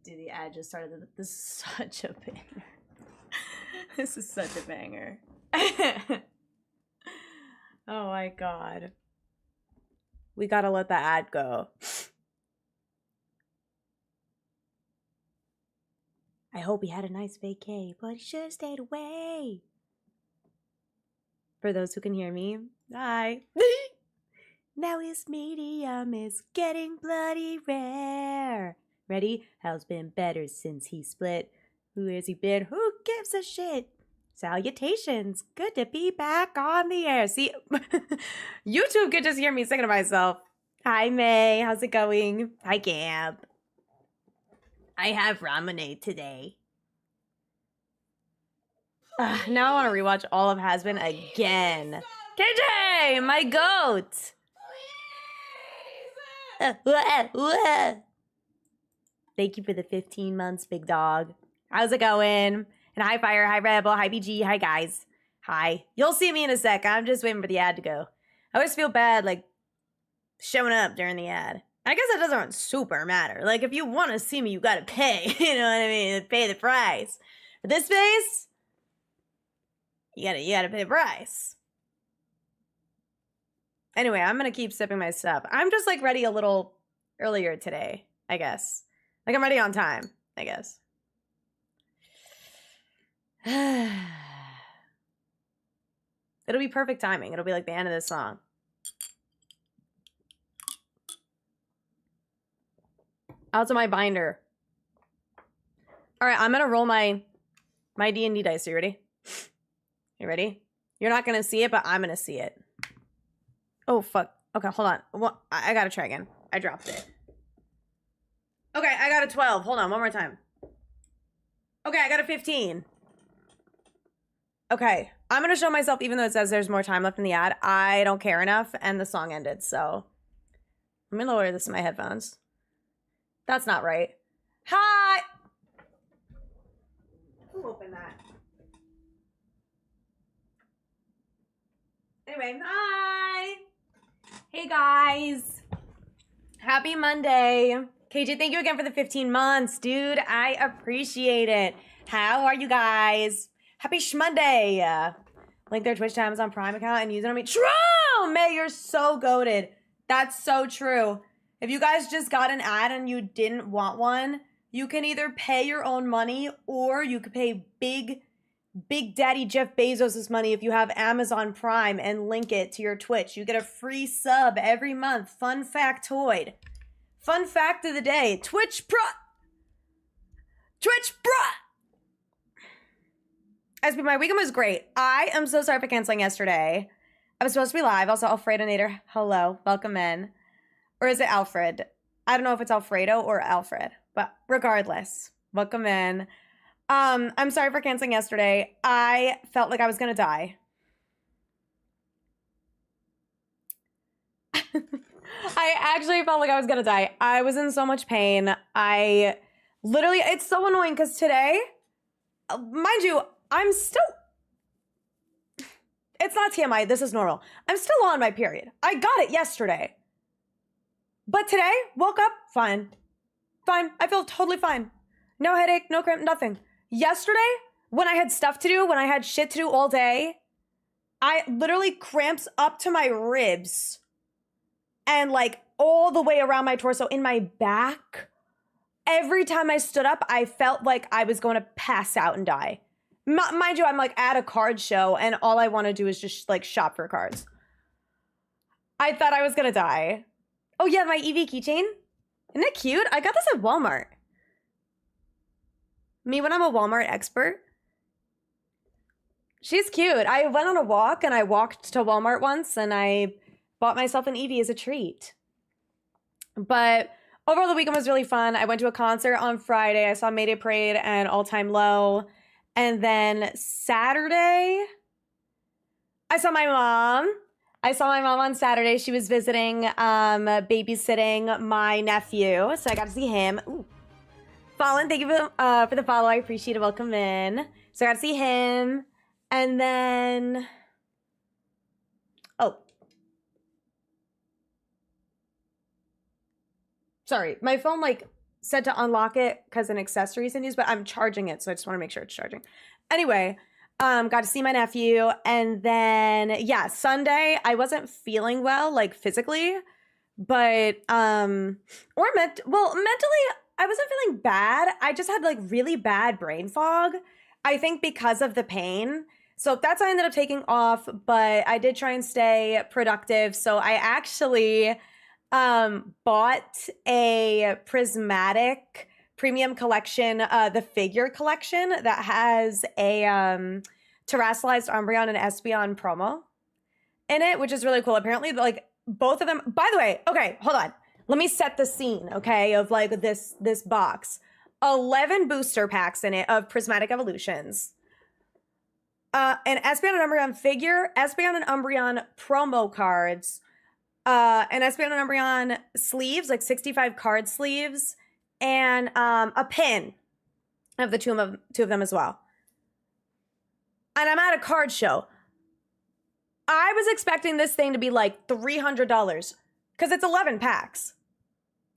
Dude, the ad just started. This is such a banger. This is such a banger. Oh my god. We gotta let the ad go. I hope he had a nice vacay, but he should have stayed away. For those who can hear me, hi. Now his medium is getting bloody rare. Ready? Hell's been better since he split. Who has he been? Who gives a shit? Salutations. Good to be back on the air. See, YouTube could just hear me singing to myself. Hi, May. How's it going? Hi, Gab. I have ramen today. Now I want to rewatch all of Has Been again. KJ, my goat. Thank you for the 15 months, big dog. How's it going? And hi, Fire. Hi, Rebel. Hi, BG. Hi, guys. Hi. You'll see me in a sec. I'm just waiting for the ad to go. I always feel bad, like, showing up during the ad. I guess that doesn't super matter. Like, if you want to see me, you gotta pay. You know what I mean? Pay the price. For this space, you gotta pay the price. Anyway, I'm gonna keep sipping my stuff. I'm just, like, ready a little earlier today, I guess. Like, I'm ready on time, I guess. It'll be perfect timing. It'll be like the end of this song. Out to my binder. All right, I'm gonna roll my D&D dice. Are you ready? You ready? You're not gonna see it, but I'm gonna see it. Oh, fuck. Okay, hold on. Well, I gotta try again. I dropped it. Okay, I got a 12. Hold on, one more time. Okay, I got a 15. Okay, I'm gonna show myself, even though it says there's more time left in the ad. I don't care enough, and the song ended, so I'm gonna lower this in my headphones. That's not right. Hi! Who opened that? Anyway, hi! Hey, guys. Happy Monday. KJ, thank you again for the 15 months. Dude, I appreciate it. How are you guys? Happy Shmonday. Link their Twitch to Amazon Prime account and use it on me. True! May, you're so goated. That's so true. If you guys just got an ad and you didn't want one, you can either pay your own money or you could pay Big Daddy Jeff Bezos' money if you have Amazon Prime and link it to your Twitch. You get a free sub every month. Fun factoid. Fun fact of the day. Twitch Pro. SB, my weekend was great. I am so sorry for canceling yesterday. I was supposed to be live. Also, Alfredo Nader, hello. Welcome in. Or is it Alfred? I don't know if it's Alfredo or Alfred. But regardless, welcome in. I'm sorry for canceling yesterday. I felt like I was going to die. I actually felt like I was going to die. I was in so much pain. I literally, it's so annoying because today, mind you, I'm still, it's not TMI, this is normal. I'm still on my period. I got it yesterday. But today, woke up, fine. Fine, I feel totally fine. No headache, no cramp, nothing. Yesterday, when I had stuff to do, when I had shit to do all day, I literally cramps up to my ribs and like all the way around my torso in my back. Every time I stood up, I felt like I was going to pass out and die. Mind you, I'm like at a card show and all I want to do is just like shop for cards. I thought I was going to die. Oh yeah, my EV keychain. Isn't it cute? I got this at Walmart. Me when I'm a Walmart expert. She's cute. I went on a walk and I walked to Walmart once and I bought myself an EV as a treat. But overall, the weekend was really fun. I went to a concert on Friday. I saw Mayday Parade and All Time Low. And then Saturday, I saw my mom. I saw my mom on Saturday. She was visiting, babysitting my nephew. So I got to see him. Ooh. Fallen, thank you for the follow. I appreciate it. Welcome in. So I got to see him. And then, oh. Sorry, my phone like said to unlock it because an accessory is in use, but I'm charging it, so I just want to make sure it's charging. Anyway, got to see my nephew, and then yeah, Sunday I wasn't feeling well, like physically, but mentally I wasn't feeling bad. I just had like really bad brain fog. I think because of the pain. So that's why I ended up taking off, but I did try and stay productive. So I actually bought a prismatic premium collection, the figure collection that has a terrestrialized Umbreon and Espeon promo in it, which is really cool. Apparently, like both of them, by the way, okay, hold on. Let me set the scene, okay, of like this box. 11 booster packs in it of prismatic evolutions. An Espeon and Umbreon figure, Espeon and Umbreon promo cards, an Espeon and Umbreon sleeves, like 65 card sleeves, and a pin of the two of them as well. And I'm at a card show. I was expecting this thing to be like $300 because it's 11 packs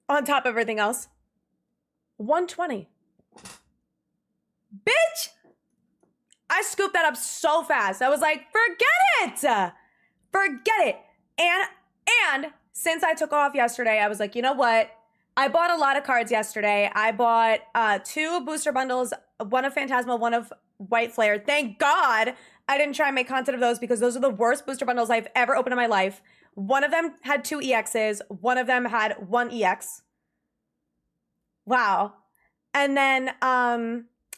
on top of everything else. $120. Bitch! I scooped that up so fast. I was like, forget it! Forget it. And since I took off yesterday, I was like, you know what? I bought a lot of cards yesterday. I bought 2 booster bundles, one of Phantasmal, one of White Flare. Thank God I didn't try and make content of those because those are the worst booster bundles I've ever opened in my life. One of them had 2 EXs. One of them had 1 EX. Wow. And then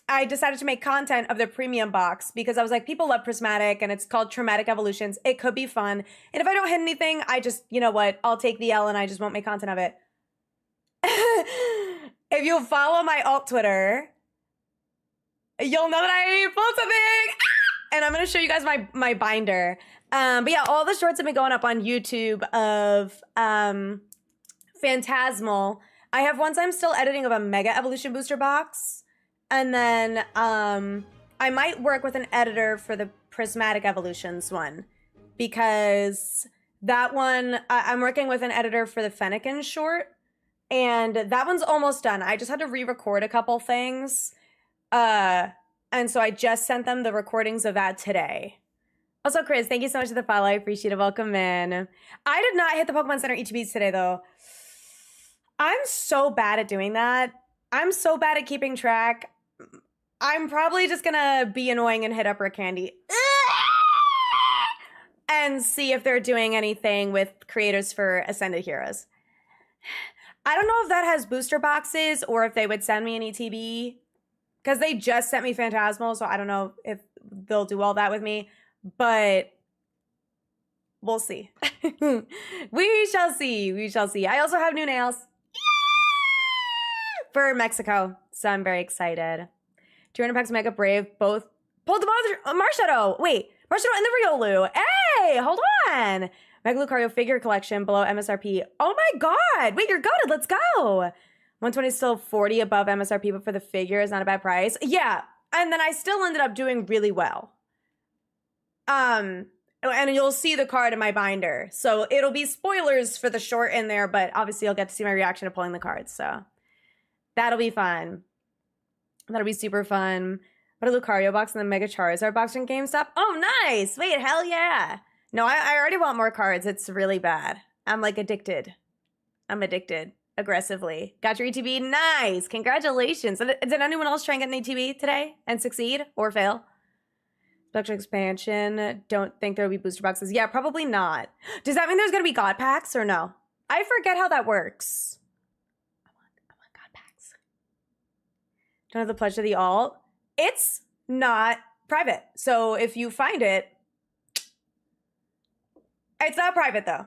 I decided to make content of the premium box because I was like, people love Prismatic and it's called Traumatic Evolutions. It could be fun. And if I don't hit anything, I just, you know what, I'll take the L and I just won't make content of it. If you follow my alt Twitter, you'll know that I pulled something. And I'm going to show you guys my binder. But yeah, all the shorts have been going up on YouTube of Phantasmal. I have ones I'm still editing of a Mega Evolution booster box. And then I might work with an editor for the Prismatic Evolutions one. Because that one, I'm working with an editor for the Fennekin short. And that one's almost done. I just had to re-record a couple things. And so I just sent them the recordings of that today. Also, Chris, thank you so much for the follow. I appreciate it. Welcome in. I did not hit the Pokemon Center ETBs today, though. I'm so bad at doing that. I'm so bad at keeping track. I'm probably just gonna be annoying and hit up Rick Candy and see if they're doing anything with creators for Ascended Heroes. I don't know if that has booster boxes or if they would send me an ETB because they just sent me Phantasmal, so I don't know if they'll do all that with me, but we'll see. We shall see. We shall see. I also have new nails for Mexico, so I'm very excited. 200 packs of Mega Brave, both pulled the Marshadow. Wait, Marshadow and the Riolu. Hey, hold on. Mega Lucario figure collection below MSRP. Oh my God. Wait, you're goated. Let's go. 120 is still 40 above MSRP, but for the figure is not a bad price. Yeah. And then I still ended up doing really well. And you'll see the card in my binder. So it'll be spoilers for the short in there, but obviously you'll get to see my reaction to pulling the cards. So that'll be fun. That'll be super fun. What a Lucario box and the Mega Charizard box in GameStop. Oh, nice. Wait, hell yeah. No, I already want more cards. It's really bad. I'm like addicted. I'm addicted aggressively. Got your ETB? Nice. Congratulations. Did anyone else try and get an ETB today and succeed or fail? Spectral expansion. Don't think there will be booster boxes. Yeah, probably not. Does that mean there's going to be God packs or no? I forget how that works. I want God packs. Don't have the pledge to the alt. It's not private. So if you find it, it's not private though.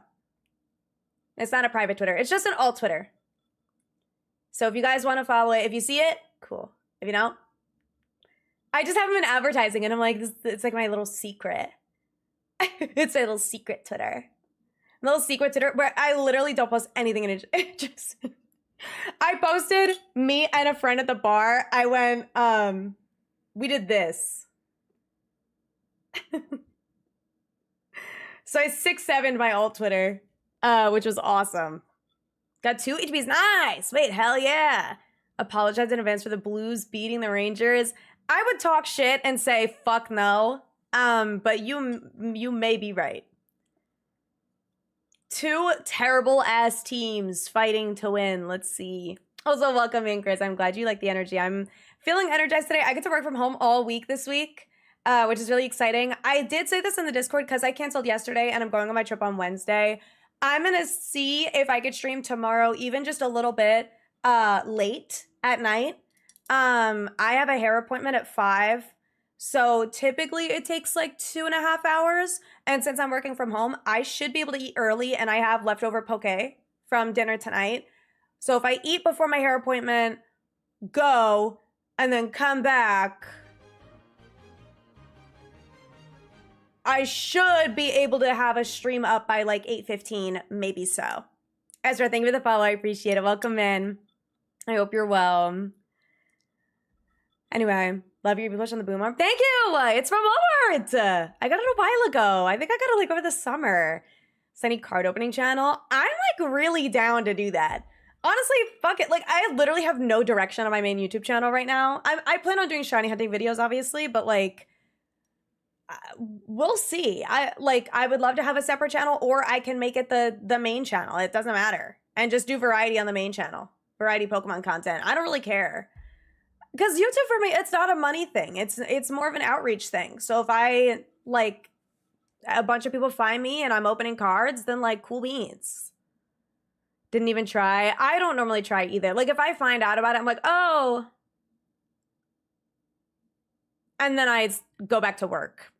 It's not a private Twitter. It's just an alt Twitter. So if you guys want to follow it, if you see it, cool. If you don't, I just haven't been advertising and I'm like, it's like my little secret. It's a little secret Twitter. A little secret Twitter where I literally don't post anything in it. Just I posted me and a friend at the bar. I went, we did this. So I 6'7" my alt Twitter, which was awesome. Got 2 HPs. Nice. Wait, hell yeah. apologize in advance for the Blues beating the Rangers. I would talk shit and say fuck no. But you may be right. Two terrible ass teams fighting to win. Let's see. Also, welcome in, Chris. I'm glad you like the energy. I'm feeling energized today. I get to work from home all week this week, which is really exciting. I did say this in the Discord because I canceled yesterday and I'm going on my trip on Wednesday. I'm going to see if I could stream tomorrow, even just a little bit late at night. I have a hair appointment at 5. So typically it takes like 2.5 hours. And since I'm working from home, I should be able to eat early and I have leftover poke from dinner tonight. So if I eat before my hair appointment, go, and then come back, I should be able to have a stream up by like 8:15, maybe so. Ezra, thank you for the follow. I appreciate it. Welcome in. I hope you're well. Anyway, love your push on the boom arm. Thank you. It's from Walmart. I got it a while ago. I think I got it like over the summer. Sunny card opening channel. I'm like really down to do that. Honestly, fuck it. Like I literally have no direction on my main YouTube channel right now. I plan on doing shiny hunting videos, obviously, but like we'll see. I would love to have a separate channel, or I can make it the main channel. It doesn't matter, and just do variety on the main channel. Variety Pokemon content. I don't really care. Because YouTube for me, it's not a money thing. It's more of an outreach thing. So if I, like, a bunch of people find me and I'm opening cards, then, like, cool beans. Didn't even try. I don't normally try either. Like, if I find out about it, I'm like, oh. And then I go back to work.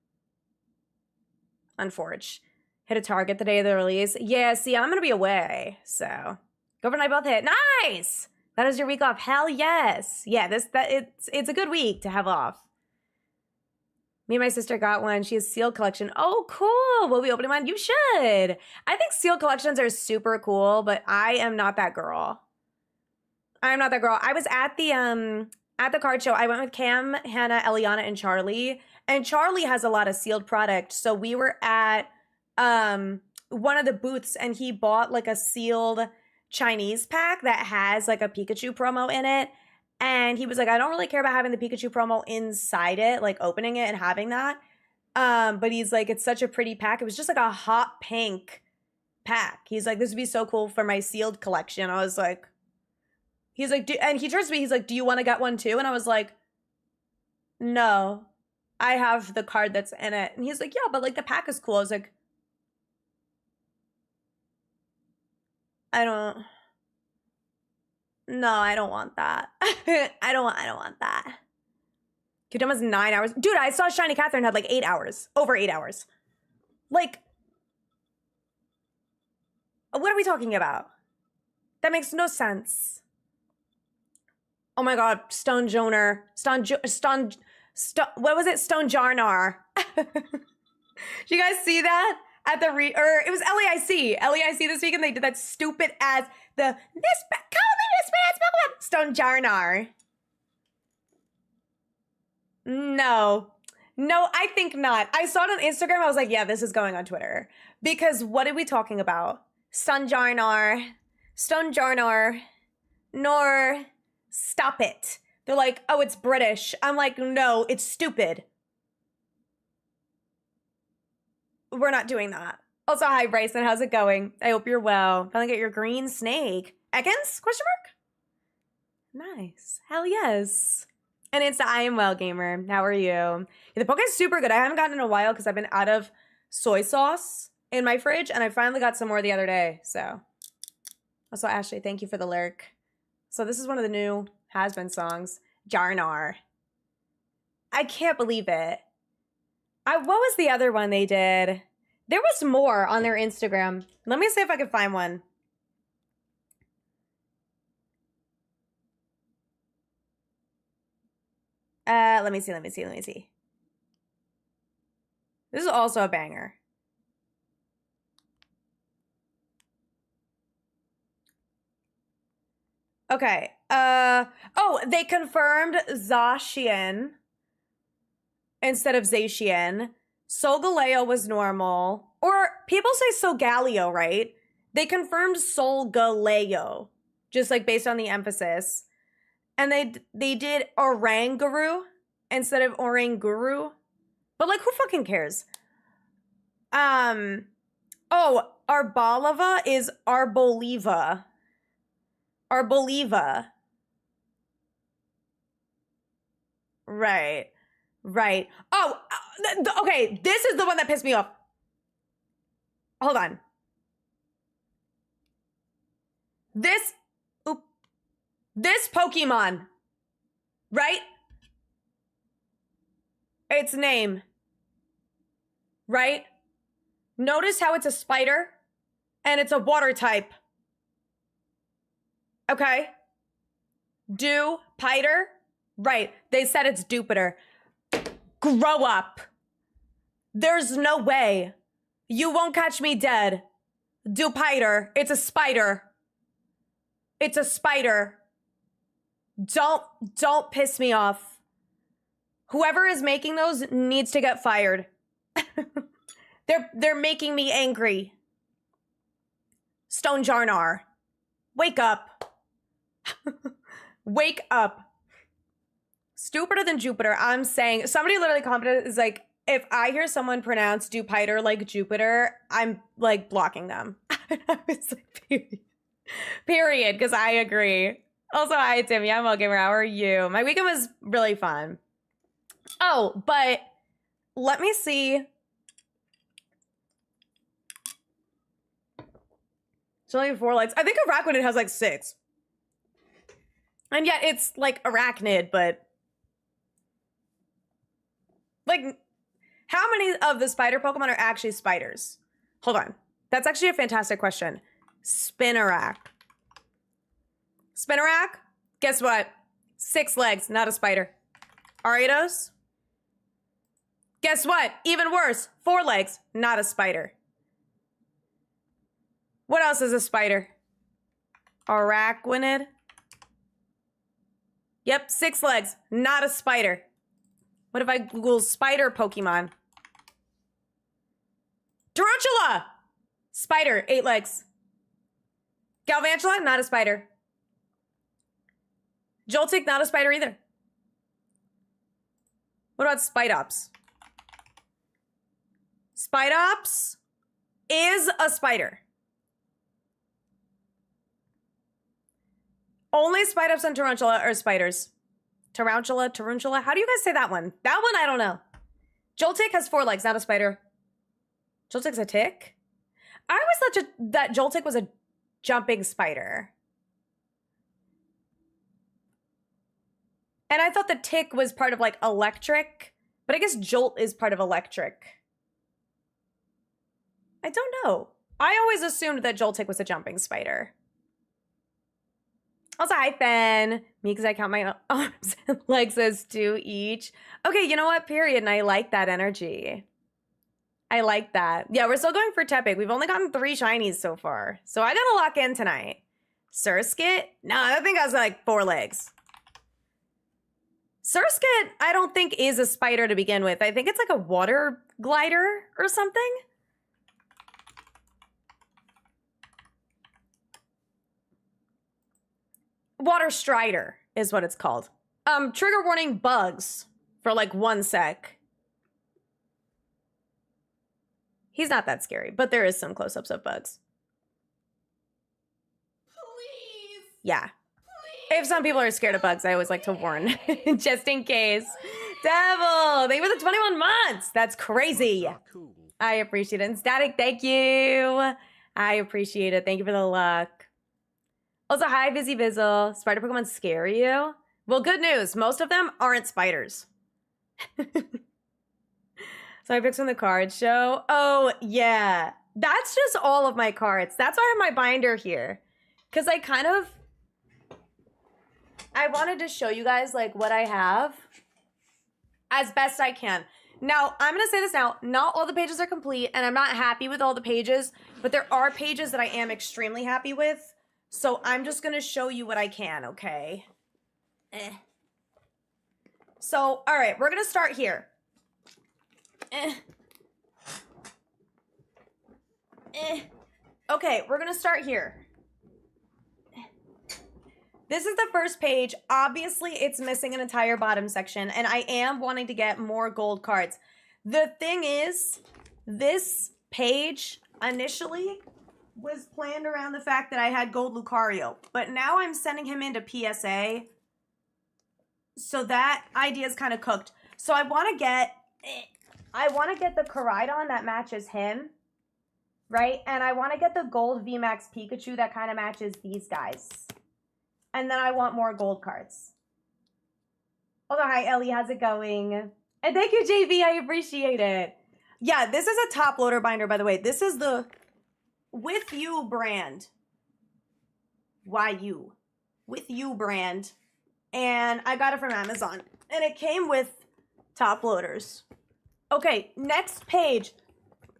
Unforge. Hit a target the day of the release. Yeah, see, I'm going to be away. So, Gopher and I both hit. Nice! That is your week off. Hell yes. Yeah, it's a good week to have off. Me and my sister got one. She has sealed collection. Oh, cool. We'll be opening one. You should. I think sealed collections are super cool, but I am not that girl. I'm not that girl. I was at the card show. I went with Cam, Hannah, Eliana, and Charlie. And Charlie has a lot of sealed product. So we were at one of the booths and he bought like a sealed Chinese pack that has like a Pikachu promo in it, and he was like, I don't really care about having the Pikachu promo inside it, like opening it and having that, but he's like, it's such a pretty pack. It was just like a hot pink pack. He's like, this would be so cool for my sealed collection. I was like, he's like, and he turns to me, he's like, do you want to get one too? And I was like, no, I have the card that's in it. And he's like, yeah, but like the pack is cool. I was like, I don't want that. I don't want that. Qdoma's 9 hours. Dude, I saw Shiny Catherine had like 8 hours. Over 8 hours. Like, what are we talking about? That makes no sense. Oh my god, Stone Joner. What was it? Stone Jarnar. Did you guys see that? At the it was LAIC this weekend. They did that stupid ass call me this man's Pokemon Stone Jarnar. No, I think not. I saw it on Instagram. I was like, yeah, this is going on Twitter, because what are we talking about? Stone Jarnar, nor stop it. They're like, oh, it's British. I'm like, no, it's stupid. We're not doing that. Also, hi, Bryson. How's it going? I hope you're well. Finally get your green snake. Ekans? Question mark? Nice. Hell yes. And it's the I am well gamer. How are you? Yeah, the poke is super good. I haven't gotten it in a while because I've been out of soy sauce in my fridge, and I finally got some more the other day. So, also, Ashley, thank you for the lurk. So this is one of the new has-been songs. Jarnar. I can't believe it. What was the other one they did? There was more on their Instagram. Let me see if I can find one. Let me see. This is also a banger. Okay. Oh, they confirmed Zacian instead of Zacian. Solgaleo was normal. Or people say Solgaleo, right? They confirmed Solgaleo, just like based on the emphasis. And they did Oranguru instead of Oranguru. But like, who fucking cares? Oh, Arboleva is Arboliva. Arboliva. Right. Right. Oh, okay. This is the one that pissed me off. Hold on. This Pokemon, right? Its name, right? Notice how it's a spider and it's a water type. Okay. Dupiter. Right. They said it's Jupiter. Grow up. There's no way. You won't catch me dead. Dupiter. It's a spider. It's a spider. Don't piss me off. Whoever is making those needs to get fired. They're making me angry. Stone Jarnar. Wake up. Wake up. Stupider than Jupiter. I'm saying, somebody literally commented, is like, if I hear someone pronounce Jupiter like Jupiter, I'm like blocking them. I was like, period. Period, because I agree. Also, hi, Timmy. I'm well, gamer. How are you? My weekend was really fun. Oh, but let me see. It's only 4 likes. I think Arachnid has like 6. And yet it's like Arachnid, but like, how many of the spider Pokemon are actually spiders? Hold on. That's actually a fantastic question. Spinarak. Spinarak? Guess what? 6 legs, not a spider. Ariados? Guess what? Even worse. 4 legs, not a spider. What else is a spider? Arachnid? Yep, 6 legs, not a spider. What if I Google spider Pokemon? Tarantula! Spider, 8 legs. Galvantula, not a spider. Joltik, not a spider either. What about Spidops? Spidops is a spider. Only Spidops and Tarantula are spiders. Tarantula. How do you guys say that one? That one, I don't know. Joltik has 4 legs, not a spider. Joltik's a tick? I always thought that Joltik was a jumping spider. And I thought the tick was part of like electric, but I guess Jolt is part of electric. I don't know. I always assumed that Joltik was a jumping spider. Also, hi, Ben. Me, because I count my arms and legs as 2 each. Okay, you know what? Period. And I like that energy. I like that. Yeah, we're still going for Tepig. We've only gotten 3 shinies so far. So I gotta lock in tonight. Surskit? No, I think I was like 4 legs. Surskit, I don't think is a spider to begin with. I think it's like a water glider or something. Water Strider is what it's called. Trigger warning bugs for like 1 sec. He's not that scary, but there is some close-ups of bugs. Please. Yeah. Please. If some people are scared of bugs, I always like to warn, just in case. Devil, thank you for the 21 months. That's crazy. Cool. I appreciate it. And Static, thank you. I appreciate it. Thank you for the luck. Also, hi, Busy Bizzle. Spider Pokemon scare you? Well, good news. Most of them aren't spiders. So I picked from the card show. Oh, yeah. That's just all of my cards. That's why I have my binder here. Because I wanted to show you guys, like, what I have as best I can. Now, I'm going to say this now. Not all the pages are complete, and I'm not happy with all the pages. But there are pages that I am extremely happy with. So I'm just going to show you what I can, okay? So, all right. We're going to start here. Okay, we're gonna start here. This is the first page. Obviously, it's missing an entire bottom section, and I am wanting to get more gold cards. The thing is, this page initially was planned around the fact that I had gold Lucario, but now I'm sending him into PSA, so that idea is kind of cooked. So I want to get the Koraidon that matches him, right? And I want to get the gold VMAX Pikachu that kind of matches these guys. And then I want more gold cards. Oh, hi, Ellie. How's it going? And thank you, JV. I appreciate it. Yeah, this is a top loader binder, by the way. This is the With You brand. YU. With You brand. And I got it from Amazon. And it came with top loaders. Okay, next page.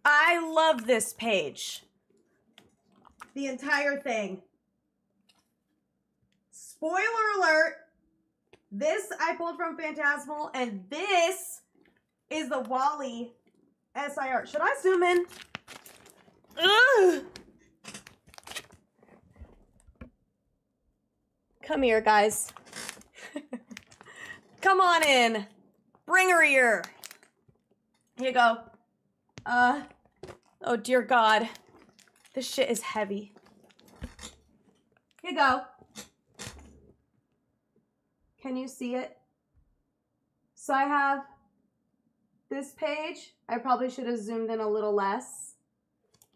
I love this page. The entire thing. Spoiler alert. This I pulled from Phantasmal, and this is the Wally SIR. Should I zoom in? Ugh. Come here, guys. Come on in. Bring her here. Here you go. Oh dear God. This shit is heavy. Here you go. Can you see it? So I have this page. I probably should have zoomed in a little less.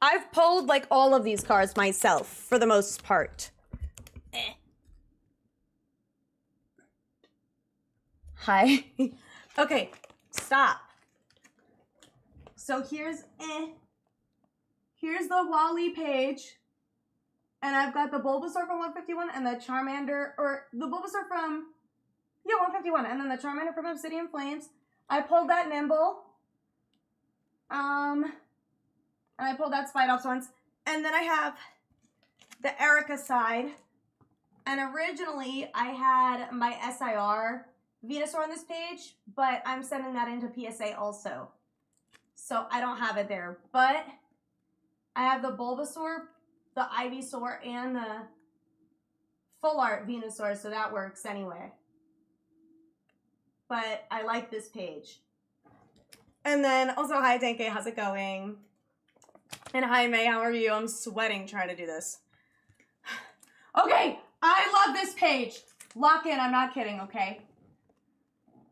I've pulled like all of these cards myself for the most part. Hi. Okay, stop. So here's the Wally page. And I've got the Bulbasaur from 151 and the Charmander, or the Bulbasaur from, yeah, 151. And then the Charmander from Obsidian Flames. I pulled that Nimble. And I pulled that Spidops once. And then I have the Erica side. And originally I had my SIR Venusaur on this page, but I'm sending that into PSA also. So I don't have it there. But I have the Bulbasaur, the Ivysaur, and the full art Venusaur, so that works anyway. But I like this page. And then also, hi Denke, how's it going? And hi May, how are you? I'm sweating trying to do this. Okay, I love this page. Lock in, I'm not kidding, okay?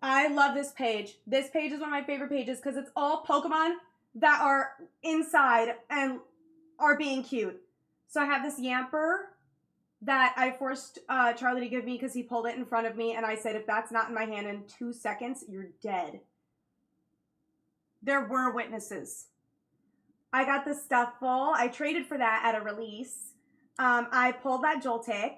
I love this page. This page is one of my favorite pages because it's all Pokemon that are inside and are being cute. So I have this Yamper that I forced Charlie to give me because he pulled it in front of me, and I said, if that's not in my hand in 2 seconds, you're dead. There were witnesses. I got the Stuffle. I traded for that at a release. I pulled that Joltik.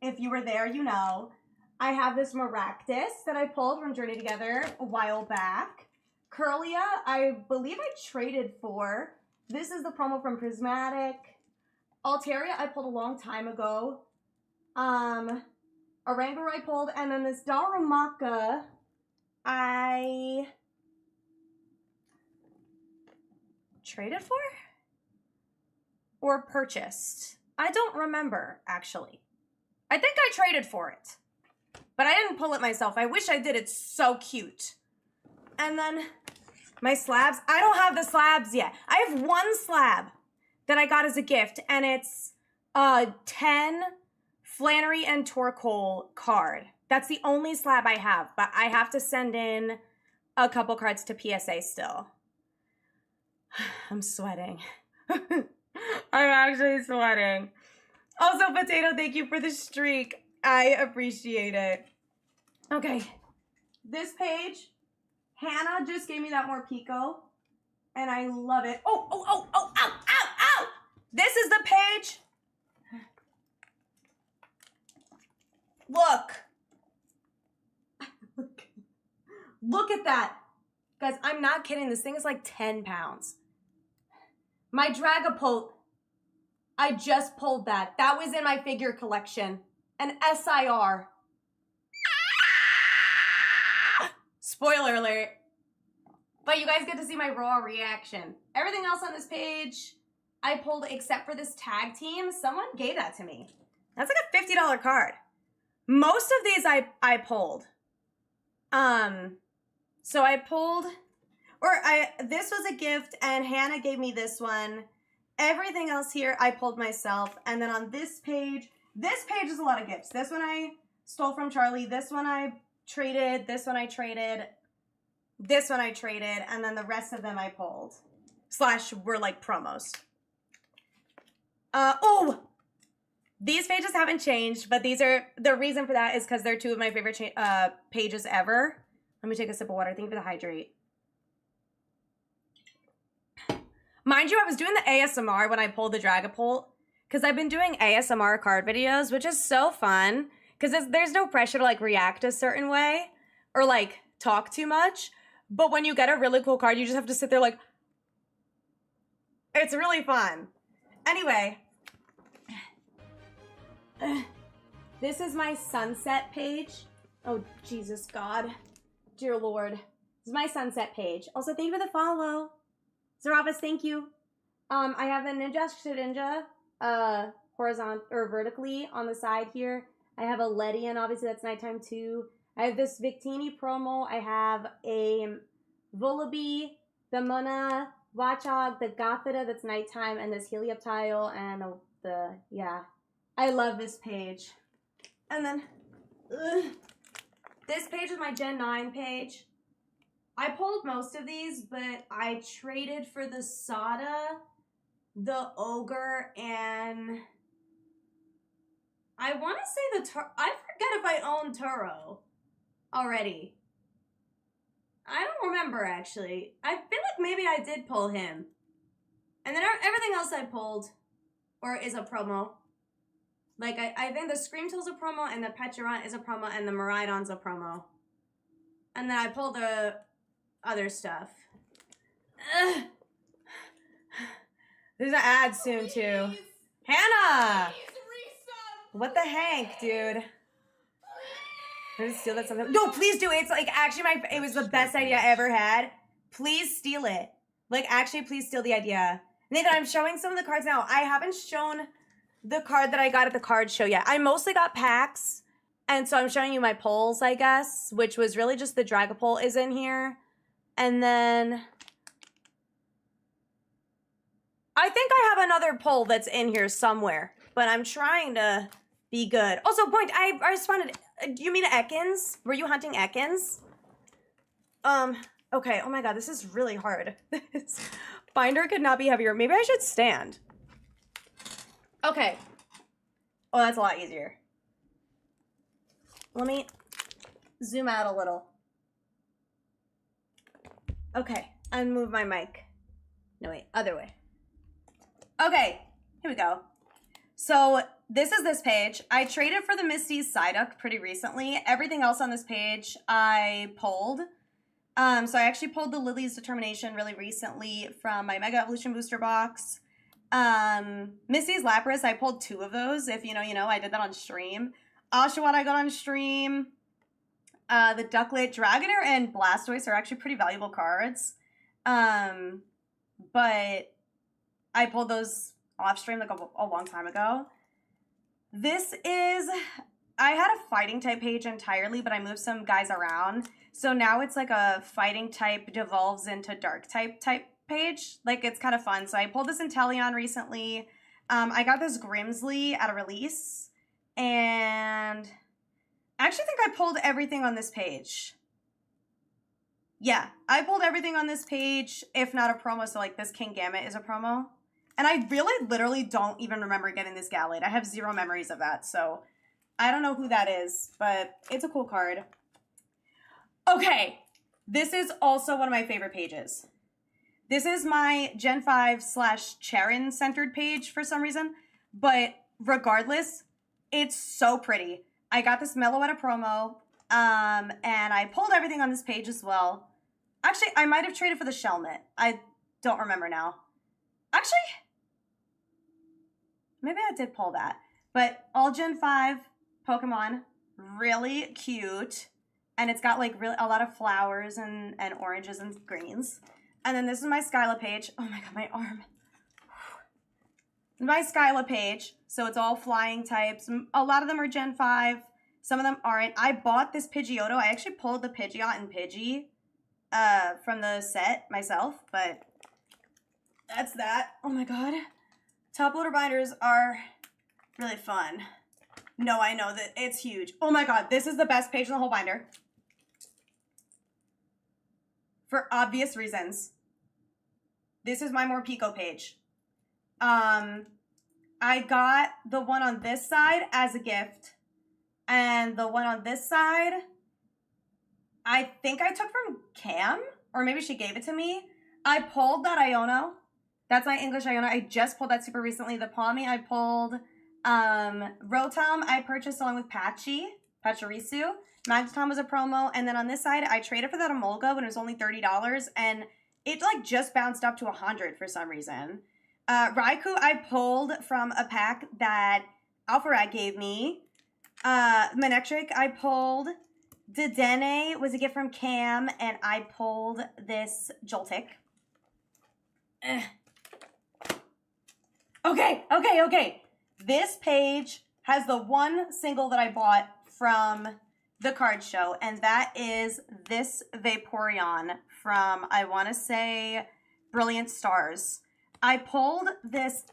If you were there, you know. I have this Maractus that I pulled from Journey Together a while back. Curlia, I believe I traded for. This is the promo from Prismatic. Altaria, I pulled a long time ago. Oranguru I pulled. And then this Darumaka, I traded for? Or purchased? I don't remember, actually. I think I traded for it. But I didn't pull it myself. I wish I did. It's so cute. And then my slabs. I don't have the slabs yet. I have one slab that I got as a gift. And it's a 10 Flannery and Torkoal card. That's the only slab I have. But I have to send in a couple cards to PSA still. I'm sweating. I'm actually sweating. Also, Potato, thank you for the streak. I appreciate it. Okay. This page, Hannah just gave me that more Pico. And I love it. Oh, ow, ow, ow. This is the page. Look. Look at that. Guys, I'm not kidding. This thing is like 10 pounds. My Dragapult, I just pulled that. That was in my figure collection. An SIR. Spoiler alert. But you guys get to see my raw reaction. Everything else on this page, I pulled except for this tag team. Someone gave that to me. That's like a $50 card. Most of these I pulled. So I pulled, this was a gift and Hannah gave me this one. Everything else here I pulled myself. And then on this page is a lot of gifts. This one I stole from Charlie. This one I traded. This one I traded. This one I traded. And then the rest of them I pulled. / were like promos. Oh! These pages haven't changed, but the reason for that is because they're two of my favorite pages ever. Let me take a sip of water. Thank you for the hydrate. Mind you, I was doing the ASMR when I pulled the Dragapult, because I've been doing ASMR card videos, which is so fun, because there's no pressure to like react a certain way or like talk too much. But when you get a really cool card, you just have to sit there like, it's really fun. Anyway, this is my sunset page. Oh, Jesus God. Dear Lord. This is my sunset page. Also, thank you for the follow. Zaravis, thank you. I have a Ninja horizontal or vertically on the side here. I have a Ledian, obviously that's nighttime too. I have this Victini promo. I have a Vullaby, the Mona, Watchog, the Gothita that's nighttime, and this Helioptile, and yeah. I love this page. And then, this page is my Gen 9 page. I pulled most of these, but I traded for the Sada, the Ogre, and I want to say I forget if I own Turo already. I don't remember, actually. I feel like maybe I did pull him. And then everything else I pulled, or is a promo. Like, I think the Screamtill's a promo, and the Petulant is a promo, and the Miraidon's a promo. And then I pulled the other stuff. Ugh. There's an ad soon, too. Hannah! What the heck, dude? Did I steal that something? No, please do. It's like actually it was the best idea I ever had. Please steal it. Like actually, please steal the idea. Nathan, I'm showing some of the cards now. I haven't shown the card that I got at the card show yet. I mostly got packs. And so I'm showing you my pulls, I guess, which was really just the Dragapult is in here. And then I think I have another pull that's in here somewhere, but I'm trying to be good. Also, point, I responded. You mean Ekans? Were you hunting Ekans? Okay. Oh my God, this is really hard. This binder could not be heavier. Maybe I should stand. Okay. Oh, that's a lot easier. Let me zoom out a little. Okay, unmove my mic. No, wait, other way. Okay, here we go. So this is this page. I traded for the Misty's Psyduck pretty recently. Everything else on this page I pulled. So I actually pulled the Lily's Determination really recently from my Mega Evolution Booster Box. Misty's Lapras, I pulled 2 of those. If you know, you know. I did that on stream. Oshawott I got on stream. The Ducklet, Dragonair, and Blastoise are actually pretty valuable cards. But I pulled those off stream like a long time ago. This is, I had a fighting type page entirely, but I moved some guys around. So now it's like a fighting type devolves into dark type page. Like it's kind of fun. So I pulled this Inteleon recently. I got this Grimsley at a release. And I actually think I pulled everything on this page. Yeah, I pulled everything on this page, if not a promo. So like this Kingambit is a promo. And I really literally don't even remember getting this Gallade. I have 0 memories of that. So I don't know who that is, but it's a cool card. Okay, this is also one of my favorite pages. This is my Gen 5 / Charon centered page for some reason. But regardless, it's so pretty. I got this Meloetta promo, and I pulled everything on this page as well. Actually, I might have traded for the Shelmet. I don't remember now. Actually, maybe I did pull that. But all Gen 5 Pokemon, really cute. And it's got like a lot of flowers and oranges and greens. And then this is my Skyla page. Oh my God, my arm. My Skyla page. So it's all flying types. A lot of them are Gen 5. Some of them aren't. I bought this Pidgeotto. I actually pulled the Pidgeot and Pidgey from the set myself, but that's that. Oh my god. Top loader binders are really fun. No, I know that it's huge. Oh my god, this is the best page in the whole binder. For obvious reasons. This is my More Pico page. I got the one on this side as a gift. And the one on this side, I think I took from Cam. Or maybe she gave it to me. I pulled that Iono. That's my English Iono. I just pulled that super recently. The Palmy I pulled. Rotom I purchased along with Pachirisu. Magneton was a promo. And then on this side, I traded for that Emolga when it was only $30. And it like just bounced up to 100 for some reason. Raikou I pulled from a pack that Alpharad gave me. Manectric I pulled. Dedenne was a gift from Cam, and I pulled this Joltik. Okay. This page has the one single that I bought from the card show, and that is this Vaporeon from, I want to say, Brilliant Stars. I pulled this,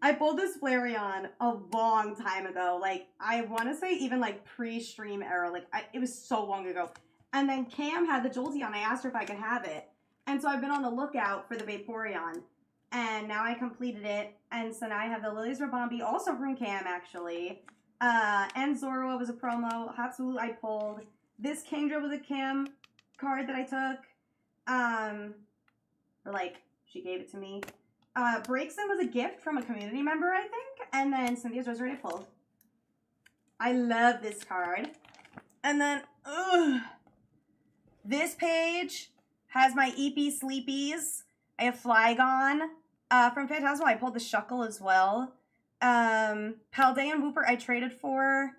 I pulled this Flareon a long time ago. Like, I want to say even like pre-stream era. Like, it was so long ago. And then Cam had the Jolteon. I asked her if I could have it. And so I've been on the lookout for the Vaporeon. And now I completed it. And so now I have the Lilies Rabombi, also from Cam, actually. And Zorua was a promo. Hatsulu I pulled. This Kingdra was a Cam card that I took. Or like, she gave it to me. Breakson was a gift from a community member, I think. And then Cynthia's Rosary I pulled. I love this card. And then, this page has my EP Sleepies. I have Flygon. From Phantasmal, I pulled the Shuckle as well. Paldean Wooper I traded for.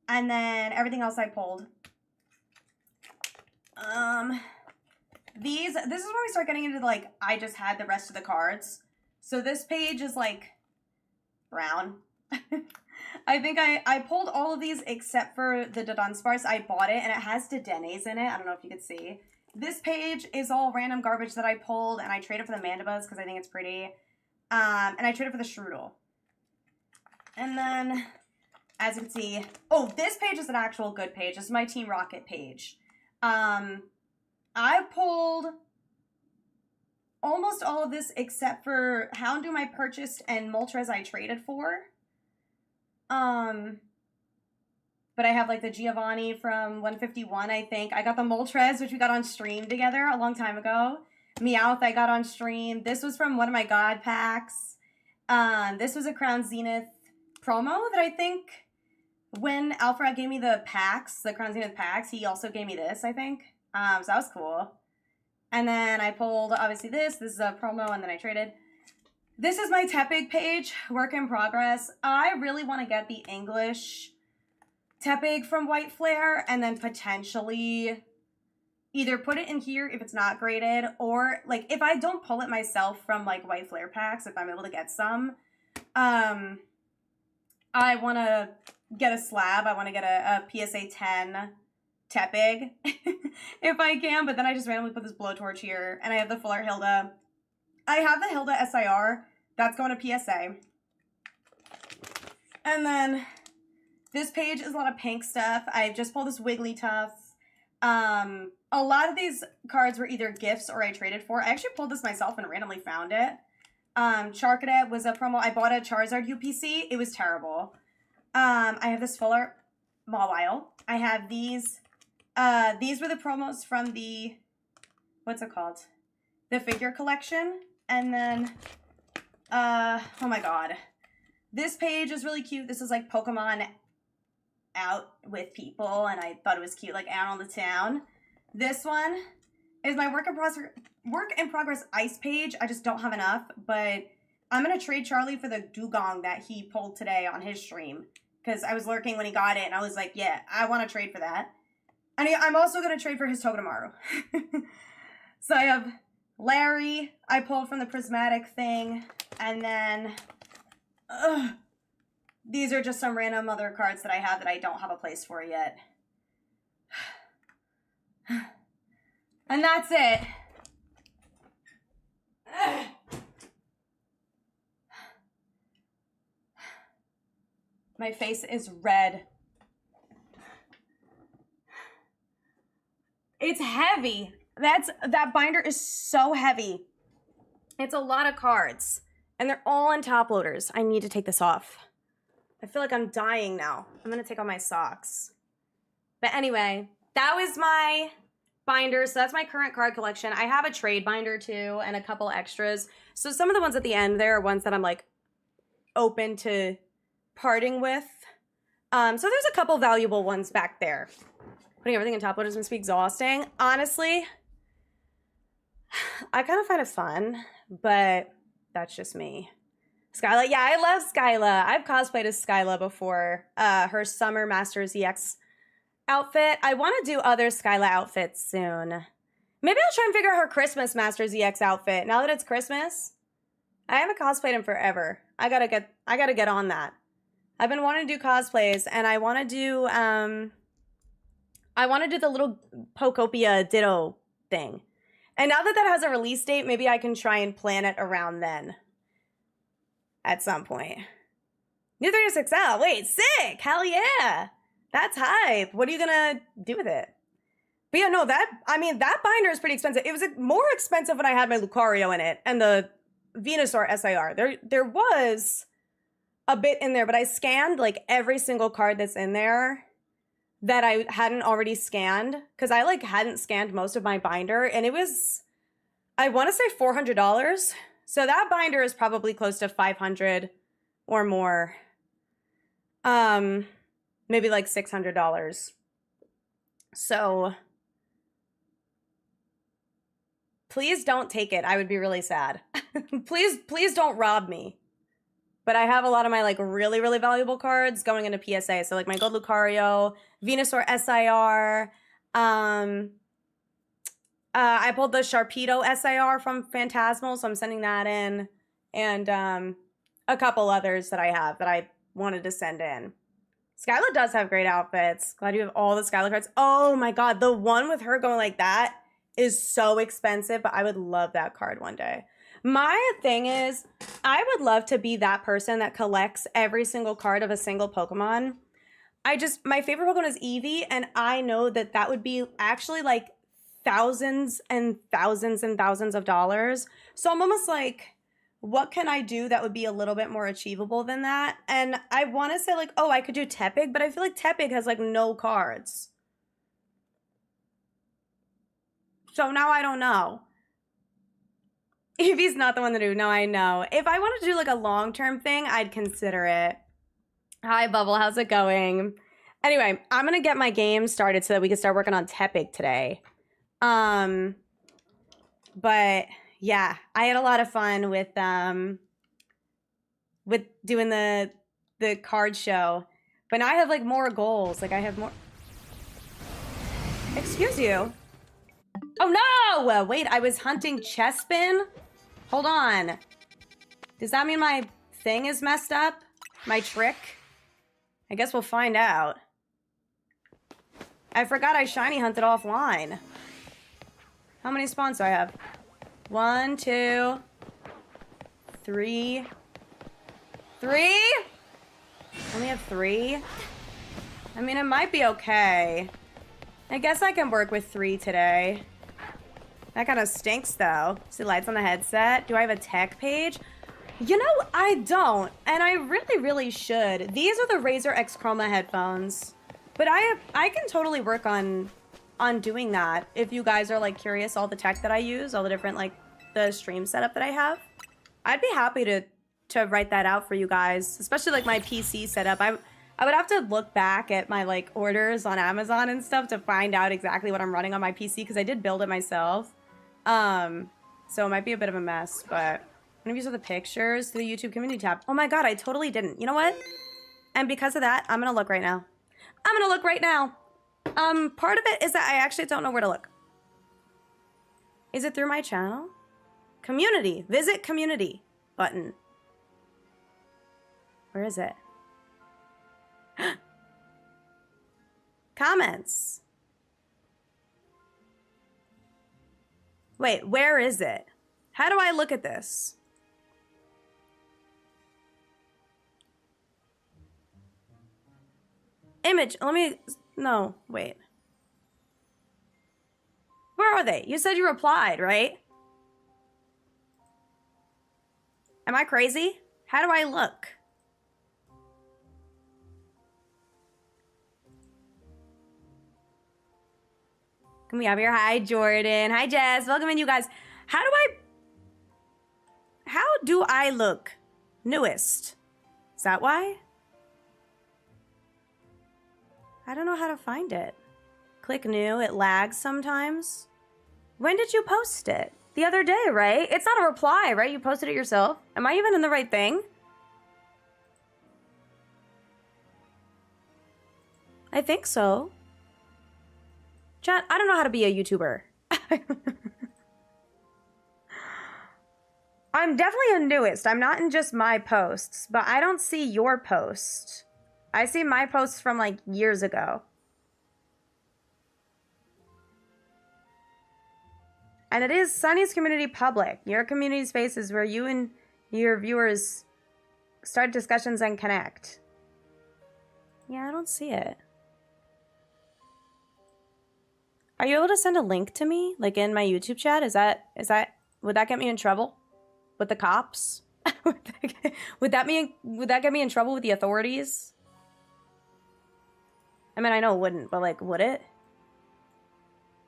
And then everything else I pulled. This is where we start getting into, like, I just had the rest of the cards. So this page is, like, brown. I think I pulled all of these except for the Dunsparce. I bought it, and it has Dedennes in it. I don't know if you could see. This page is all random garbage that I pulled, and I traded for the Mandibuzz because I think it's pretty. And I traded for the Strudel. And then, as you can see... Oh, this page is an actual good page. This is my Team Rocket page. I pulled almost all of this except for Houndoom I purchased and Moltres I traded for. But I have like the Giovanni from 151, I think. I got the Moltres, which we got on stream together a long time ago. Meowth I got on stream. This was from one of my God packs. This was a Crown Zenith promo that I think when Alfred gave me the packs, the Crown Zenith packs, he also gave me this, I think. So that was cool. And then I pulled, obviously, this. This is a promo, and then I traded. This is my Tepig page, work in progress. I really want to get the English Tepig from White Flare, and then potentially either put it in here if it's not graded, or, like, if I don't pull it myself from, like, White Flare packs, if I'm able to get some, I want to get a slab. I want to get a PSA 10 Tepig, if I can, but then I just randomly put this blowtorch here, and I have the Full Art Hilda. I have the Hilda SIR. That's going to PSA. And then this page is a lot of pink stuff. I just pulled this Wigglytuff. A lot of these cards were either gifts or I traded for. I actually pulled this myself and randomly found it. Charcadet was a promo. I bought a Charizard UPC. It was terrible. I have this Full Art Mawile. I have these. These were the promos from the, what's it called? The figure collection. And then, oh my god. This page is really cute. This is like Pokemon out with people, and I thought it was cute, like out on the town. This one is my work in progress ice page. I just don't have enough, but I'm going to trade Charlie for the Dugong that he pulled today on his stream, because I was lurking when he got it, and I was like, yeah, I want to trade for that. And I'm also going to trade for his Togedemaru. So I have Larry, I pulled from the Prismatic thing, and then Ugh. These are just some random other cards that I have that I don't have a place for yet. And that's it. My face is red. It's heavy. That binder is so heavy. It's a lot of cards. And they're all on top loaders. I need to take this off. I feel like I'm dying now. I'm gonna take off my socks. But anyway, that was my binder. So that's my current card collection. I have a trade binder too and a couple extras. So some of the ones at the end there are ones that I'm like open to parting with. So there's a couple valuable ones back there. Putting everything in top loaders must be exhausting. Honestly, I kind of find it fun, but that's just me. Skyla, yeah, I love Skyla. I've cosplayed as Skyla before. Her Summer Masters EX outfit. I want to do other Skyla outfits soon. Maybe I'll try and figure out her Christmas Masters EX outfit. Now that it's Christmas, I haven't cosplayed in forever. I gotta get on that. I've been wanting to do cosplays, and I want to do the little Pokopia Ditto thing. And now that that has a release date, maybe I can try and plan it around then. At some point. New 36L. Wait, sick! Hell yeah! That's hype. What are you gonna do with it? But yeah, no, that binder is pretty expensive. It was more expensive when I had my Lucario in it and the Venusaur SIR. There was a bit in there, but I scanned like every single card that's in there that I hadn't already scanned, because I like hadn't scanned most of my binder, and it was, I want to say $400. So that binder is probably close to $500 or more. Maybe like $600. So please don't take it. I would be really sad. please don't rob me. But I have a lot of my like really, really valuable cards going into PSA. So like my Gold Lucario, Venusaur SIR, I pulled the Sharpedo SIR from Phantasmal, so I'm sending that in. And a couple others that I have that I wanted to send in. Skyla does have great outfits. Glad you have all the Skyla cards. Oh my god, the one with her going like that is so expensive, but I would love that card one day. My thing is, I would love to be that person that collects every single card of a single Pokemon. My favorite Pokemon is Eevee, and I know that that would be actually like thousands and thousands and thousands of dollars. So I'm almost like, what can I do that would be a little bit more achievable than that? And I want to say like, oh, I could do Tepig, but I feel like Tepig has like no cards. So now I don't know. Eevee's not the one to do. No, I know. If I wanted to do like a long-term thing, I'd consider it. Hi, Bubble. How's it going? Anyway, I'm going to get my game started so that we can start working on Tepig today. But yeah, I had a lot of fun with doing the card show. But now I have like more goals. Like I have more. Excuse you. Oh no! Wait, I was hunting Chespin? Hold on. Does that mean my thing is messed up? My trick? I guess we'll find out. I forgot I shiny hunted offline. How many spawns do I have? 1, 2, 3. 3? Only have 3? I mean, it might be okay. I guess I can work with 3 today. That kind of stinks, though. See lights on the headset? Do I have a tech page? You know, I don't. And I really, really should. These are the Razer X Chroma headphones. But I can totally work on doing that. If you guys are, like, curious, all the tech that I use, all the different, like, the stream setup that I have. I'd be happy to write that out for you guys. Especially, like, my PC setup. I would have to look back at my, like, orders on Amazon and stuff to find out exactly what I'm running on my PC, because I did build it myself. So it might be a bit of a mess, but I'm gonna use the pictures to the YouTube community tab. Oh my god, I totally didn't. You know what? And because of that, I'm gonna look right now. I'm gonna look right now. Part of it is that I actually don't know where to look. Is it through my channel? Community. Visit community button. Where is it? Comments. Wait, where is it? How do I look at this? Image, let me, no, wait. Where are they? You said you replied, right? Am I crazy? How do I look? Can we have your hi, Jordan? Hi, Jess. Welcome in, you guys. How do I look? Newest. Is that why? I don't know how to find it. Click new. It lags sometimes. When did you post it? The other day, right? It's not a reply, right? You posted it yourself. Am I even in the right thing? I think so. Chat, I don't know how to be a YouTuber. I'm definitely a newest. I'm not in just my posts, but I don't see your post. I see my posts from like years ago. And it is Sunny's Community Public. Your community space is where you and your viewers start discussions and connect. Yeah, I don't see it. Are you able to send a link to me, like in my YouTube chat? Would that get me in trouble with the cops? would that get me in trouble with the authorities? I mean, I know it wouldn't, but like, would it?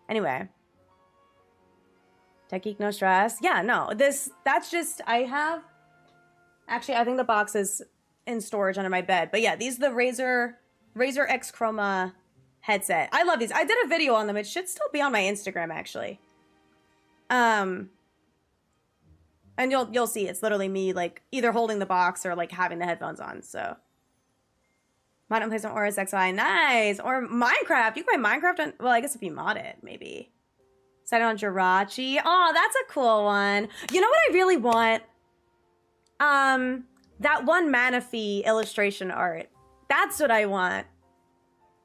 Anyway. Tech Geek, no stress. Yeah, no, that's just, actually, I think the box is in storage under my bed. But yeah, these are the Razer X Chroma headset. I love these. I did a video on them. It should still be on my Instagram, actually. And you'll see it's literally me like either holding the box or like having the headphones on. So mod and play some Aura XI. Nice. Or Minecraft. You can play Minecraft on, well, I guess if you mod it, maybe. Set it on Jirachi. Oh, that's a cool one. You know what I really want? That one Manaphy illustration art. That's what I want.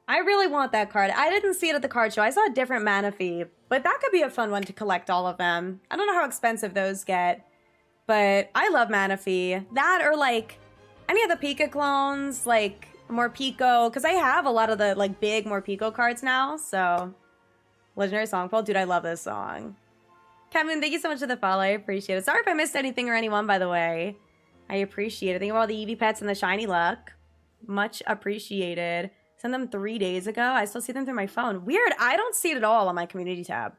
I really want that card. I didn't see it at the card show. I saw a different Manaphy, but that could be a fun one to collect all of them. I don't know how expensive those get, but I love Manaphy. That or like any of the Pika clones, like Morpeko, because I have a lot of the like big Morpeko cards now, so. Legendary Songful. Dude, I love this song. Kevin, thank you so much for the follow. I appreciate it. Sorry if I missed anything or anyone, by the way. I appreciate it. Think of all the Eevee pets and the shiny luck. Much appreciated. Sent them 3 days ago. I still see them through my phone. Weird. I don't see it at all on my community tab.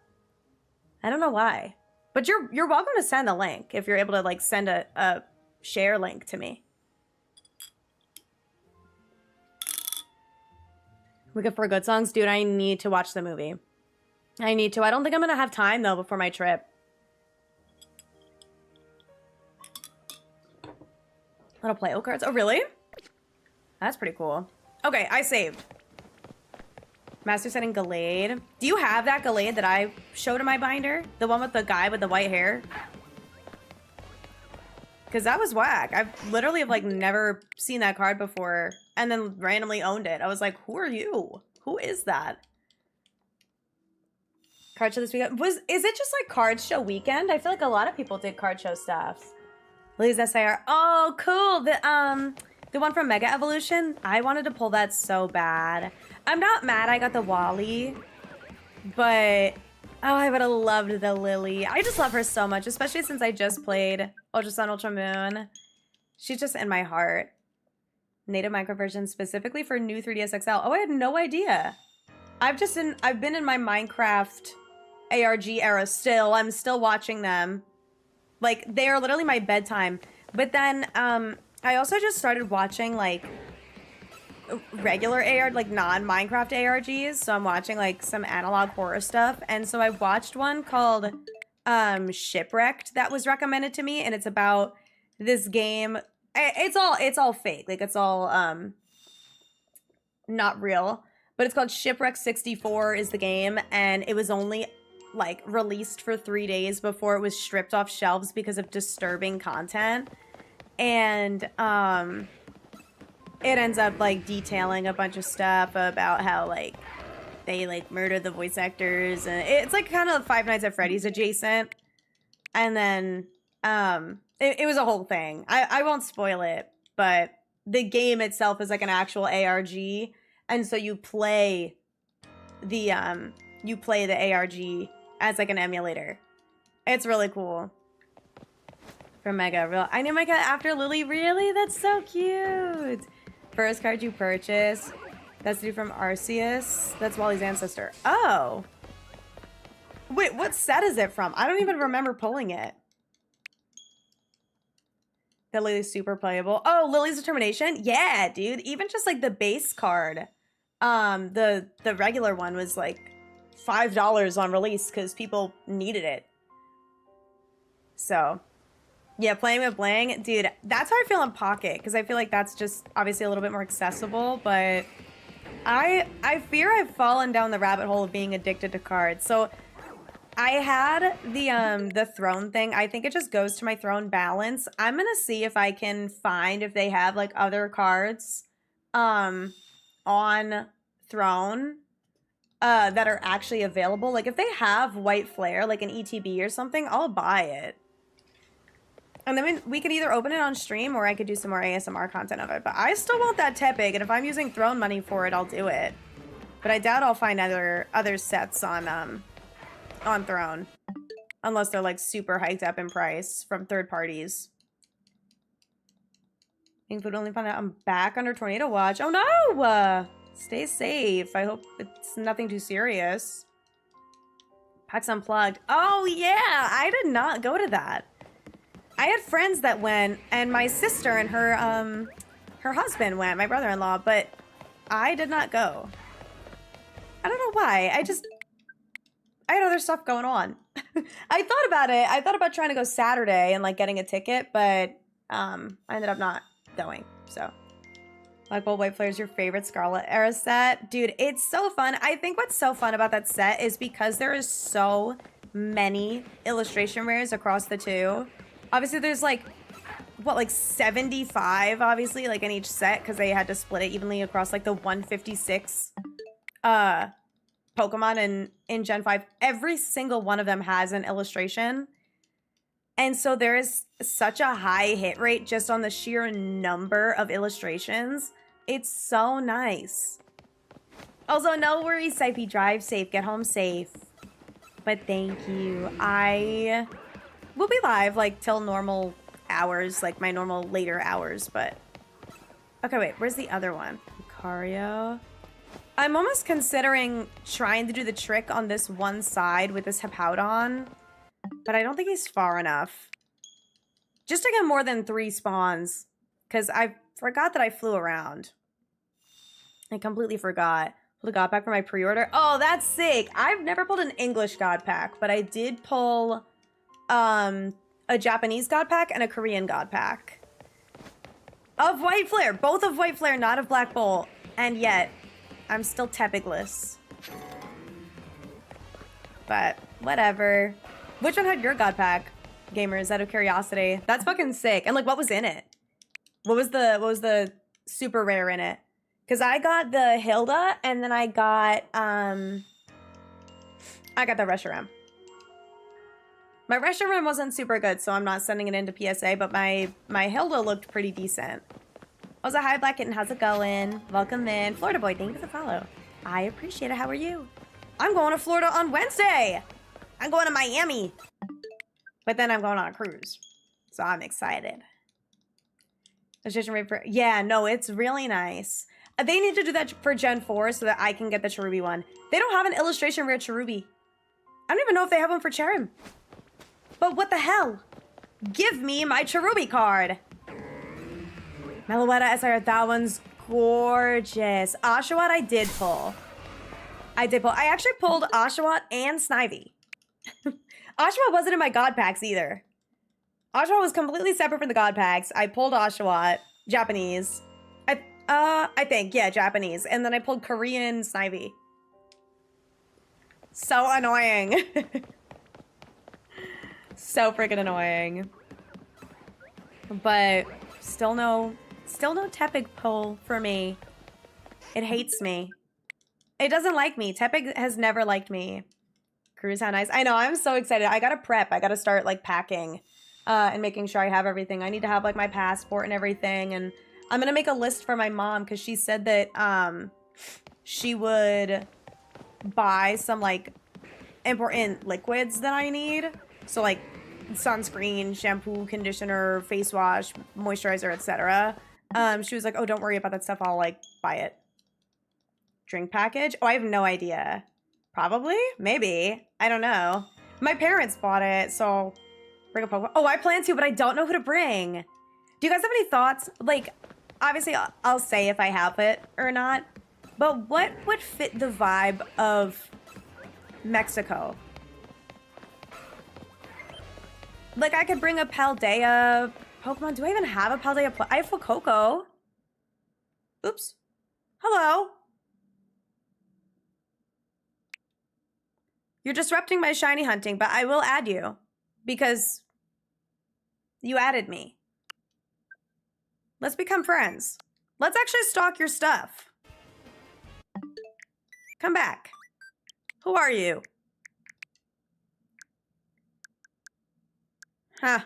I don't know why. But you're welcome to send a link if you're able to like send a share link to me. We good for good songs? Dude, I need to watch the movie. I need to. I don't think I'm going to have time, though, before my trip. Little play-o cards. Oh, really? That's pretty cool. Okay, I saved. Master Setting Gallade. Do you have that Gallade that I showed in my binder? The one with the guy with the white hair? Because that was whack. I've literally like never seen that card before and then randomly owned it. I was like, who are you? Who is that? Card show this weekend. Is it just like card show weekend? I feel like a lot of people did card show stuff. Lily's SIR. Oh, cool. The one from Mega Evolution. I wanted to pull that so bad. I'm not mad I got the Wally, but oh, I would have loved the Lily. I just love her so much, especially since I just played Ultra Sun, Ultra Moon. She's just in my heart. Native micro version specifically for new 3DS XL. Oh, I had no idea. I've been in my Minecraft ARG era still. I'm still watching them. Like, they are literally my bedtime. But then, I also just started watching, like, regular AR, like, non-Minecraft ARGs. So I'm watching, like, some analog horror stuff. And so I watched one called, Shipwrecked that was recommended to me. And it's about this game. It's all fake. Like, it's all, not real. But it's called Shipwreck 64 is the game, and it was only, like, released for 3 days before it was stripped off shelves because of disturbing content. And, it ends up like detailing a bunch of stuff about how like they like murdered the voice actors, and it's like kind of Five Nights at Freddy's adjacent. And then it was a whole thing. I won't spoil it, but the game itself is like an actual ARG, and so you play the ARG as like an emulator. It's really cool. From Mega, I named my cat after Lily. Really? That's so cute. First card you purchase. That's due from Arceus. That's Wally's ancestor. Oh. Wait, what set is it from? I don't even remember pulling it. That Lily's super playable. Oh, Lily's Determination? Yeah, dude. Even just like the base card. The regular one was like $5 on release because people needed it. So, yeah, playing with Bling. Dude, that's how I feel in Pocket, because I feel like that's just obviously a little bit more accessible, but I fear I've fallen down the rabbit hole of being addicted to cards. So I had the throne thing. I think it just goes to my throne balance. I'm gonna see if I can find if they have like other cards on throne that are actually available. Like if they have White Flare, like an ETB or something, I'll buy it. And then we could either open it on stream or I could do some more ASMR content of it. But I still want that TEPIG, and if I'm using throne money for it, I'll do it. But I doubt I'll find other sets on throne. Unless they're like super hiked up in price from third parties. Ink would only find out I'm back under tornado watch. Oh no! Stay safe. I hope it's nothing too serious. PAX Unplugged. Oh yeah! I did not go to that. I had friends that went, and my sister and her husband went, my brother-in-law, but I did not go. I don't know why. I had other stuff going on. I thought about it. I thought about trying to go Saturday and like getting a ticket, but I ended up not going. So, Black Bolt White Flare is your favorite Scarlet era set, dude. It's so fun. I think what's so fun about that set is because there is so many illustration rares across the two. Obviously, there's like, what, like 75, obviously, like in each set, because they had to split it evenly across like the 156 Pokemon in Gen 5. Every single one of them has an illustration. And so there is such a high hit rate just on the sheer number of illustrations. It's so nice. Also, no worries, Sipey. Drive safe. Get home safe. But thank you. I will be live like till normal hours, like my normal later hours, but okay, wait, where's the other one? Lucario. I'm almost considering trying to do the trick on this one side with this Hippowdon, but I don't think he's far enough. Just to get more than 3 spawns, because I forgot that I flew around. I completely forgot. Pulled a God Pack for my pre-order. Oh, that's sick. I've never pulled an English God Pack, but I did pull a Japanese God Pack and a Korean God Pack. Of White Flare. Both of White Flare, not of Black Bolt. And yet, I'm still Tepigless. But, whatever. Which one had your God Pack, gamers, out of curiosity? That's fucking sick. And like, what was in it? What was the super rare in it? Because I got the Hilda, and then I got the Reshiram. My Reshiram wasn't super good, so I'm not sending it into PSA, but my Hilda looked pretty decent. Also, hi Black Kitten, how's it going? Welcome in. Florida Boy, thank you for the follow. I appreciate it, how are you? I'm going to Florida on Wednesday! I'm going to Miami! But then I'm going on a cruise. So I'm excited. Yeah, no, it's really nice. They need to do that for Gen 4 so that I can get the Cherubi one. They don't have an illustration rare Cherubi. I don't even know if they have one for Cherim. But what the hell? Give me my Cherubi card. Meloetta SR, that one's gorgeous. Oshawott I did pull. I actually pulled Oshawott and Snivy. Oshawott wasn't in my God Packs either. Oshawott was completely separate from the God Packs. I pulled Oshawott, Japanese. I think, yeah, Japanese. And then I pulled Korean Snivy. So annoying. So freaking annoying. But still no Still no Tepig pull for me. It hates me. It doesn't like me. Tepig has never liked me. Cruise, how nice. I know, I'm so excited. I gotta prep. I gotta start like packing and making sure I have everything. I need to have like my passport and everything. And I'm gonna make a list for my mom because she said that she would buy some like important liquids that I need. So like sunscreen, shampoo, conditioner, face wash, moisturizer, etc. She was like, oh, don't worry about that stuff. I'll like buy it. Drink package? Oh, I have no idea. Probably? Maybe. I don't know. My parents bought it, so bring a Pokemon. Oh, I plan to, but I don't know who to bring. Do you guys have any thoughts? Like, obviously, I'll say if I have it or not, but what would fit the vibe of Mexico? Like, I could bring a Paldea Pokemon. Do I even have a Paldea? I have Fuecoco. Oops. Hello. You're disrupting my shiny hunting, but I will add you because you added me. Let's become friends. Let's actually stalk your stuff. Come back. Who are you? Huh.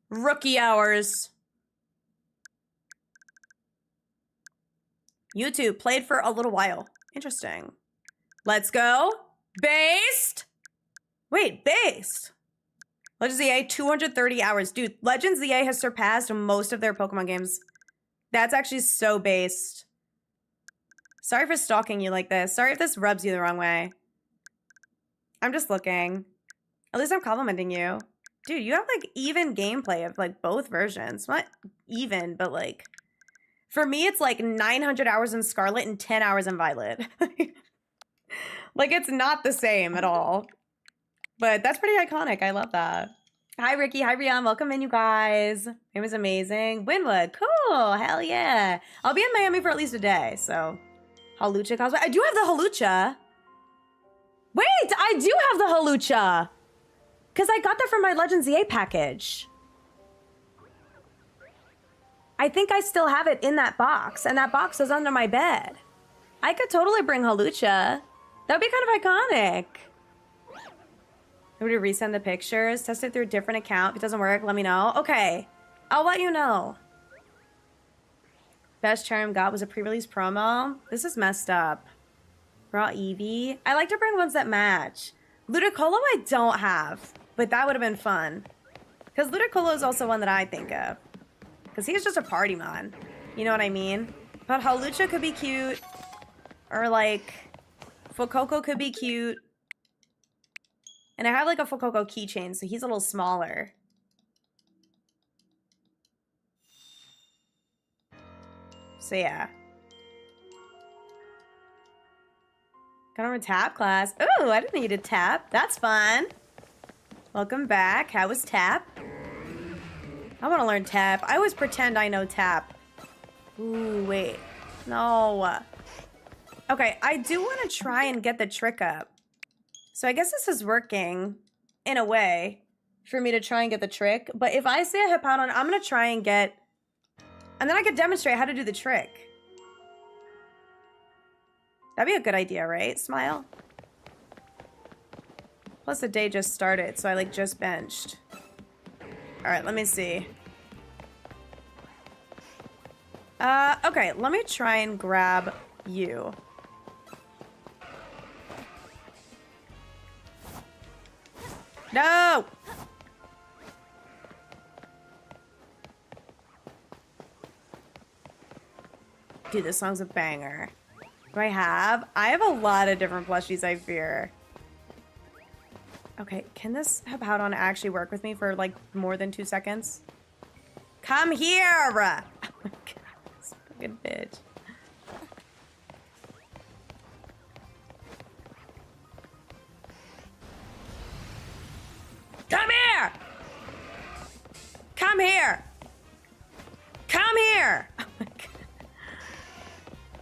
Rookie hours. YouTube played for a little while. Interesting. Let's go. Based? Wait, based? Legends EA, 230 hours. Dude, Legends EA has surpassed most of their Pokemon games. That's actually so based. Sorry for stalking you like this. Sorry if this rubs you the wrong way. I'm just looking. At least I'm complimenting you. Dude, you have like even gameplay of like both versions. Not even, but like... For me, it's like 900 hours in Scarlet and 10 hours in Violet. Like, it's not the same at all. But that's pretty iconic. I love that. Hi, Ricky. Hi, Rian. Welcome in, you guys. It was amazing. Winwood. Cool. Hell yeah. I'll be in Miami for at least a day, so... Halucha cosplay. I do have the Halucha. Wait! I do have the Halucha! Because I got that from my Legends EA package. I think I still have it in that box, and that box is under my bed. I could totally bring Halucha. That would be kind of iconic. I'm going to resend the pictures. Test it through a different account. If it doesn't work, let me know. Okay. I'll let you know. Best charm got was a pre-release promo. This is messed up. Raw Eevee. I like to bring ones that match. Ludicolo I don't have, but that would have been fun. Because Ludicolo is also one that I think of. Because he's just a party mon. You know what I mean? But Halucha could be cute. Or like... Fuecoco could be cute. And I have like a Fuecoco keychain, so he's a little smaller. So yeah. Got on a tap class. Ooh, I didn't need a tap. That's fun. Welcome back. How was tap? I want to learn tap. I always pretend I know tap. Ooh, wait. No. Okay, I do want to try and get the trick up. So I guess this is working, in a way, for me to try and get the trick. But if I say a Hippowdon, I'm going to try and get... And then I could demonstrate how to do the trick. That'd be a good idea, right? Smile. Plus the day just started, so I like just benched. Alright, let me see. Okay, let me try and grab you. No! Dude, this song's a banger. Do I have? I have a lot of different plushies, I fear. Okay, can this Hippowdon actually work with me for, like, more than 2 seconds? Come here! Oh my god, this fucking bitch. Come here! Come here! Come here! Oh my god.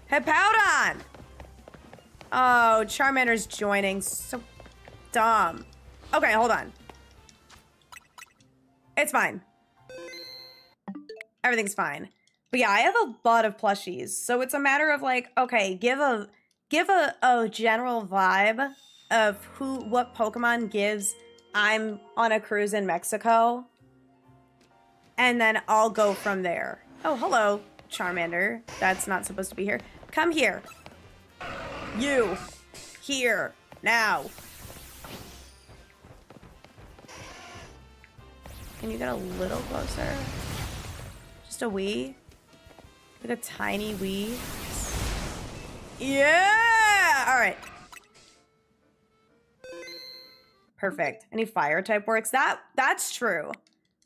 Hippowdon! Oh, Charmander's joining. So dumb. Okay, hold on. It's fine. Everything's fine. But yeah, I have a lot of plushies. So it's a matter of like, okay, give a general vibe of what Pokemon gives I'm on a cruise in Mexico. And then I'll go from there. Oh, hello, Charmander. That's not supposed to be here. Come here. You. Here. Now. Can you get a little closer? Just a wee? Like a tiny wee? Yeah! Alright. Perfect. Any fire type works? That's true.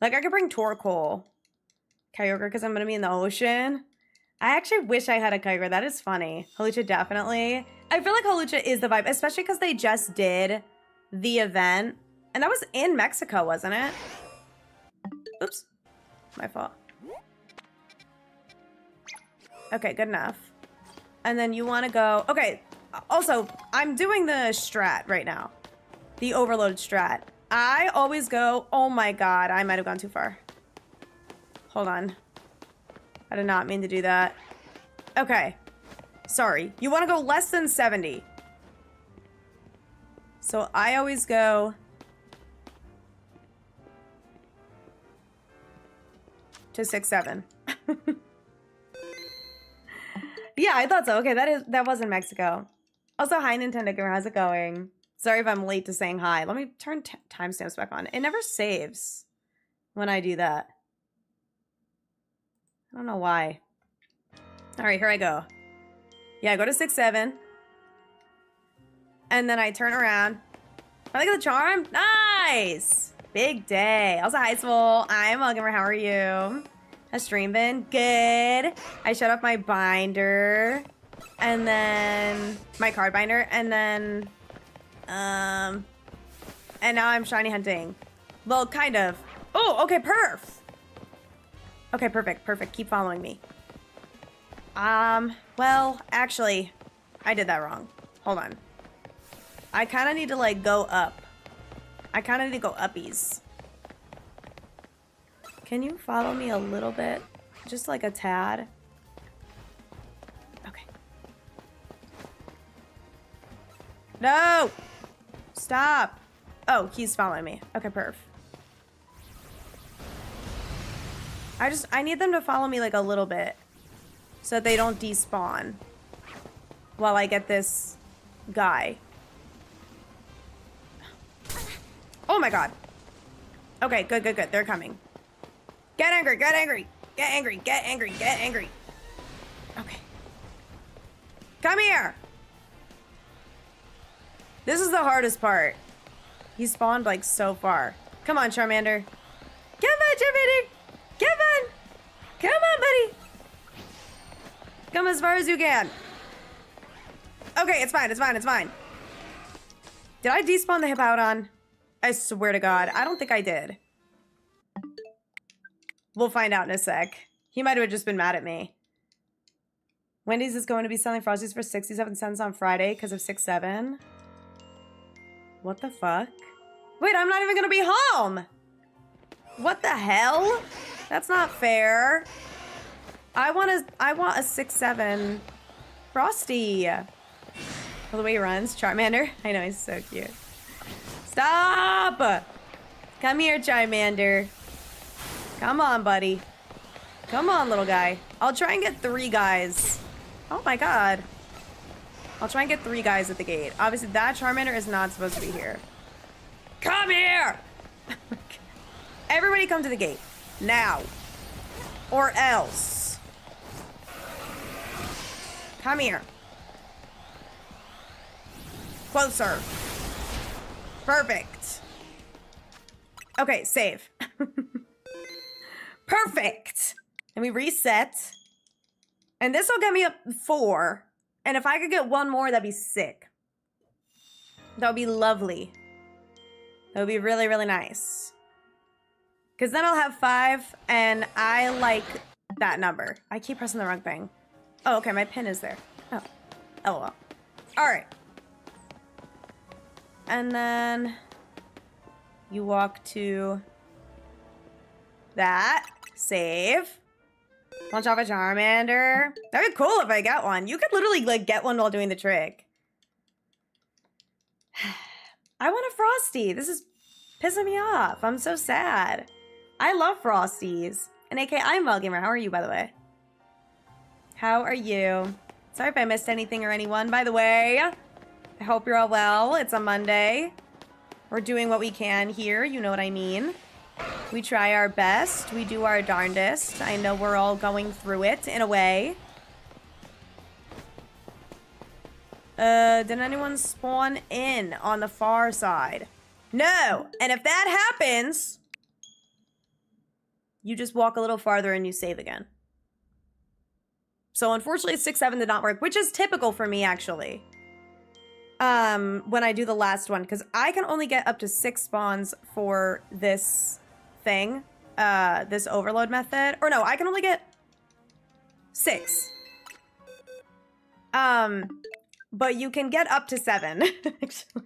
Like, I could bring Torkoal. Kyogre, because I'm going to be in the ocean. I actually wish I had a Kyogre. That is funny. Hawlucha, definitely. I feel like Hawlucha is the vibe, especially because they just did the event. And that was in Mexico, wasn't it? Oops. My fault. Okay, good enough. And then you want to go... Okay, also, I'm doing the strat right now. The overload strat. I always go... Oh my god, I might have gone too far. Hold on. I did not mean to do that. Okay. Sorry. You want to go less than 70. So I always go... to 6-7. Yeah, I thought so. Okay, that was in Mexico. Also, hi Nintendo Gamer, how's it going? Sorry if I'm late to saying hi. Let me turn timestamps back on. It never saves when I do that. I don't know why. All right, here I go. Yeah, I go to 6-7. And then I turn around. I look at the charm. Nice! Big day. Also, hi, Swole. I'm Gamer. How are you? Has stream been? Good. I shut off my binder. And then... my card binder. And then... and now I'm shiny hunting. Well, kind of. Oh, okay, perf! Okay, perfect. Keep following me. Well, actually, I did that wrong. Hold on. I kind of need to, like, go up. I kind of need to go uppies. Can you follow me a little bit? Just like a tad. Okay. No! Stop! Oh, he's following me. Okay, perf. I need them to follow me like a little bit. So that they don't despawn. While I get this guy. Oh my god. Okay, good. They're coming. Get angry. Okay. Come here. This is the hardest part. He spawned like so far. Come on, Charmander. Come on, Charmander. Come on, buddy. Come as far as you can. Okay, it's fine. Did I despawn the Hippowdon? I swear to God, I don't think I did. We'll find out in a sec. He might have just been mad at me. Wendy's is going to be selling Frosties for 67 cents on Friday because of 6-7. What the fuck? Wait, I'm not even gonna be home! What the hell? That's not fair. I want a 6-7 Frosty. Well, the way he runs, Charmander. I know, he's so cute. Stop! Come here, Charmander. Come on, buddy. Come on, little guy. I'll try and get 3 guys. Oh my god. I'll try and get 3 guys at the gate. Obviously, that Charmander is not supposed to be here. Come here! Everybody come to the gate. Now. Or else. Come here. Closer. Perfect. Okay, save. Perfect. And we reset. And this will get me up 4. And if I could get 1 more, that'd be sick. That would be lovely. That would be really, really nice. Because then I'll have 5, and I like that number. I keep pressing the wrong thing. Oh, okay, my pin is there. Oh, LOL. All right. And then you walk to that. Save. Punch off a Charmander. That'd be cool if I get one. You could literally like get one while doing the trick. I want a Frosty. This is pissing me off. I'm so sad. I love Frosties. And AK, I'm Gamer. How are you, by the way? How are you? Sorry if I missed anything or anyone, by the way. I hope you're all well. It's a Monday. We're doing what we can here. You know what I mean. We try our best. We do our darndest. I know we're all going through it in a way. Did anyone spawn in on the far side? No. And if that happens, you just walk a little farther and you save again. So unfortunately 6-7 did not work, which is typical for me actually. When I do the last one, because I can only get up to 6 spawns for this thing, this overload method. Or no, I can only get 6. But you can get up to 7, actually.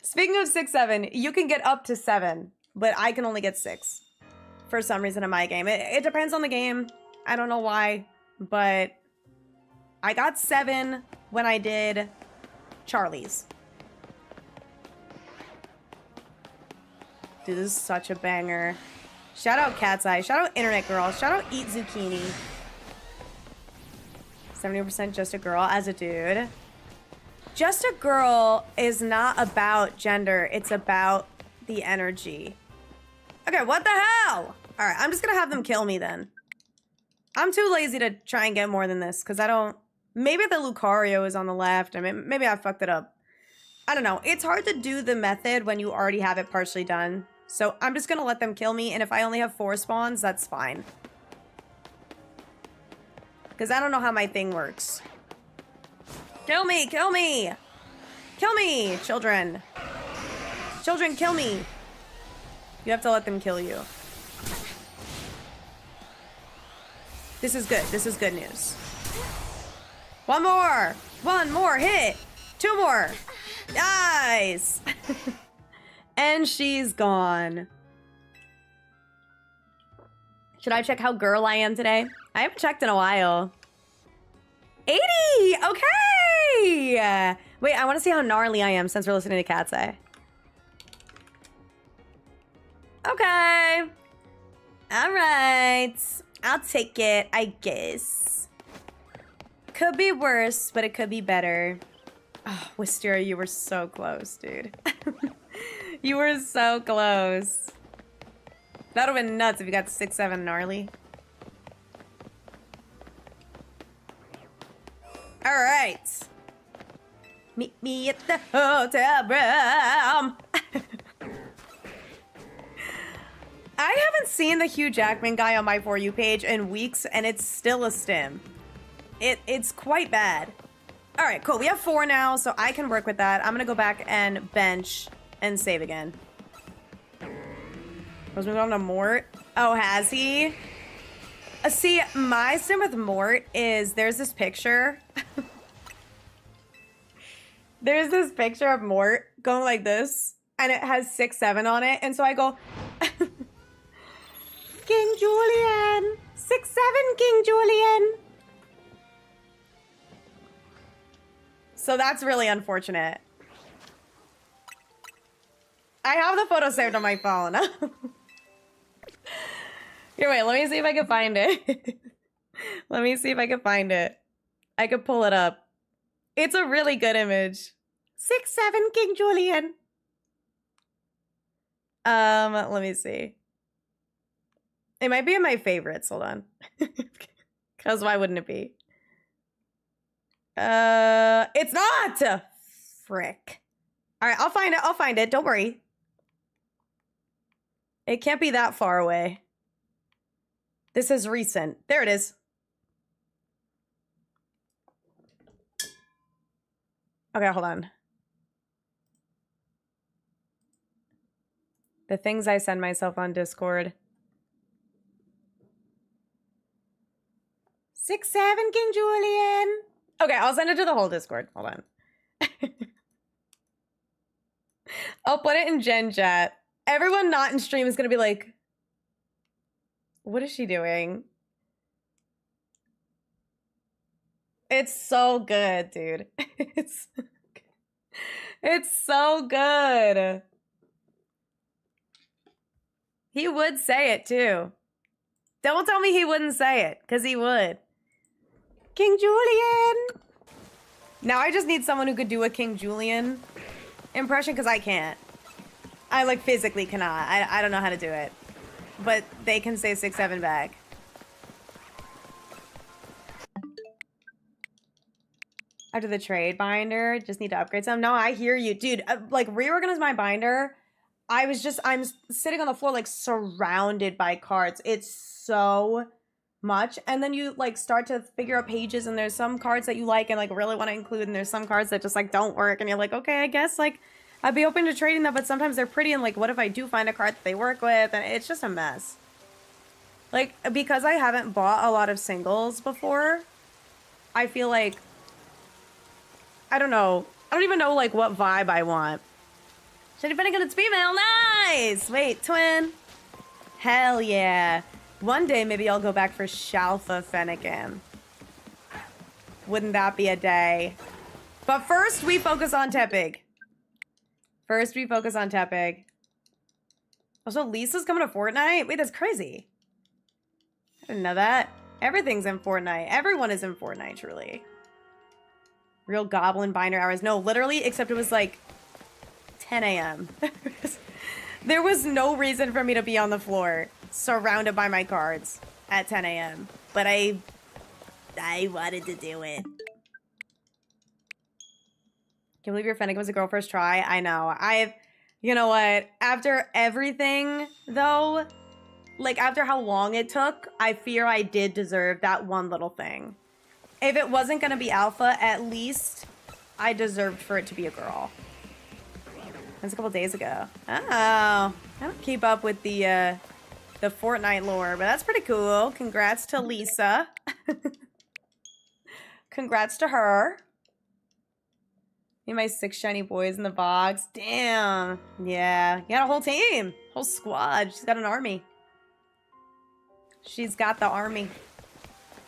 Speaking of 6-7, you can get up to 7, but I can only get 6 for some reason in my game. It depends on the game. I don't know why, but I got 7 when I did Charlie's. Dude, this is such a banger. Shout out Cat's Eye. Shout out Internet Girl. Shout out Eat Zucchini. 70% just a girl as a dude. Just a girl is not about gender. It's about the energy. Okay, what the hell? All right, I'm just gonna have them kill me then. I'm too lazy to try and get more than this because I don't... Maybe the Lucario is on the left. I mean, maybe I fucked it up. I don't know. It's hard to do the method when you already have it partially done. So I'm just gonna let them kill me, and if I only have 4 spawns, that's fine. Because I don't know how my thing works. Kill me! Kill me! Kill me, children! Children, kill me! You have to let them kill you. This is good. This is good news. One more! One more hit! 2 more! Nice! And she's gone. Should I check how girl I am today? I haven't checked in a while. 80! Okay! Wait, I want to see how gnarly I am since we're listening to Cat's Eye. Okay. Alright. I'll take it, I guess. Could be worse, but it could be better. Oh, Wisteria, you were so close, dude. You were so close. That would have been nuts if you got 6-7 gnarly. Alright. Meet me at the hotel room. I haven't seen the Hugh Jackman guy on my For You page in weeks, and it's still a stim. It's quite bad. Alright, cool. We have 4 now, so I can work with that. I'm gonna go back and bench and save again. Was moving on to Mort. Oh, has he? See, my sim with Mort is there's this picture. There's this picture of Mort going like this, and it has 6-7 on it, and so I go, King Julian! 6-7, King Julian! So that's really unfortunate. I have the photo saved on my phone. Here, wait, let me see if I can find it. Let me see if I can find it. I could pull it up. It's a really good image. 6-7, King Julian. Let me see. It might be in my favorites. Hold on. Because why wouldn't it be? It's not! Frick. Alright, I'll find it. I'll find it. Don't worry. It can't be that far away. This is recent. There it is. Okay, hold on. The things I send myself on Discord. 6-7, King Julian. Okay, I'll send it to the whole Discord. Hold on. I'll put it in Gen Chat. Everyone not in stream is gonna be like, what is she doing? It's so good, dude. It's so good. He would say it too. Don't tell me he wouldn't say it, because he would. King Julian! Now I just need someone who could do a King Julian impression, because I can't. I, like, physically cannot. I don't know how to do it. But they can say 6-7 back. After the trade binder, just need to upgrade some. No, I hear you. Dude, like, reorganize my binder. I'm sitting on the floor, like, surrounded by cards. It's so much. And then you, like, start to figure out pages, and there's some cards that you like and, like, really want to include, and there's some cards that just, like, don't work. And you're like, okay, I guess, like, I'd be open to trading them, but sometimes they're pretty, and, like, what if I do find a card that they work with? And it's just a mess. Like, because I haven't bought a lot of singles before, I feel like, I don't know. I don't even know, like, what vibe I want. Shady Finnegan, it's female. Nice! Wait, twin. Hell yeah. One day, maybe I'll go back for SHALPHA Finnegan. Wouldn't that be a day? But first, we focus on TEPIG. First, we focus on TEPIG. Also, Lisa's coming to Fortnite? Wait, that's crazy. I didn't know that. Everything's in Fortnite. Everyone is in Fortnite, truly. Real goblin binder hours. No, literally, except it was like 10 a.m. There was no reason for me to be on the floor, surrounded by my cards at 10 a.m. But I wanted to do it. Can't believe your Fennec was a girl first try. I know. You know what? After everything, though, like after how long it took, I fear I did deserve that one little thing. If it wasn't gonna be alpha, at least I deserved for it to be a girl. That's a couple days ago. Oh, I don't keep up with the Fortnite lore, but that's pretty cool. Congrats to Lisa. Congrats to her. Me and my 6 shiny boys in the box. Damn. Yeah. You got a whole team. Whole squad. She's got an army. She's got the army.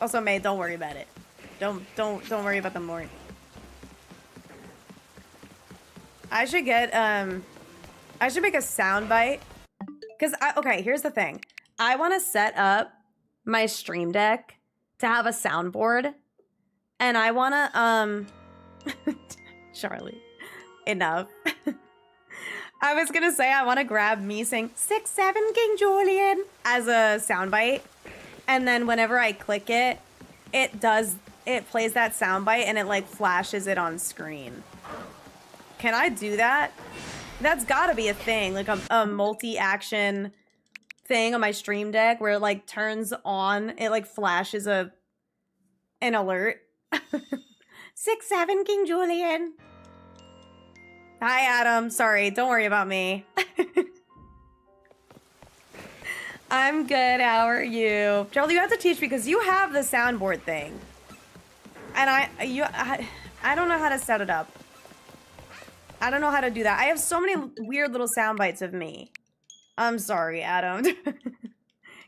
Also, May, don't worry about it. Don't worry about the more. I should get, I should make a soundbite. Because, okay, here's the thing. I want to set up my stream deck to have a soundboard. And I want to, Charlie, enough. I was going to say I want to grab me saying 6-7 King Julian as a soundbite. And then whenever I click it, it plays that soundbite and it like flashes it on screen. Can I do that? That's gotta be a thing, like a multi-action thing on my stream deck where it like turns on, it like flashes an alert. 6-7 King Julian. Hi Adam, sorry, don't worry about me. I'm good, how are you? Charlie, you have to teach me because you have the soundboard thing. And I don't know how to set it up. I don't know how to do that. I have so many weird little sound bites of me. I'm sorry, Adam.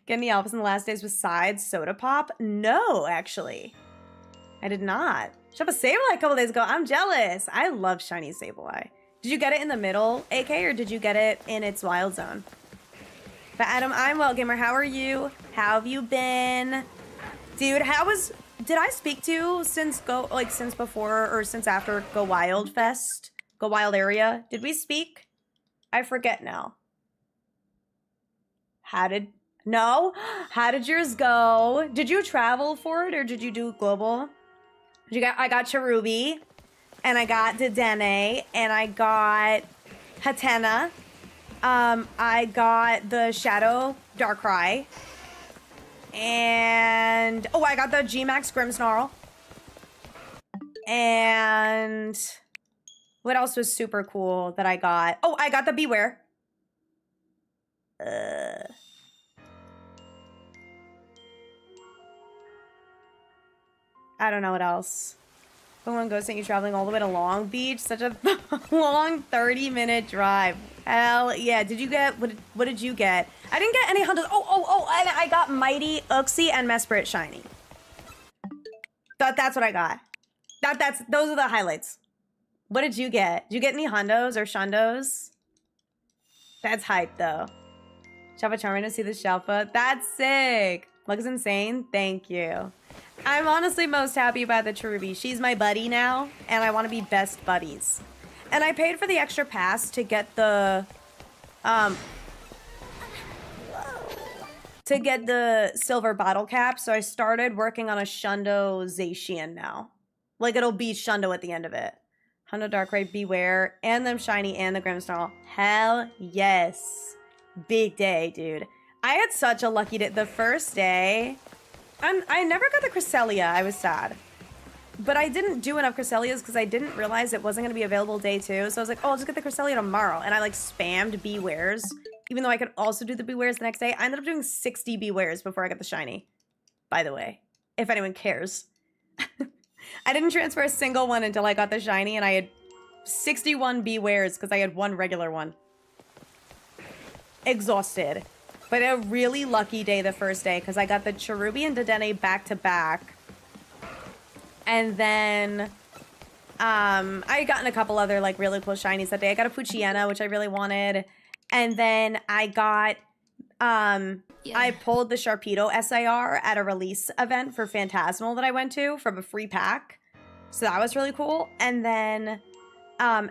Getting the alphas in the last days besides soda pop? No, actually. I did not. Shop a Sableye a couple days ago. I'm jealous. I love shiny Sableye. Did you get it in the middle, AK, or did you get it in its wild zone? But Adam, I'm well, gamer. How are you? How have you been? Dude, did I speak to you since before or since after Go Wild Fest? Go Wild area? Did we speak? I forget now. How did yours go? Did you travel for it or did you do global? I got Cherubi and I got Dedenne and I got Hatena. I got the Shadow Darkrai. And I got the Gmax Grimmsnarl. And what else was super cool that I got? Oh, I got the Beware. I don't know what else. Someone goes saying you traveling all the way to Long Beach. Such a long 30-minute drive. Hell yeah. Did you get, what did you get? I didn't get any hunters. And I got Mighty, Uxie, and Mesprit shiny. That's what I got. Those are the highlights. What did you get? Did you get any hundos or shundos? That's hype though. Shalpha Charming to see the Shalpha. That's sick. Looks insane. Thank you. I'm honestly most happy about the Cherubi. She's my buddy now, and I want to be best buddies. And I paid for the extra pass to get the silver bottle cap. So I started working on a Shundo Zacian now. Like it'll be Shundo at the end of it. Hundo Darkrai, Beware, and them Shiny and the Grimmsnarl. Hell yes. Big day, dude. I had such a lucky day. The first day, I never got the Cresselia. I was sad. But I didn't do enough Cresselias because I didn't realize it wasn't going to be available day 2. So I was like, oh, I'll just get the Cresselia tomorrow. And I like spammed Bewares. Even though I could also do the Bewares the next day. I ended up doing 60 Bewares before I got the Shiny. By the way, if anyone cares. I didn't transfer a single one until I got the Shiny, and I had 61 Bewares because I had one regular one. Exhausted. But a really lucky day the first day because I got the Cherubi and Dedenne back to back. And then I had gotten a couple other like really cool shinies that day. I got a Poochyena, which I really wanted. And then I got I pulled the Sharpedo SIR at a release event for Phantasmal that I went to from a free pack. So that was really cool. And then at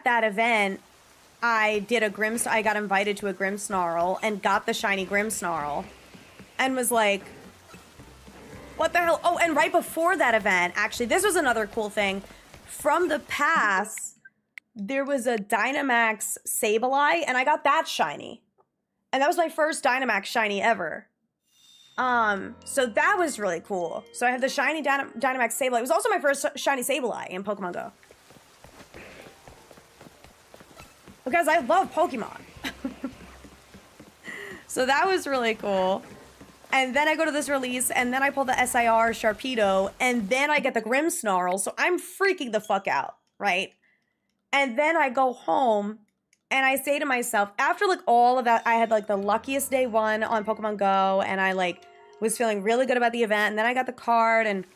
that event, I got invited to a Grimmsnarl and got the shiny Grimmsnarl and was like, what the hell? Oh, and right before that event, actually, this was another cool thing. From the pass, there was a Dynamax Sableye, and I got that shiny. And that was my first Dynamax shiny ever. So that was really cool. So I had the shiny Dynamax Sableye. It was also my first shiny Sableye in Pokemon Go. Because I love Pokemon. So that was really cool. And then I go to this release, and then I pull the SIR Sharpedo, and then I get the Grimmsnarl, so I'm freaking the fuck out, right? And then I go home, and I say to myself, after like all of that, I had like the luckiest day 1 on Pokemon Go, and I like was feeling really good about the event, and then I got the card, and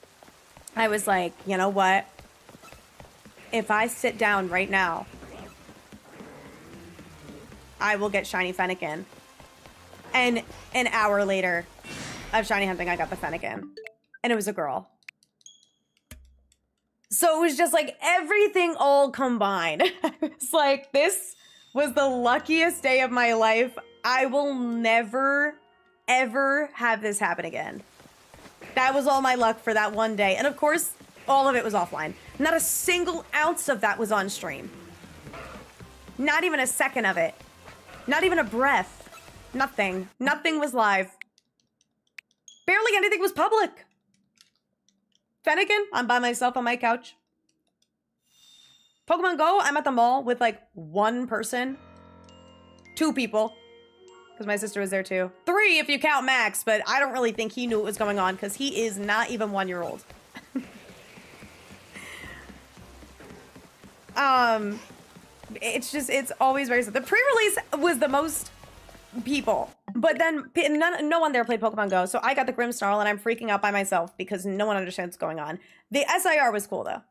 I was like, you know what? If I sit down right now, I will get shiny Fennekin. And an hour later of shiny hunting, I got the Fennekin. And it was a girl. So it was just like everything all combined. I was like, this was the luckiest day of my life. I will never, ever have this happen again. That was all my luck for that one day. And of course, all of it was offline. Not a single ounce of that was on stream. Not even a second of it. Not even a breath. Nothing. Nothing was live. Barely anything was public. Fennekin, I'm by myself on my couch. Pokemon Go, I'm at the mall with like 1 person. 2 people. Because my sister was there too. 3 if you count Max, but I don't really think he knew what was going on because he is not even 1-year-old. It's always very sad. The pre-release was the most people, but then no one there played Pokemon Go, so I got the Grimmsnarl and I'm freaking out by myself because no one understands what's going on. The SIR was cool though.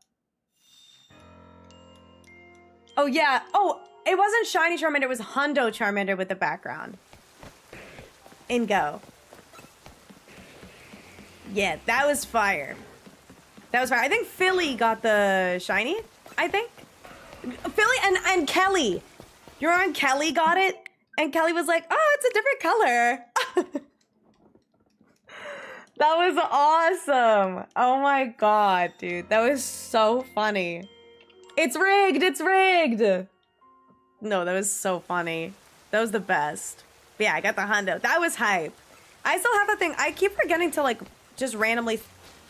Oh yeah, oh, it wasn't Shiny Charmander, it was Hundo Charmander with the background. In Go. Yeah, that was fire. That was fire. I think Philly got the shiny, I think. Philly and Kelly. Your Aunt Kelly got it? And Kelly was like, oh, it's a different color. That was awesome. Oh my god, dude. That was so funny. It's rigged. It's rigged. No, that was so funny. That was the best. But yeah, I got the hundo. That was hype. I still have that thing. I keep forgetting to like just randomly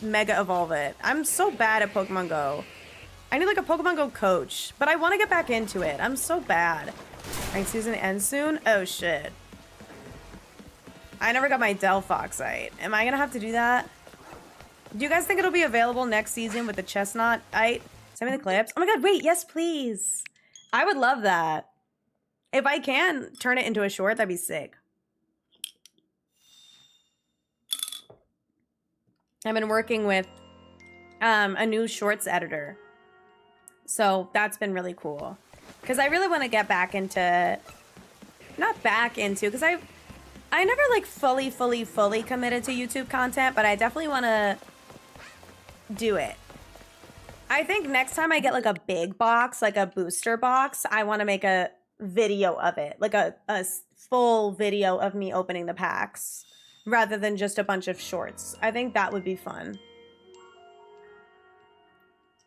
mega evolve it. I'm so bad at Pokemon Go. I need like a Pokemon Go coach, but I want to get back into it. I'm so bad. Ranked season ends soon? Oh shit. I never got my Delphoxite. Am I gonna have to do that? Do you guys think it'll be available next season with the Chestnut-ite? Send me the clips. Oh my god, wait, yes please. I would love that. If I can turn it into a short, that'd be sick. I've been working with a new shorts editor. So that's been really cool. Because I really want to get back into, not back into, because I never like fully committed to YouTube content, but I definitely want to do it. I think next time I get like a big box, like a booster box, I want to make a video of it, like a full video of me opening the packs rather than just a bunch of shorts. I think that would be fun.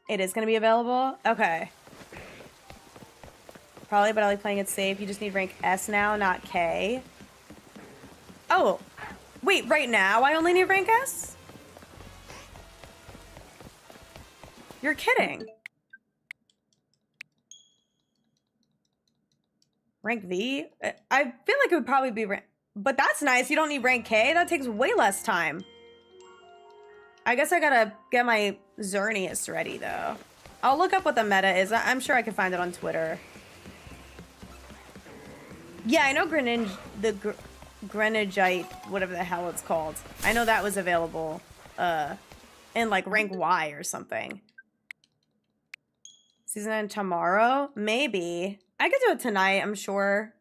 It is going to be available? Okay. Probably, but I like playing it safe. You just need rank S now, not K. Oh, wait, right now I only need rank S? You're kidding. Rank V? I feel like it would probably be rank, but that's nice. You don't need rank K. That takes way less time. I guess I gotta get my Xerneas ready though. I'll look up what the meta is. I'm sure I can find it on Twitter. Yeah, I know Greninjite, whatever the hell it's called. I know that was available in like rank Y or something. Season end tomorrow? Maybe. I could do it tonight, I'm sure.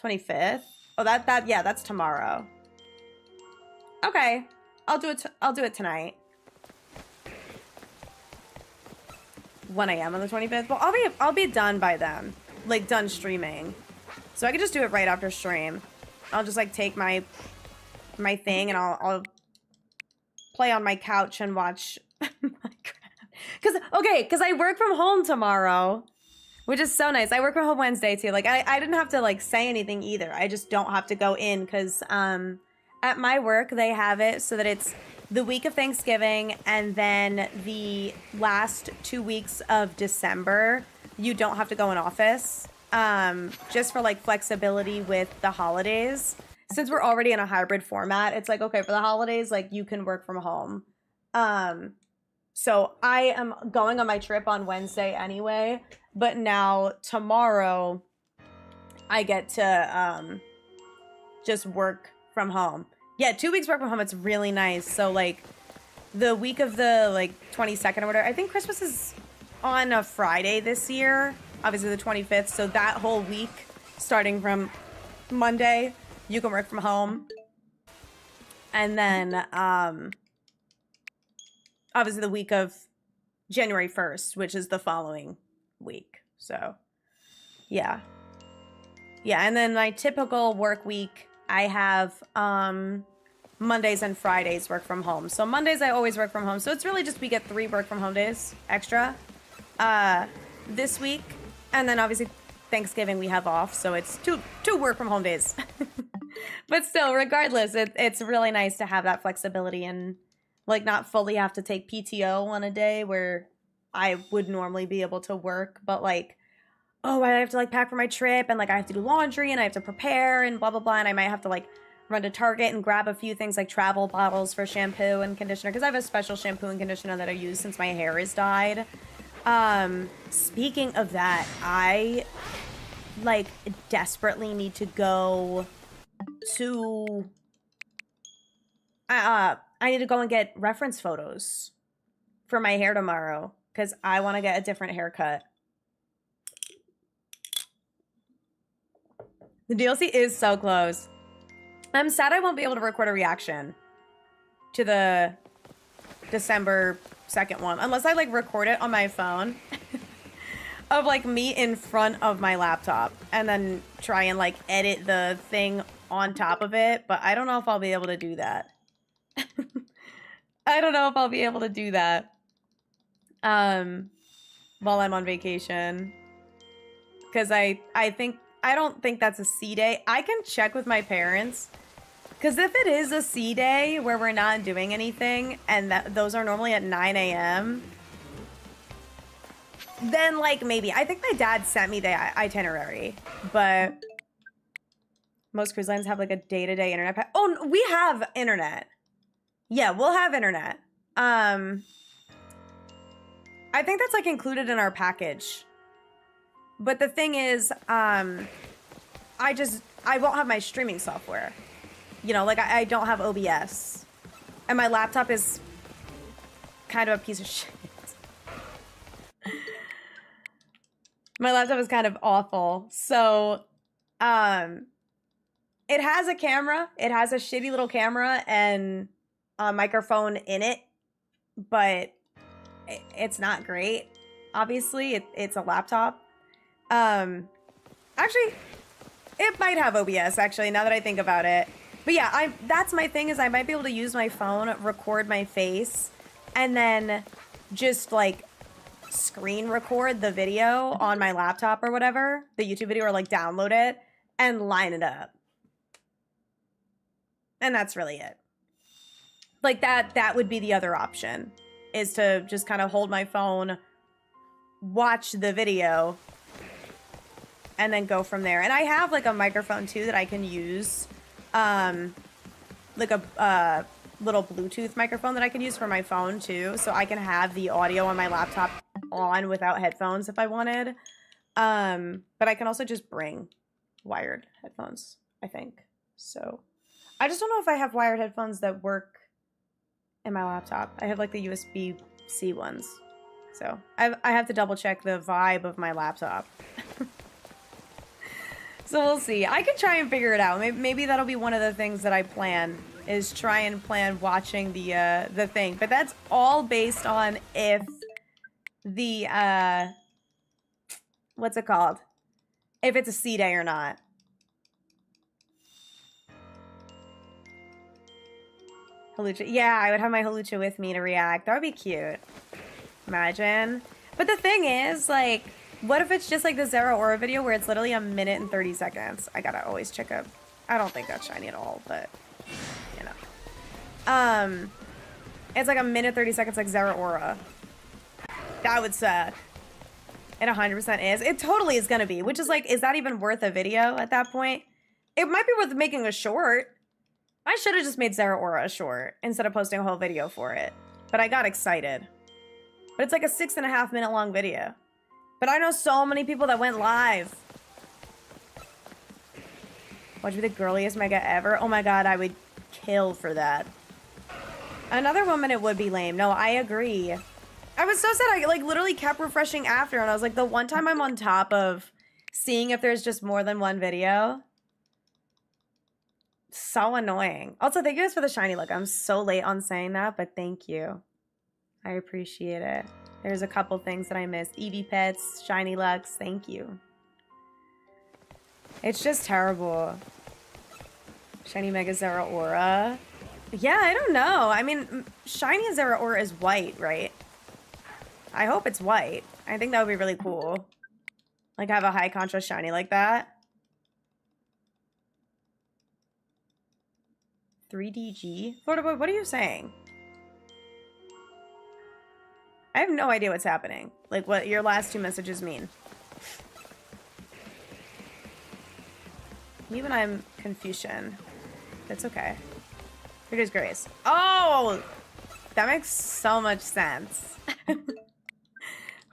25th? Oh, yeah, that's tomorrow. Okay. I'll do it tonight. 1 a.m. on the 25th. Well, I'll be done by then. Like done streaming. So I could just do it right after stream. I'll just like take my thing and I'll play on my couch and watch Minecraft. Cause I work from home tomorrow, which is so nice. I work from home Wednesday too. Like I didn't have to like say anything either. I just don't have to go in because at my work they have it so that it's the week of Thanksgiving and then the last 2 weeks of December you don't have to go in office. Just for like flexibility with the holidays. Since we're already in a hybrid format, it's like, okay, for the holidays, like you can work from home. So I am going on my trip on Wednesday anyway, but now tomorrow I get to just work from home. Yeah, 2 weeks work from home. It's really nice. So like the week of the like 22nd or whatever, I think Christmas is on a Friday this year. Obviously the 25th, so that whole week, starting from Monday, you can work from home. And then, obviously the week of January 1st, which is the following week. So, yeah. Yeah, and then my typical work week, I have Mondays and Fridays work from home. So Mondays I always work from home. So it's really just we get 3 work from home days extra this week. And then obviously Thanksgiving we have off, so it's two work from home days. But still, regardless, it's really nice to have that flexibility and like not fully have to take PTO on a day where I would normally be able to work, but like, oh, I have to like pack for my trip and like I have to do laundry and I have to prepare and blah blah blah, and I might have to like run to Target and grab a few things like travel bottles for shampoo and conditioner because I have a special shampoo and conditioner that I use since my hair is dyed. Speaking of that, I like desperately need to go to I need to go and get reference photos for my hair tomorrow because I want to get a different haircut. The DLC is so close. I'm sad I won't be able to record a reaction to the December 2nd one unless I like record it on my phone of like me in front of my laptop and then try and like edit the thing on top of it, but I don't know if I'll be able to do that. I don't know if I'll be able to do that while I'm on vacation because I don't think that's a C day. I can check with my parents because if it is a C day where we're not doing anything and those are normally at 9 a.m., then like maybe. I think my dad sent me the itinerary, but most cruise lines have like a day-to-day internet pack. Oh, we have internet. Yeah, we'll have internet. I think that's like included in our package. But the thing is, I won't have my streaming software. You know, like I don't have OBS. And my laptop is kind of a piece of shit. My laptop is kind of awful. So, it has a camera. It has a shitty little camera and a microphone in it, but it's not great. Obviously, it's a laptop. Actually, it might have OBS, actually, now that I think about it. But yeah, that's my thing, is I might be able to use my phone, record my face, and then just, like, screen record the video on my laptop or whatever, the YouTube video, or, like, download it, and line it up. And that's really it. Like, that would be the other option, is to just kind of hold my phone, watch the video, and then go from there. And I have, like, a microphone, too, that I can use. Like a little Bluetooth microphone that I can use for my phone, too. So I can have the audio on my laptop on without headphones if I wanted. But I can also just bring wired headphones, I think. So I just don't know if I have wired headphones that work in my laptop. I have, like, the USB-C ones. So I have to double check the vibe of my laptop. So we'll see. I can try and figure it out. Maybe that'll be one of the things that I plan, is try and plan watching the thing. But that's all based on if the what's it called? If it's a C day or not. Halucha. Yeah, I would have my Halucha with me to react. That would be cute. Imagine. But the thing is, like, what if it's just like the Zera Aura video where it's literally 1 minute and 30 seconds? I gotta always check up. I don't think that's shiny at all, but, you know. It's like 1 minute 30 seconds like Zera Aura. That would suck. It 100% is. It totally is gonna be, which is like, is that even worth a video at that point? It might be worth making a short. I should have just made Zera Aura a short instead of posting a whole video for it. But I got excited. But it's like a 6.5 minute long video. But I know so many people that went live. Watch be the girliest mega ever. Oh my god, I would kill for that. Another woman, it would be lame. No, I agree. I was so sad. I like literally kept refreshing after, and I was like, the one time I'm on top of seeing if there's just more than one video. So annoying. Also, thank you guys for the shiny look. I'm so late on saying that, but thank you. I appreciate it. There's a couple things that I missed. Eevee Pets, Shiny Lux, thank you. It's just terrible. Shiny Mega Zera Aura. Yeah, I don't know. I mean, Shiny Zera Aura is white, right? I hope it's white. I think that would be really cool. Like, have a high contrast shiny like that. 3DG? Photoboy, what are you saying? I have no idea what's happening. Like, what your last two messages mean. Even I'm Confucian. That's okay. Here goes Grace. Oh! That makes so much sense.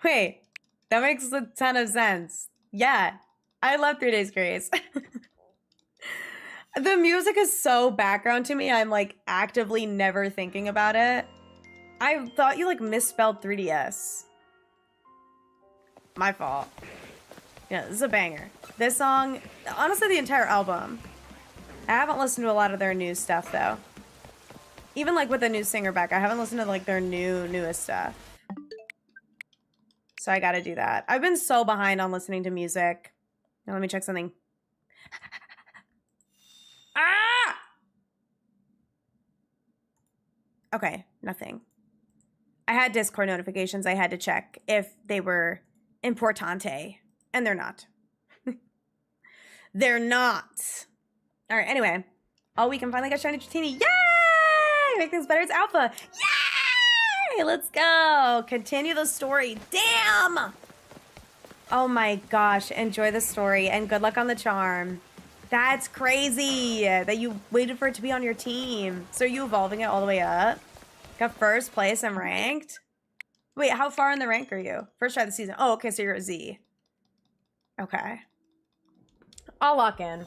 Wait. That makes a ton of sense. Yeah. I love 3 Days Grace. The music is so background to me, I'm, like, actively never thinking about it. I thought you, like, misspelled 3DS. My fault. Yeah, this is a banger. This song, honestly, the entire album. I haven't listened to a lot of their new stuff, though. Even, like, with the new singer back, I haven't listened to, like, their newest stuff. So I gotta do that. I've been so behind on listening to music. Now let me check something. Ah! Okay, nothing. I had Discord notifications I had to check if they were importante. And they're not. They're not. All right, anyway. All week, I'm finally got Shiny Dratini. Yay! Make things better. It's Alpha. Yay! Let's go. Continue the story. Damn! Oh my gosh. Enjoy the story. And good luck on the charm. That's crazy that you waited for it to be on your team. So are you evolving it all the way up? Got first place and ranked? Wait, how far in the rank are you? First try of the season. Oh, okay, so you're a Z. Okay. I'll lock in.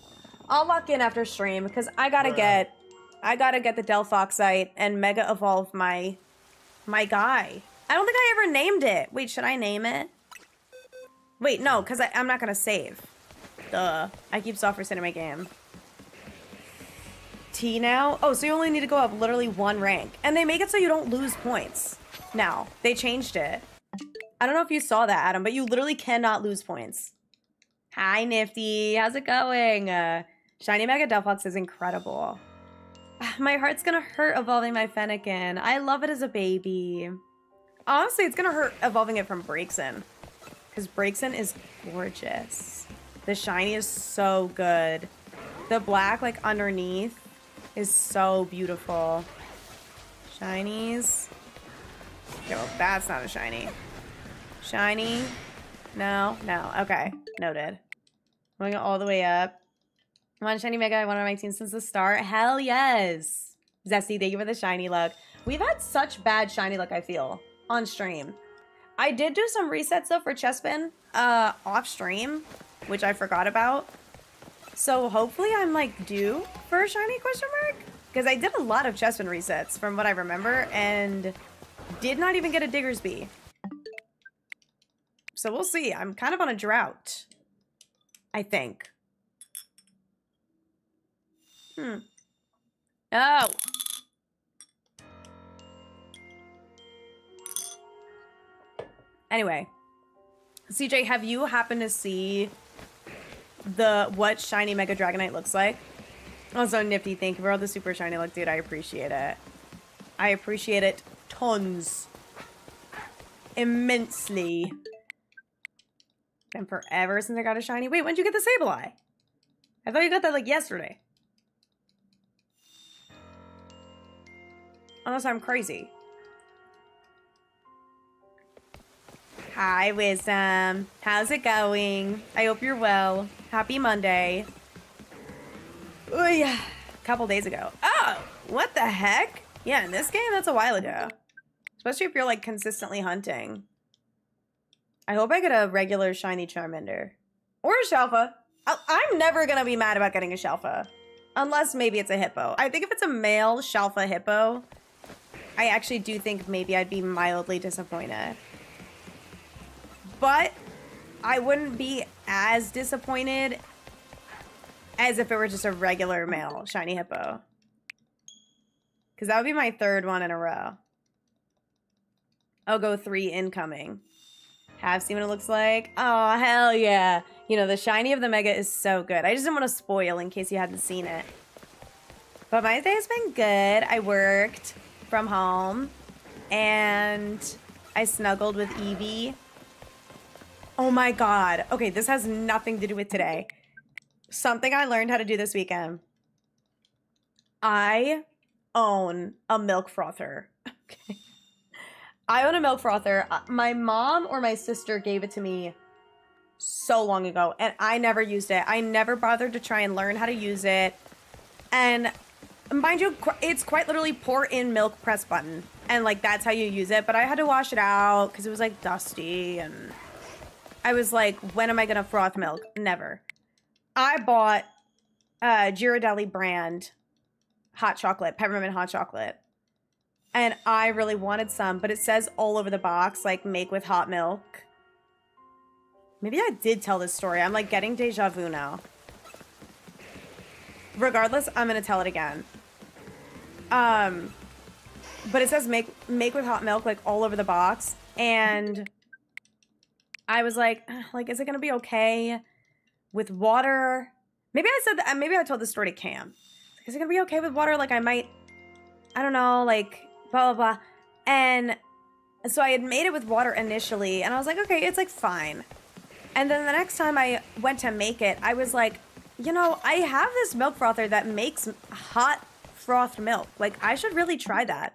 I'll lock in after stream because I gotta get I gotta get the Delphoxite and Mega Evolve my guy. I don't think I ever named it. Wait, should I name it? Wait, no, because I'm not gonna save. Duh. I keep soft resetting my game. T now? Oh, so you only need to go up literally 1 rank. And they make it so you don't lose points. Now, they changed it. I don't know if you saw that, Adam, but you literally cannot lose points. Hi, Nifty. How's it going? Shiny Mega Delphox is incredible. My heart's gonna hurt evolving my Fennekin. I love it as a baby. Honestly, it's gonna hurt evolving it from Braixen. Because Braixen is gorgeous. The shiny is so good. The black, like, underneath is so beautiful. Shinies. Okay, well, that's not a shiny. Shiny. No, no. Okay, noted. Going all the way up. One shiny Mega, I wanted on my team since the start. Hell yes. Zesty, thank you for the shiny luck. We've had such bad shiny luck, I feel, on stream. I did do some resets, though, for Chespin off stream, which I forgot about. So hopefully I'm, like, due for a shiny question mark? Because I did a lot of Chespin resets, from what I remember, and did not even get a Diggersby. So we'll see. I'm kind of on a drought, I think. Oh. Anyway, CJ, have you happened to see what shiny Mega Dragonite looks like? Also, Nifty, thank you for all the super shiny luck, dude. I appreciate it. I appreciate it tons. Immensely. Been forever since I got a shiny. Wait, when did you get the Sableye? I thought you got that, like, yesterday. Unless I'm crazy. Hi, Wisdom. How's it going? I hope you're well. Happy Monday. Oh, yeah. A couple days ago. Oh, what the heck? Yeah, in this game, that's a while ago. Especially if you're, like, consistently hunting. I hope I get a regular shiny Charmander. Or a Shalpha. I'm never gonna be mad about getting a Shalpha. Unless maybe it's a Hippo. I think if it's a male Shalpha Hippo, I actually do think maybe I'd be mildly disappointed. But I wouldn't be as disappointed as if it were just a regular male shiny Hippo. Because that would be my 3rd one in a row. I'll go 3 incoming. Have seen what it looks like. Oh, hell yeah. You know, the shiny of the Mega is so good. I just didn't want to spoil in case you hadn't seen it. But my day's been good. I worked from home. And I snuggled with Evie. Oh my god. Okay, this has nothing to do with today. Something I learned how to do this weekend. I own a milk frother. Okay. I own a milk frother. My mom or my sister gave it to me so long ago, and I never used it. I never bothered to try and learn how to use it. And mind you, it's quite literally pour in milk, press button. And, like, that's how you use it. But I had to wash it out because it was, like, dusty. And I was like, when am I going to froth milk? Never. I bought Ghirardelli brand hot chocolate, peppermint hot chocolate. And I really wanted some, but it says all over the box, like, make with hot milk. Maybe I did tell this story. I'm, like, getting deja vu now. Regardless, I'm going to tell it again. But it says make with hot milk, like, all over the box. And I was like, is it going to be okay with water? Maybe I said that. Maybe I told this story to Cam. Is it going to be okay with water? Like, I might, I don't know, like, blah, blah, blah. And so I had made it with water initially, and I was like, okay, it's, like, fine. And then the next time I went to make it, I was like, you know, I have this milk frother that makes hot frothed milk. Like, I should really try that.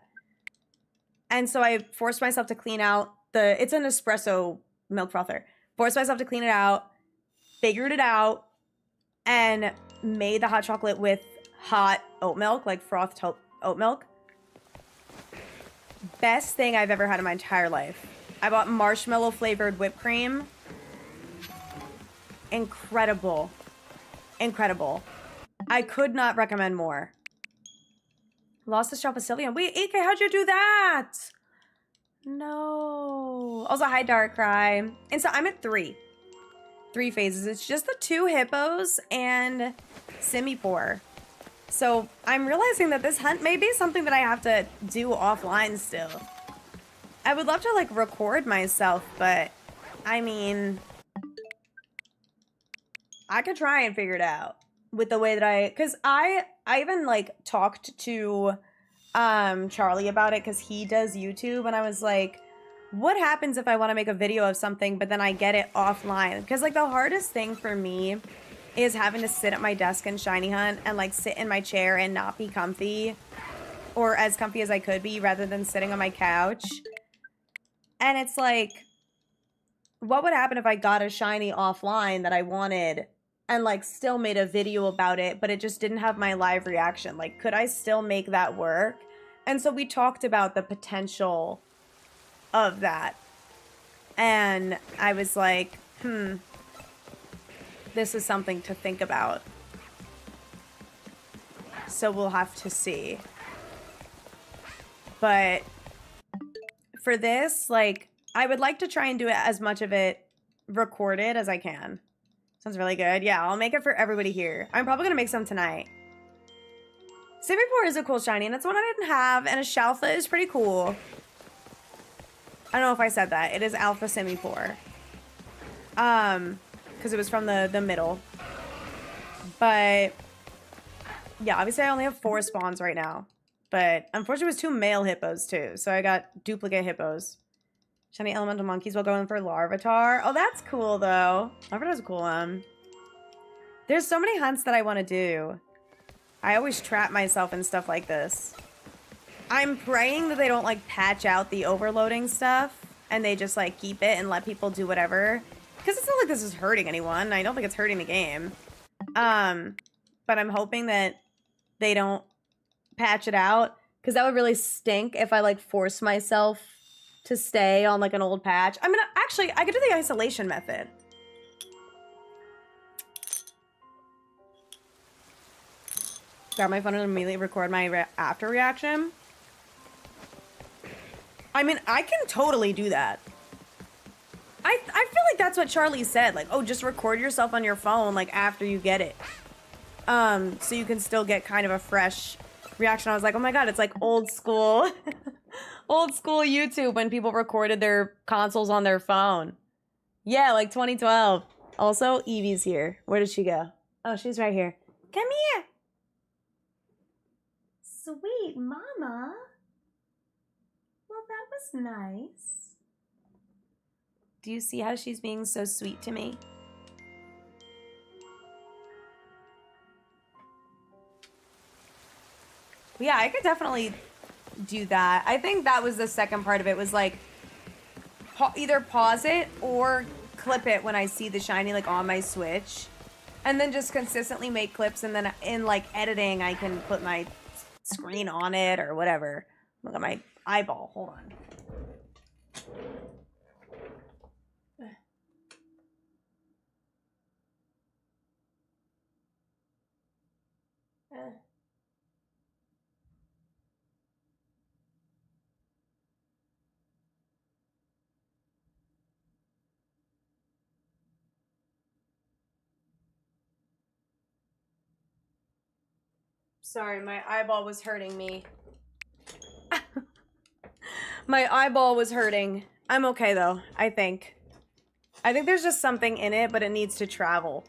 And so I forced myself to clean out it's an espresso milk frother. Forced myself to clean it out, figured it out, and made the hot chocolate with hot oat milk, like frothed oat milk. Best thing I've ever had in my entire life. I bought marshmallow flavored whipped cream. Incredible. Incredible. I could not recommend more. Lost the Shelphicillium. Wait, AK, how'd you do that? No. Also, hi, Darkrai. And so I'm at 3 phases. It's just the 2 hippos and Simipour. So I'm realizing that this hunt may be something that I have to do offline still. I would love to like record myself, but I mean, I could try and figure it out with the way that because I even like talked to Charlie about it because he does YouTube, and I was like, what happens if I want to make a video of something but then I get it offline? Because like the hardest thing for me is having to sit at my desk and shiny hunt and like sit in my chair and not be comfy, or as comfy as I could be, rather than sitting on my couch. And it's like, what would happen if I got a shiny offline that I wanted and like still made a video about it, but it just didn't have my live reaction? Like, could I still make that work? And so we talked about the potential of that. And I was like, this is something to think about. So we'll have to see. But for this, like, I would like to try and do it as much of it recorded as I can. Sounds really good. Yeah, I'll make it for everybody here. I'm probably going to make some tonight. Simipour is a cool shiny, and it's one I didn't have, and a SHALPHA is pretty cool. I don't know if I said that. It is Alpha Simipour. Because it was from the middle. But, yeah, obviously I only have 4 spawns right now. But, unfortunately, it was 2 male hippos, too. So I got duplicate hippos. Shiny elemental monkeys will go in for Larvitar. Oh, that's cool, though. Larvitar's a cool one. There's so many hunts that I want to do. I always trap myself in stuff like this. I'm praying that they don't, like, patch out the overloading stuff. And they just, like, keep it and let people do whatever. Because it's not like this is hurting anyone. I don't think it's hurting the game. But I'm hoping that they don't patch it out. Because that would really stink if I, like, force myself to stay on like an old patch. I'm gonna actually, I could do the isolation method. Grab my phone and immediately record my after reaction. I mean, I can totally do that. I feel like that's what Charlie said. Like, oh, just record yourself on your phone like after you get it. So you can still get kind of a fresh reaction. I was like, oh my god, it's like old school. Old school YouTube when people recorded their consoles on their phone. Yeah, like 2012. Also, Evie's here. Where did she go? Oh, she's right here. Come here. Sweet mama. Well, that was nice. Do you see how she's being so sweet to me? Yeah, I could definitely do that. I think that was the second part of it, was like either pause it or clip it when I see the shiny like on my Switch, and then just consistently make clips, and then in like editing I can put my screen on it or whatever. Look at my eyeball. Hold on. Sorry, my eyeball was hurting me. My eyeball was hurting. I'm okay though, I think. I think there's just something in it, but it needs to travel.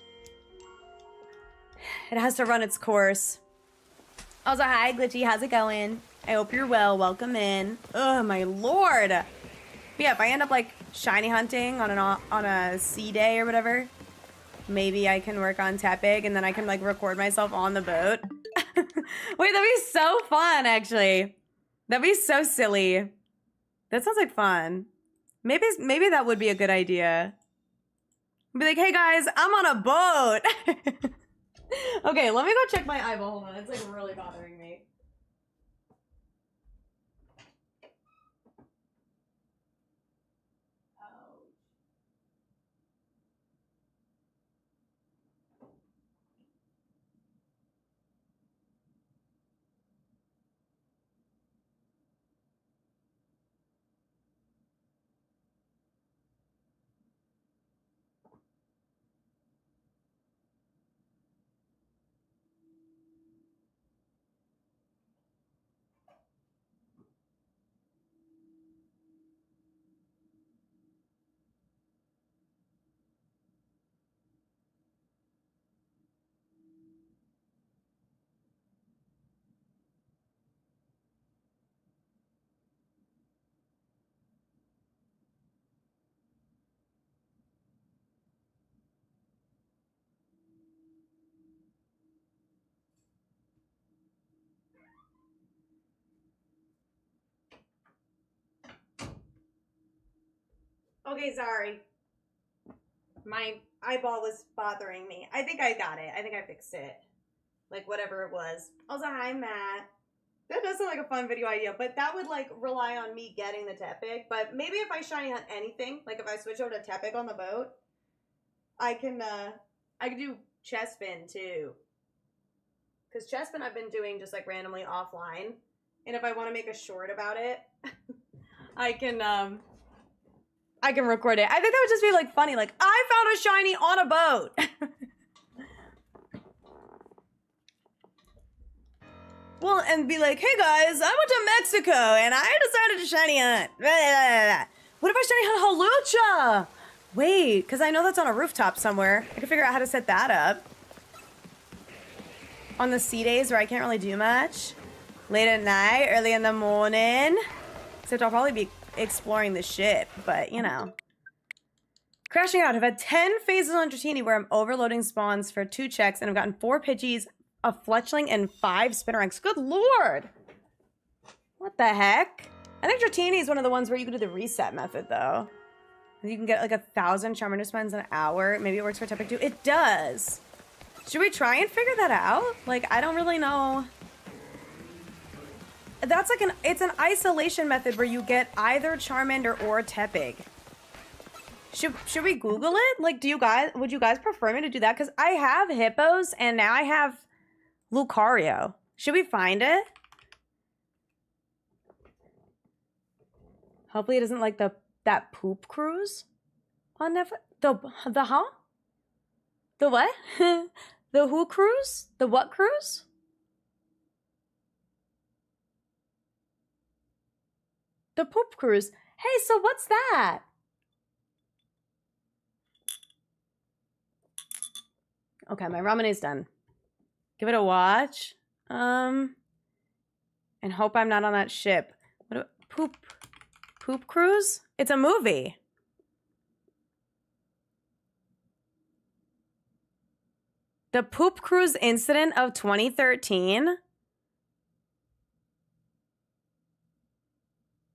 It has to run its course. Also, hi, Glitchy. How's it going? I hope you're well. Welcome in. Oh, my lord. But yeah, if I end up, like, shiny hunting on a sea day or whatever, maybe I can work on TEPIG, and then I can, like, record myself on the boat. Wait, that'd be so fun, actually. That'd be so silly. That sounds like fun. Maybe that would be a good idea. Be like, hey, guys, I'm on a boat. Okay, let me go check my eyeball. Hold on. It's, like, really bothering me. Okay, sorry. My eyeball was bothering me. I think I got it. I think I fixed it. Like, whatever it was. Also, hi, Matt. That does sound like a fun video idea, but that would, like, rely on me getting the TEPIG. But maybe if I shiny hunt anything, like if I switch over to TEPIG on the boat, I can do chest spin, too. Because chest spin I've been doing just, like, randomly offline. And if I want to make a short about it, I can record it. I think that would just be, like, funny. Like, I found a shiny on a boat. Well, and be like, hey guys, I went to Mexico and I decided to shiny hunt. What if I shiny hunt Halucha? Wait, because I know that's on a rooftop somewhere. I can figure out how to set that up. On the sea days where I can't really do much. Late at night, early in the morning. Except I'll probably be exploring the ship, but you know. Crashing out. I've had 10 phases on Dratini where I'm overloading spawns for 2 checks and I've gotten 4 Pidgeys, a Fletchling, and 5 Spinaranks. Good lord! What the heck? I think Dratini is one of the ones where you can do the reset method, though. You can get like 1,000 Charmander spins an hour. Maybe it works for Tepic too. It does! Should we try and figure that out? Like, I don't really know. That's like it's an isolation method where you get either Charmander or Tepig. Should we Google it? Like, would you guys prefer me to do that? Because I have Hippos and now I have Lucario. Should we find it? Hopefully it isn't like that poop cruise on Netflix. The huh? The what? The who cruise? The what cruise? The poop cruise. Hey, so what's that? Okay, my ramen is done. Give it a watch. And hope I'm not on that ship. Poop cruise? It's a movie. The poop cruise incident of 2013?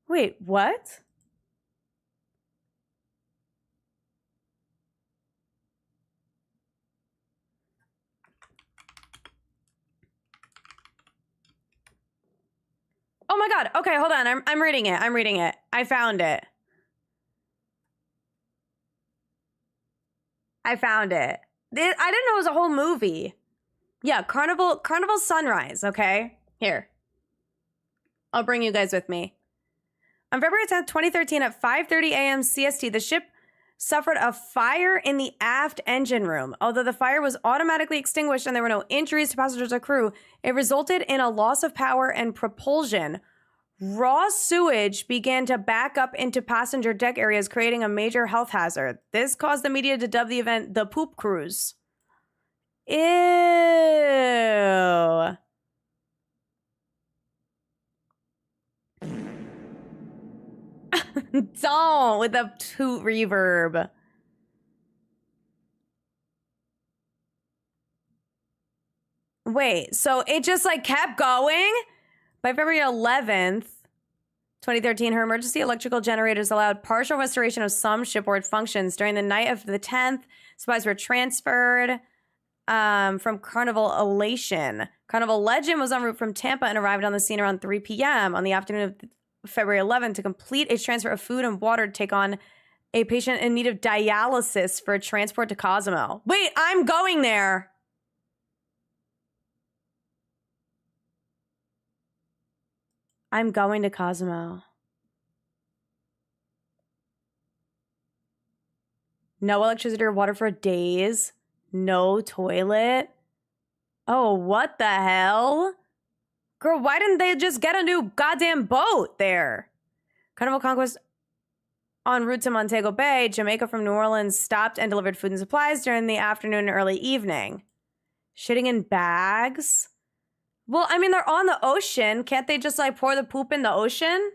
Wait, what? Oh my god. Okay, hold on. I'm reading it. I'm reading it. I found it. I found it. I didn't know it was a whole movie. Yeah, Carnival Sunrise, okay? Here. I'll bring you guys with me. On February 10th, 2013 at 5:30 a.m. CST, the ship suffered a fire in the aft engine room. Although the fire was automatically extinguished and there were no injuries to passengers or crew, it resulted in a loss of power and propulsion. Raw sewage began to back up into passenger deck areas, creating a major health hazard. This caused the media to dub the event the Poop Cruise. Ew. Don't with the toot reverb. Wait, so it just like kept going? By February 11th, 2013, her emergency electrical generators allowed partial restoration of some shipboard functions. During the night of the 10th, supplies were transferred from Carnival Elation. Carnival Legend was en route from Tampa and arrived on the scene around 3 p.m. on the afternoon of February 11th to complete a transfer of food and water to take on a patient in need of dialysis for transport to Cozumel. Wait, I'm going there. I'm going to Cozumel. No electricity or water for days. No toilet. Oh, what the hell? Girl, why didn't they just get a new goddamn boat there? Carnival Conquest en route to Montego Bay, Jamaica from New Orleans stopped and delivered food and supplies during the afternoon and early evening. Shitting in bags? Well, I mean, they're on the ocean. Can't they just, like, pour the poop in the ocean?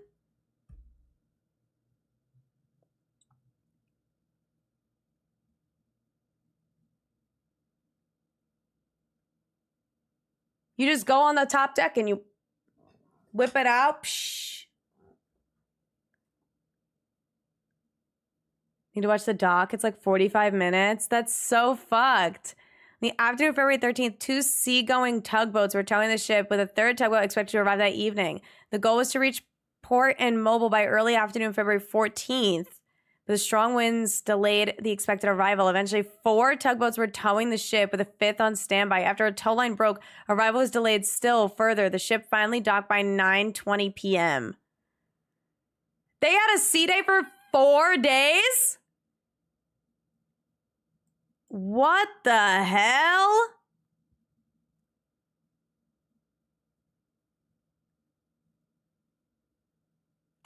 You just go on the top deck and you whip it out. Psh. Need to watch the doc. It's like 45 minutes. That's so fucked. In the afternoon of February 13th, 2 seagoing tugboats were towing the ship, with a third tugboat expected to arrive that evening. The goal was to reach port and mobile by early afternoon February 14th, but the strong winds delayed the expected arrival. Eventually, 4 tugboats were towing the ship, with a 5th on standby. After a tow line broke, arrival was delayed still further. The ship finally docked by 9:20 p.m. They had a sea day for 4 days? What the hell?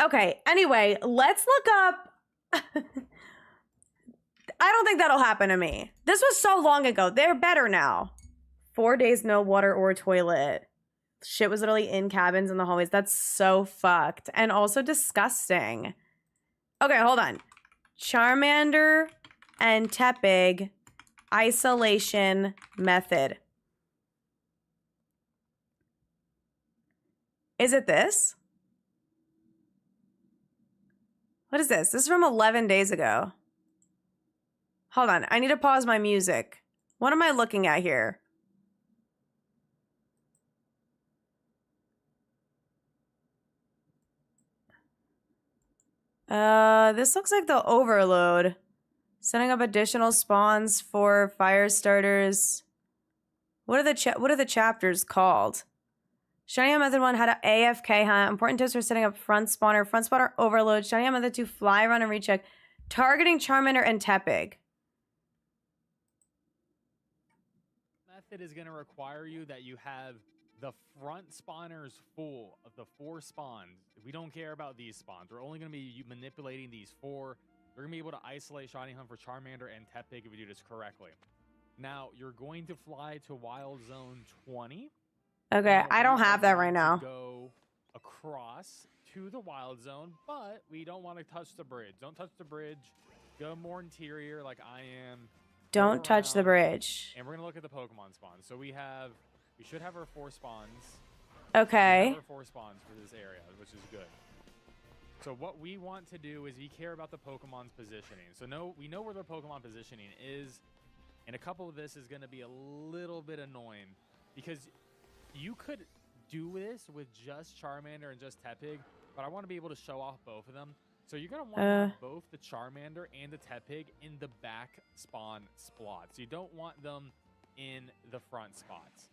Okay, anyway, let's look up. I don't think that'll happen to me. This was so long ago. They're better now. 4 days, no water or toilet. Shit was literally in cabins in the hallways. That's so fucked. And also disgusting. Okay, hold on. Charmander and Tepig isolation method. Is it this? What is this? This is from 11 days ago. Hold on. I need to pause my music. What am I looking at here? This looks like the overload. Setting up additional spawns for fire starters. What are the chapters called? Shiny Method 1 had an AFK hunt. Important tips for setting up front spawner overload. Shiny Method 2 fly, run, and recheck. Targeting Charmander and Tepig. Method is going to require you that you have the front spawners full of the 4 spawns. We don't care about these spawns. We're only going to be manipulating these 4. We're going to be able to isolate Shiny Hunt for Charmander and Tepig if we do this correctly. Now, you're going to fly to Wild Zone 20. Okay, I don't have that right now. Go across to the Wild Zone, but we don't want to touch the bridge. Don't touch the bridge. Go more interior like I am. Don't touch the bridge. And we're going to look at the Pokemon spawns. So we should have our 4 spawns. Okay. We have our 4 spawns for this area, which is good. So what we want to do is we care about the Pokemon's positioning. So we know where the Pokemon positioning is, and a couple of this is going to be a little bit annoying because you could do this with just Charmander and just Tepig, but I want to be able to show off both of them. So you're going to want both the Charmander and the Tepig in the back spawn spots. You don't want them in the front spots.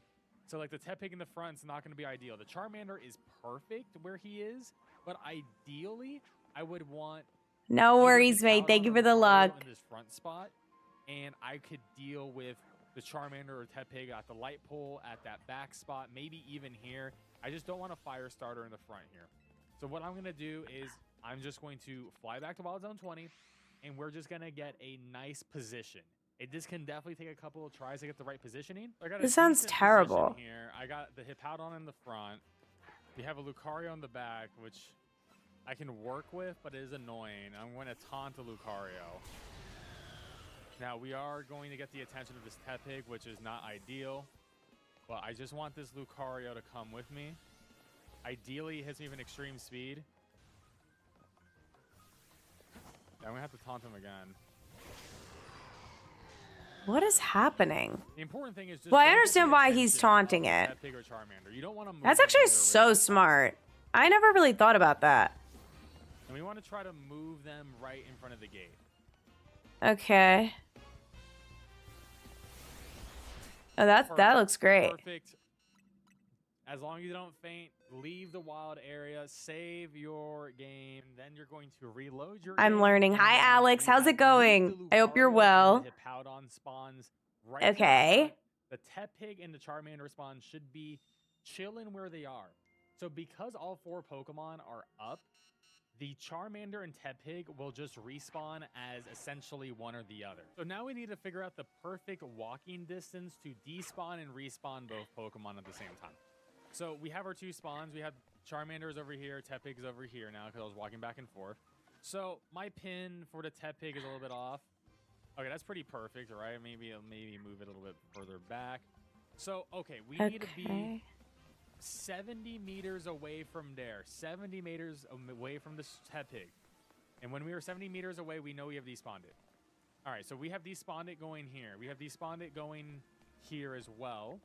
So like the Tepig in the front is not going to be ideal. The Charmander is perfect where he is, but ideally I would want... No worries, mate. Thank you for the luck. ...in this front spot, and I could deal with the Charmander or Tepig at the light pole, at that back spot, maybe even here. I just don't want a fire starter in the front here. So what I'm going to do is I'm just going to fly back to Wild Zone 20, and we're just going to get a nice position. This can definitely take a couple of tries to get the right positioning. This sounds terrible. Here. I got the Hippowdon in the front. We have a Lucario in the back, which I can work with, but it is annoying. I'm going to taunt a Lucario. Now, we are going to get the attention of this Tepig, which is not ideal. But I just want this Lucario to come with me. Ideally, it hits me with an extreme speed. Yeah, I'm going to have to taunt him again. What is happening? The important thing is just well, I understand why he's taunting it. You don't want to move. That's actually so smart. I never really thought about that. And we want to try to move them right in front of the gate. Okay. Oh, that looks great. Perfect. As long as you don't faint, leave the wild area, save your game, then you're going to reload your I'm game, learning. Hi, Alex. How's it going? I hope you're well. Hippowdon spawns right okay. The Tepig and the Charmander spawn should be chilling where they are. So because all 4 Pokemon are up, the Charmander and Tepig will just respawn as essentially one or the other. So now we need to figure out the perfect walking distance to despawn and respawn both Pokemon at the same time. So we have our 2 spawns. We have Charmander's over here, Tepig's over here now because I was walking back and forth. So my pin for the Tepig is a little bit off. Okay, that's pretty perfect, right? Maybe move it a little bit further back. So, okay, we need to be 70 meters away from there. 70 meters away from this Tepig. And when we are 70 meters away, we know we have despawned it. All right, so we have despawned it going here. We have despawned it going here as well.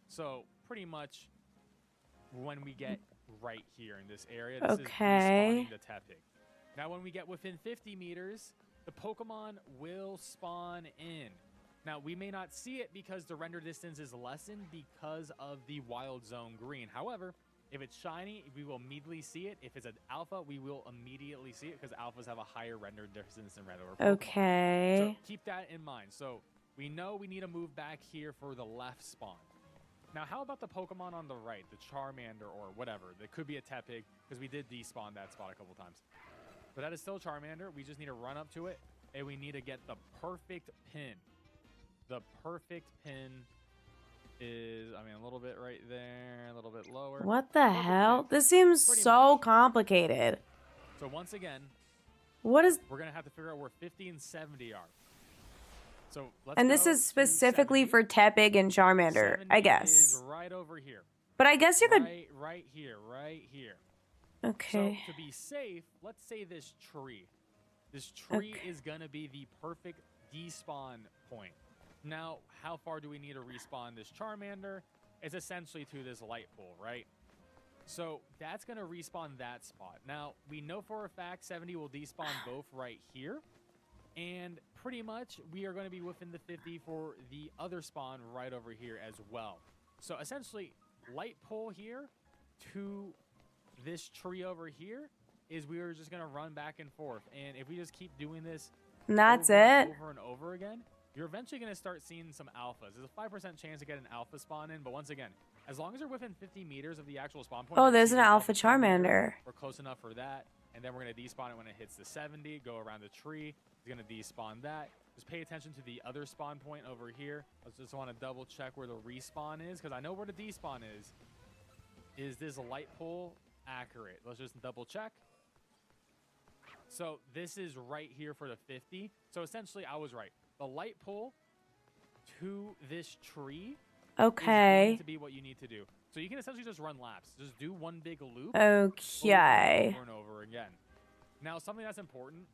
So pretty much when we get right here in this area, this is despawning the TEPIG. Now, when we get within 50 meters, the Pokemon will spawn in. Now, we may not see it because the render distance is lessened because of the wild zone green. However, if it's shiny, we will immediately see it. If it's an alpha, we will immediately see it because alphas have a higher render distance than regular Pokemon. Okay. So keep that in mind. So we know we need to move back here for the left spawn. Now, how about the Pokemon on the right, the Charmander or whatever? There could be a Tepig because we did despawn that spot a couple times. But that is still Charmander. We just need to run up to it, and we need to get the perfect pin. The perfect pin is, I mean, a little bit right there, a little bit lower. What the hell? This seems so complicated. So once again, what is... we're going to have to figure out where 50 and 70 are. So let's And this is specifically for Tepig and Charmander, I guess. Is right over here. But I guess you could... Right here. Okay. So to be safe, let's say this tree. This tree is going to be the perfect despawn point. Now, how far do we need to respawn this Charmander? It's essentially to this light pool, right? So that's going to respawn that spot. Now, we know for a fact 70 will despawn both right here. And pretty much we are going to be within the 50 for the other spawn right over here as well. So essentially, light pull here to this tree over here is we are just going to run back and forth. And if we just keep doing this over and over again, you're eventually going to start seeing some alphas. There's a 5% chance to get an alpha spawn in, but once again, as long as you're within 50 meters of the actual spawn point. Oh, there's an alpha Charmander. We're close enough for that. And then we're going to despawn it when it hits the 70, go around the tree. It's going to despawn that. Just pay attention to the other spawn point over here. I just want to double check where the respawn is because I know where the despawn is. Is this light pull accurate? Let's just double check. So this is right here for the 50. So essentially, I was right. The light pull to this tree is going to be what you need to do. So you can essentially just run laps. Just do one big loop. Okay. Over and over again. Now, something that's important.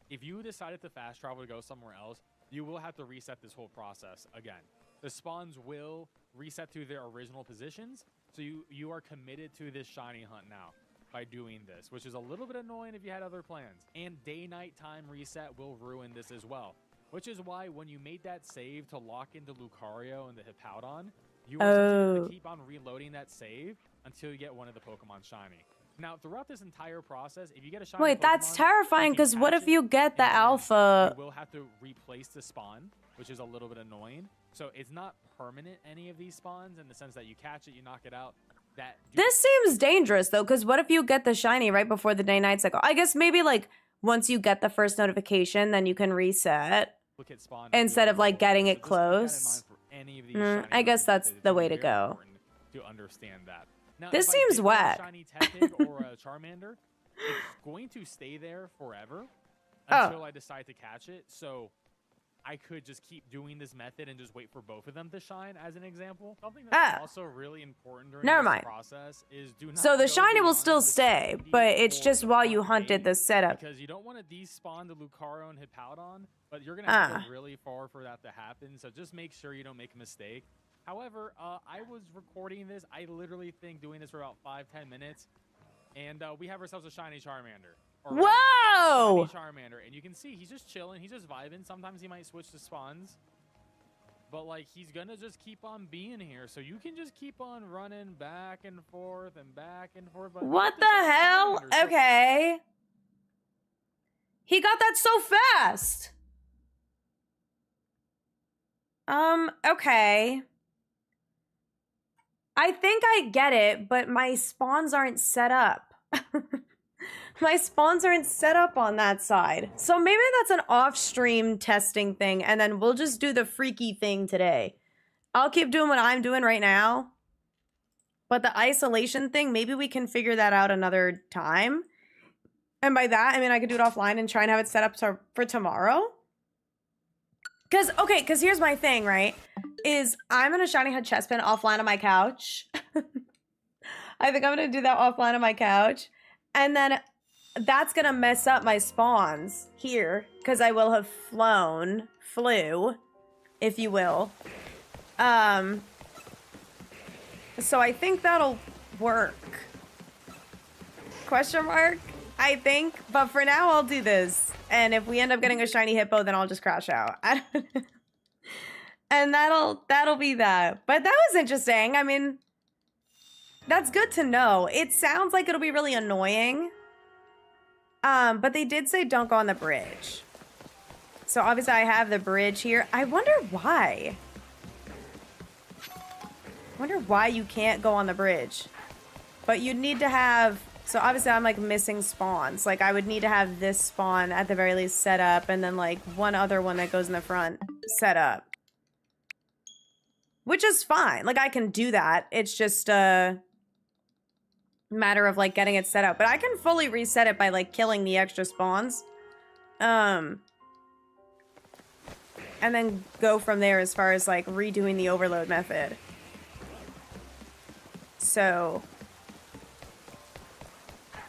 If you decided to fast travel to go somewhere else, you will have to reset this whole process again. The spawns will reset to their original positions. So you are committed to this shiny hunt now by doing this, which is a little bit annoying if you had other plans. And day-night time reset will ruin this as well. Which is why when you made that save to lock into Lucario and the Hippowdon, you are going to keep on reloading that save until you get one of the Pokemon shiny. Now, throughout this entire process, if you get a shiny Wait, Pokemon, that's terrifying because what if you get the alpha? You will have to replace the spawn, which is a little bit annoying. So it's not permanent, any of these spawns, in the sense that you catch it, you knock it out. This seems dangerous, though, because what if you get the shiny right before the day-night cycle? I guess maybe, like, once you get the first notification, then you can reset. Look at spawn instead of, like, getting it close. I guess that's the way to go. To understand that. Now, this seems wet. Shiny Tepig or a Charmander, it's going to stay there forever until I decide to catch it. So I could just keep doing this method and just wait for both of them to shine, as an example. Something that's also really important during this process is do not. So the shiny will still stay, but it's just while you hunted the setup. Because you don't want to despawn the Lucario and Hippowdon, but you're going to have to go really far for that to happen. So just make sure you don't make a mistake. However, I was recording this. I literally think doing this for about 5-10 minutes, and we have ourselves a shiny Charmander. Whoa! Shiny Charmander, and you can see he's just chilling. He's just vibing. Sometimes he might switch to spawns, but like he's gonna just keep on being here. So you can just keep on running back and forth and back and forth. But what the hell? Okay. He got that so fast. Okay. I think I get it, but my spawns aren't set up. My spawns aren't set up on that side. So maybe that's an off-stream testing thing, and then we'll just do the freaky thing today. I'll keep doing what I'm doing right now. But the isolation thing, maybe we can figure that out another time. And by that, I mean I could do it offline and try and have it set up for tomorrow. Because here's my thing, right? Is I'm going to shiny head chest pin offline on my couch. I think I'm going to do that offline on my couch. And then that's gonna mess up my spawns here because I will have flew, if you will. So I think that'll work. Question mark? I think, but for now I'll do this. And if we end up getting a shiny hippo, then I'll just crash out. And that'll be that. But that was interesting. I mean, that's good to know. It sounds like it'll be really annoying. But they did say don't go on the bridge. So obviously I have the bridge here. I wonder why. I wonder why you can't go on the bridge. But you'd need to have... So obviously I'm like missing spawns. Like I would need to have this spawn at the very least set up. And then like one other one that goes in the front set up. Which is fine. Like I can do that. It's just a matter of like getting it set up. But I can fully reset it by like killing the extra spawns. And then go from there as far as like redoing the overload method. So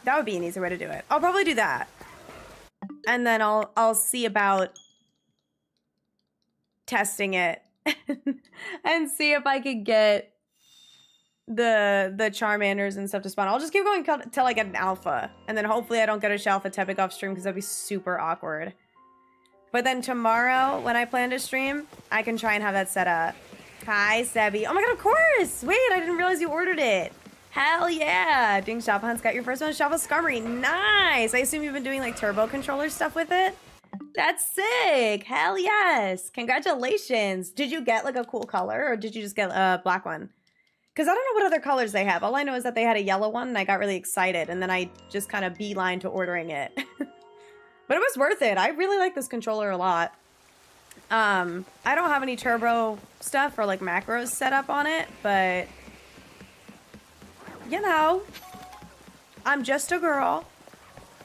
that would be an easier way to do it. I'll probably do that. And then I'll see about testing it and see if I could get the Charmanders and stuff to spawn. I'll just keep going till I get an alpha. And then hopefully I don't get a SHALPHA TEPIG off stream because that'd be super awkward. But then tomorrow when I plan to stream, I can try and have that set up. Hi, Sebby. Oh my god, of course! Wait, I didn't realize you ordered it. Hell yeah! Ding, SHALPHA Hunt's got your first one, SHALPHA Skarmory. Nice! I assume you've been doing like turbo controller stuff with it? That's sick! Hell yes! Congratulations! Did you get like a cool color or did you just get a black one? Because I don't know what other colors they have. All I know is that they had a yellow one and I got really excited and then I just kind of beeline to ordering it. But it was worth it. I really like this controller a lot. I don't have any turbo stuff or like macros set up on it, but you know, I'm just a girl.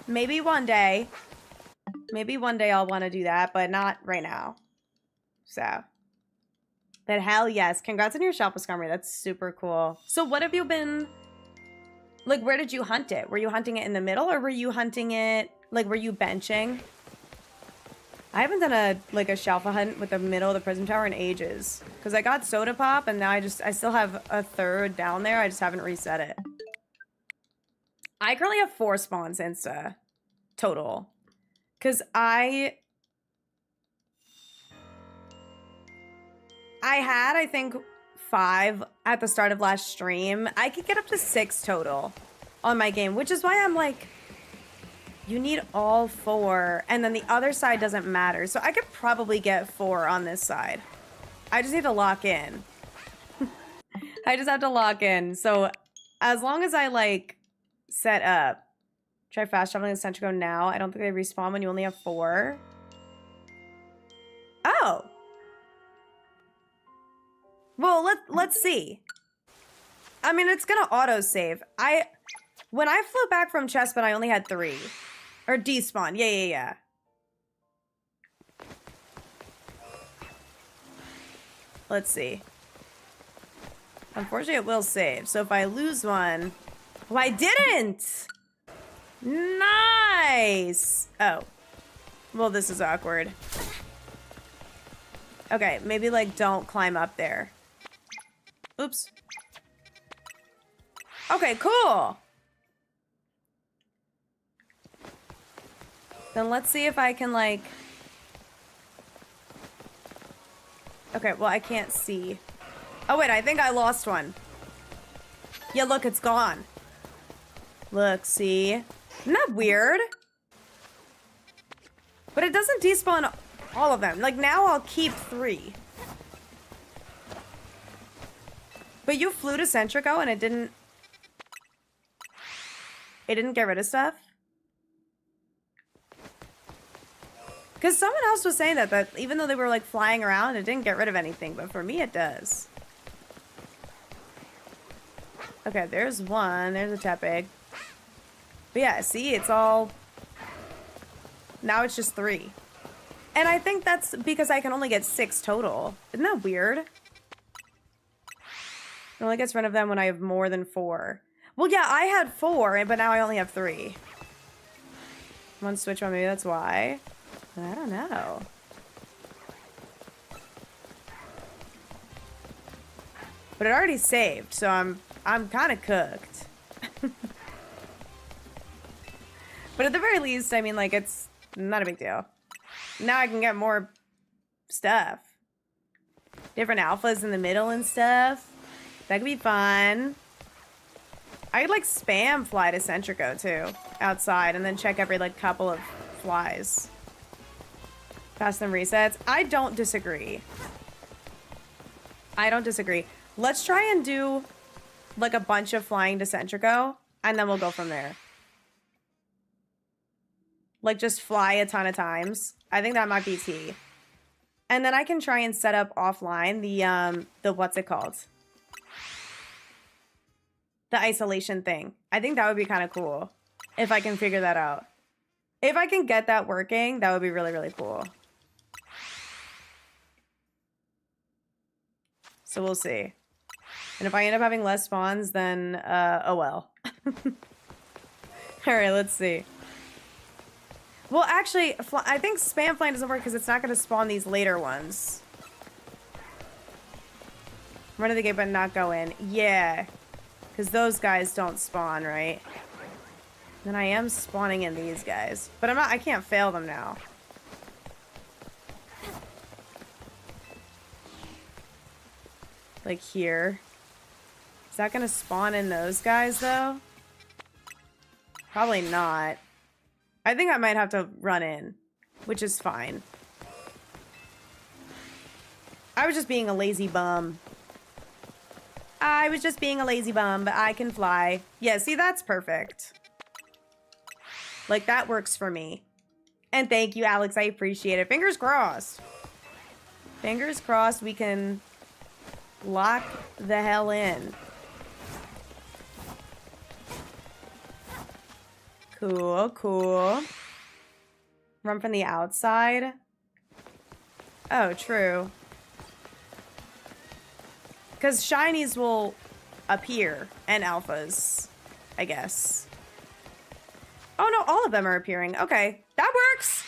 Maybe one day I'll want to do that, but not right now. So, but hell yes. Congrats on your SHALPHA Skarmory. That's super cool. So what have you been, like, where did you hunt it? Were you hunting it in the middle or were you hunting it, like, were you benching? I haven't done a SHALPHA hunt with the middle of the Prism Tower in ages. Because I got Soda Pop and now I still have a third down there. I just haven't reset it. I currently have 4 spawns insta total. Because I had, I think, 5 at the start of last stream. I could get up to 6 total on my game, which is why I'm like, you need all 4, and then the other side doesn't matter. So I could probably get 4 on this side. I just need to lock in. I just have to lock in. So as long as I, like, set up. Try fast traveling to Centrico now. I don't think they respawn when you only have 4. Oh. Well, let's see. I mean, it's gonna auto-save. When I flew back from Chespin, I only had 3. Or despawn. Yeah. Let's see. Unfortunately, it will save. So if I lose one... Oh, I didn't! Nice! Oh. Well, this is awkward. Okay, maybe, like, don't climb up there. Oops. Okay, cool! Then let's see if I can, like... Okay, well, I can't see. Oh, wait, I think I lost one. Yeah, look, it's gone. Look, see? Isn't that weird? But it doesn't despawn all of them. Like, now I'll keep 3. But you flew to Centrico and it didn't... It didn't get rid of stuff? Because someone else was saying that even though they were, like, flying around, it didn't get rid of anything. But for me, it does. Okay, there's one. There's a Tepig. But yeah, see? It's all... Now it's just 3. And I think that's because I can only get 6 total. Isn't that weird? It only gets rid of them when I have more than 4. Well, yeah, I had 4, but now I only have 3. One switch one, maybe that's why. But I don't know. But it already saved, so I'm kind of cooked. But at the very least, I mean, like, it's not a big deal. Now I can get more stuff. Different alphas in the middle and stuff. That could be fun. I could, like, spam fly to Centrico, too. Outside, and then check every, like, couple of flies. Pass them resets. I don't disagree. I don't disagree. Let's try and do, like, a bunch of flying to Centrico, and then we'll go from there. Like, just fly a ton of times. I think that might be T. And then I can try and set up offline the what's it called? The isolation thing. I think that would be kind of cool if I can figure that out. If I can get that working, that would be really, really cool. So we'll see. And if I end up having less spawns, then, oh well. Alright, let's see. Well, actually, I think spam flying doesn't work because it's not going to spawn these later ones. Run to the gate but not go in. Yeah. Because those guys don't spawn, right? Then I am spawning in these guys. But I can't fail them now. Like here. Is that going to spawn in those guys, though? Probably not. I think I might have to run in, which is fine. I was just being a lazy bum. I was just being a lazy bum, but I can fly. Yeah, see, that's perfect. Like, that works for me. And thank you, Alex. I appreciate it. Fingers crossed. Fingers crossed we can lock the hell in. Cool, cool. Run from the outside. Oh, true. Because shinies will appear, and alphas, I guess. Oh no, all of them are appearing. Okay, that works.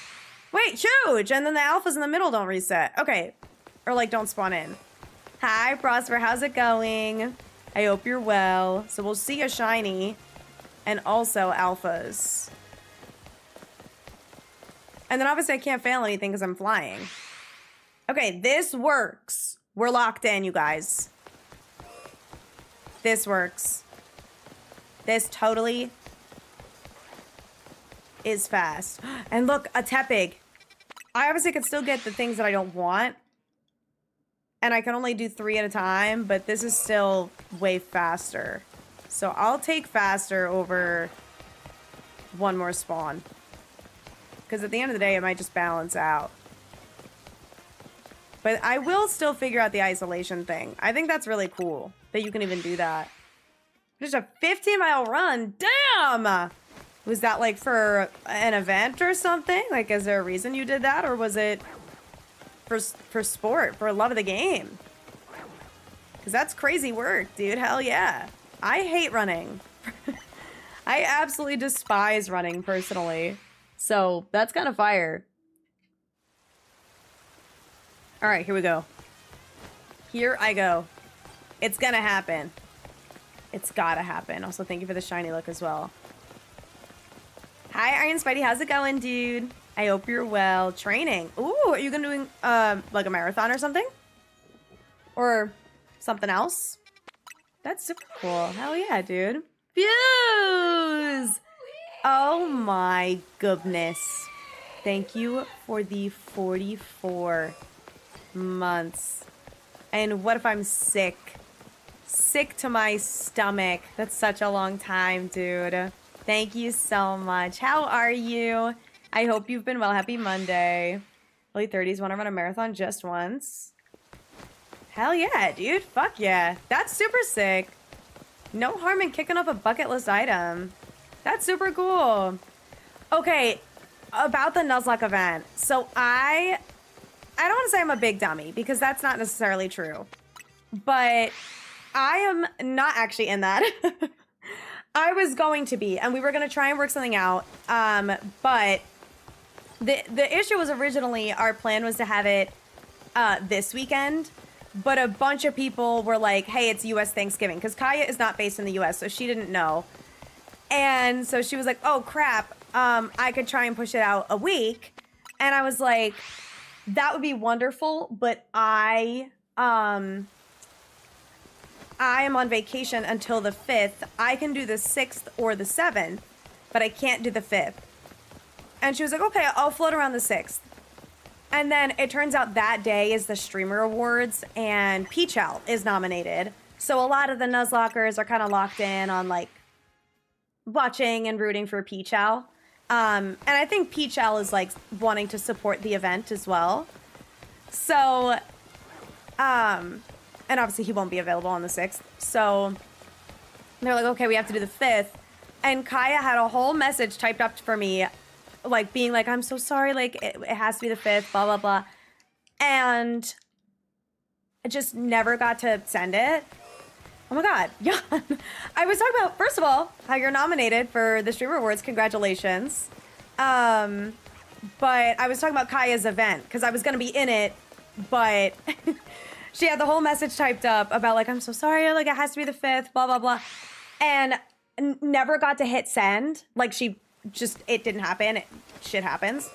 Wait, huge! And then the alphas in the middle don't reset. Okay, or like don't spawn in. Hi, Prosper, how's it going? I hope you're well. So we'll see a shiny. And also alphas. And then obviously I can't fail anything because I'm flying. Okay, this works. We're locked in, you guys. This works. This totally is fast. And look, a TEPIG. I obviously could still get the things that I don't want. And I can only do 3 at a time, but this is still way faster. So I'll take faster over one more spawn. Because at the end of the day, it might just balance out. But I will still figure out the isolation thing. I think that's really cool that you can even do that. Just a 15-mile run. Damn! Was that like for an event or something? Like, is there a reason you did that? Or was it for sport, for love of the game? Because that's crazy work, dude. Hell yeah. I hate running. I absolutely despise running personally. So that's kind of fire. All right, here we go. Here I go. It's gonna happen. It's gotta happen. Also, thank you for the shiny look as well. Hi, Iron Spidey. How's it going, dude? I hope you're well. Training. Ooh, are you gonna do like a marathon or something? Or something else? That's super cool. Hell yeah, dude. Views! Oh my goodness. Thank you for the 44 months. And what if I'm sick? Sick to my stomach. That's such a long time, dude. Thank you so much. How are you? I hope you've been well. Happy Monday. Early 30s. Want to run a marathon just once? Hell yeah, dude. Fuck yeah. That's super sick. No harm in kicking up a bucket list item. That's super cool. Okay, about the Nuzlocke event. So I don't want to say I'm a big dummy because that's not necessarily true. But I am not actually in that. I was going to be, and we were going to try and work something out. But the issue was originally our plan was to have it this weekend, but a bunch of people were like, hey, it's U.S. Thanksgiving, because Kaya is not based in the U.S., so she didn't know. And so she was like, oh, crap, I could try and push it out a week. And I was like, that would be wonderful, but I am on vacation until the 5th. I can do the 6th or the 7th, but I can't do the 5th. And she was like, okay, I'll float around the 6th. And then it turns out that day is the Streamer Awards, and Peach Owl is nominated. So a lot of the Nuzlockers are kind of locked in on, like, watching and rooting for Peach Owl. And I think Peach Owl is, like, wanting to support the event as well. So, and obviously he won't be available on the 6th. So they're like, okay, we have to do the 5th. And Kaya had a whole message typed up for me, like, being like, I'm so sorry, like, it has to be the 5th, blah, blah, blah. And I just never got to send it. Oh my God, yeah. I was talking about, first of all, how you're nominated for the Streamer Awards. Congratulations. But I was talking about Kaya's event, because I was going to be in it, but she had the whole message typed up about, like, I'm so sorry, like, it has to be the 5th, blah, blah, blah. And never got to hit send. Like, she just, it didn't happen. Shit happens.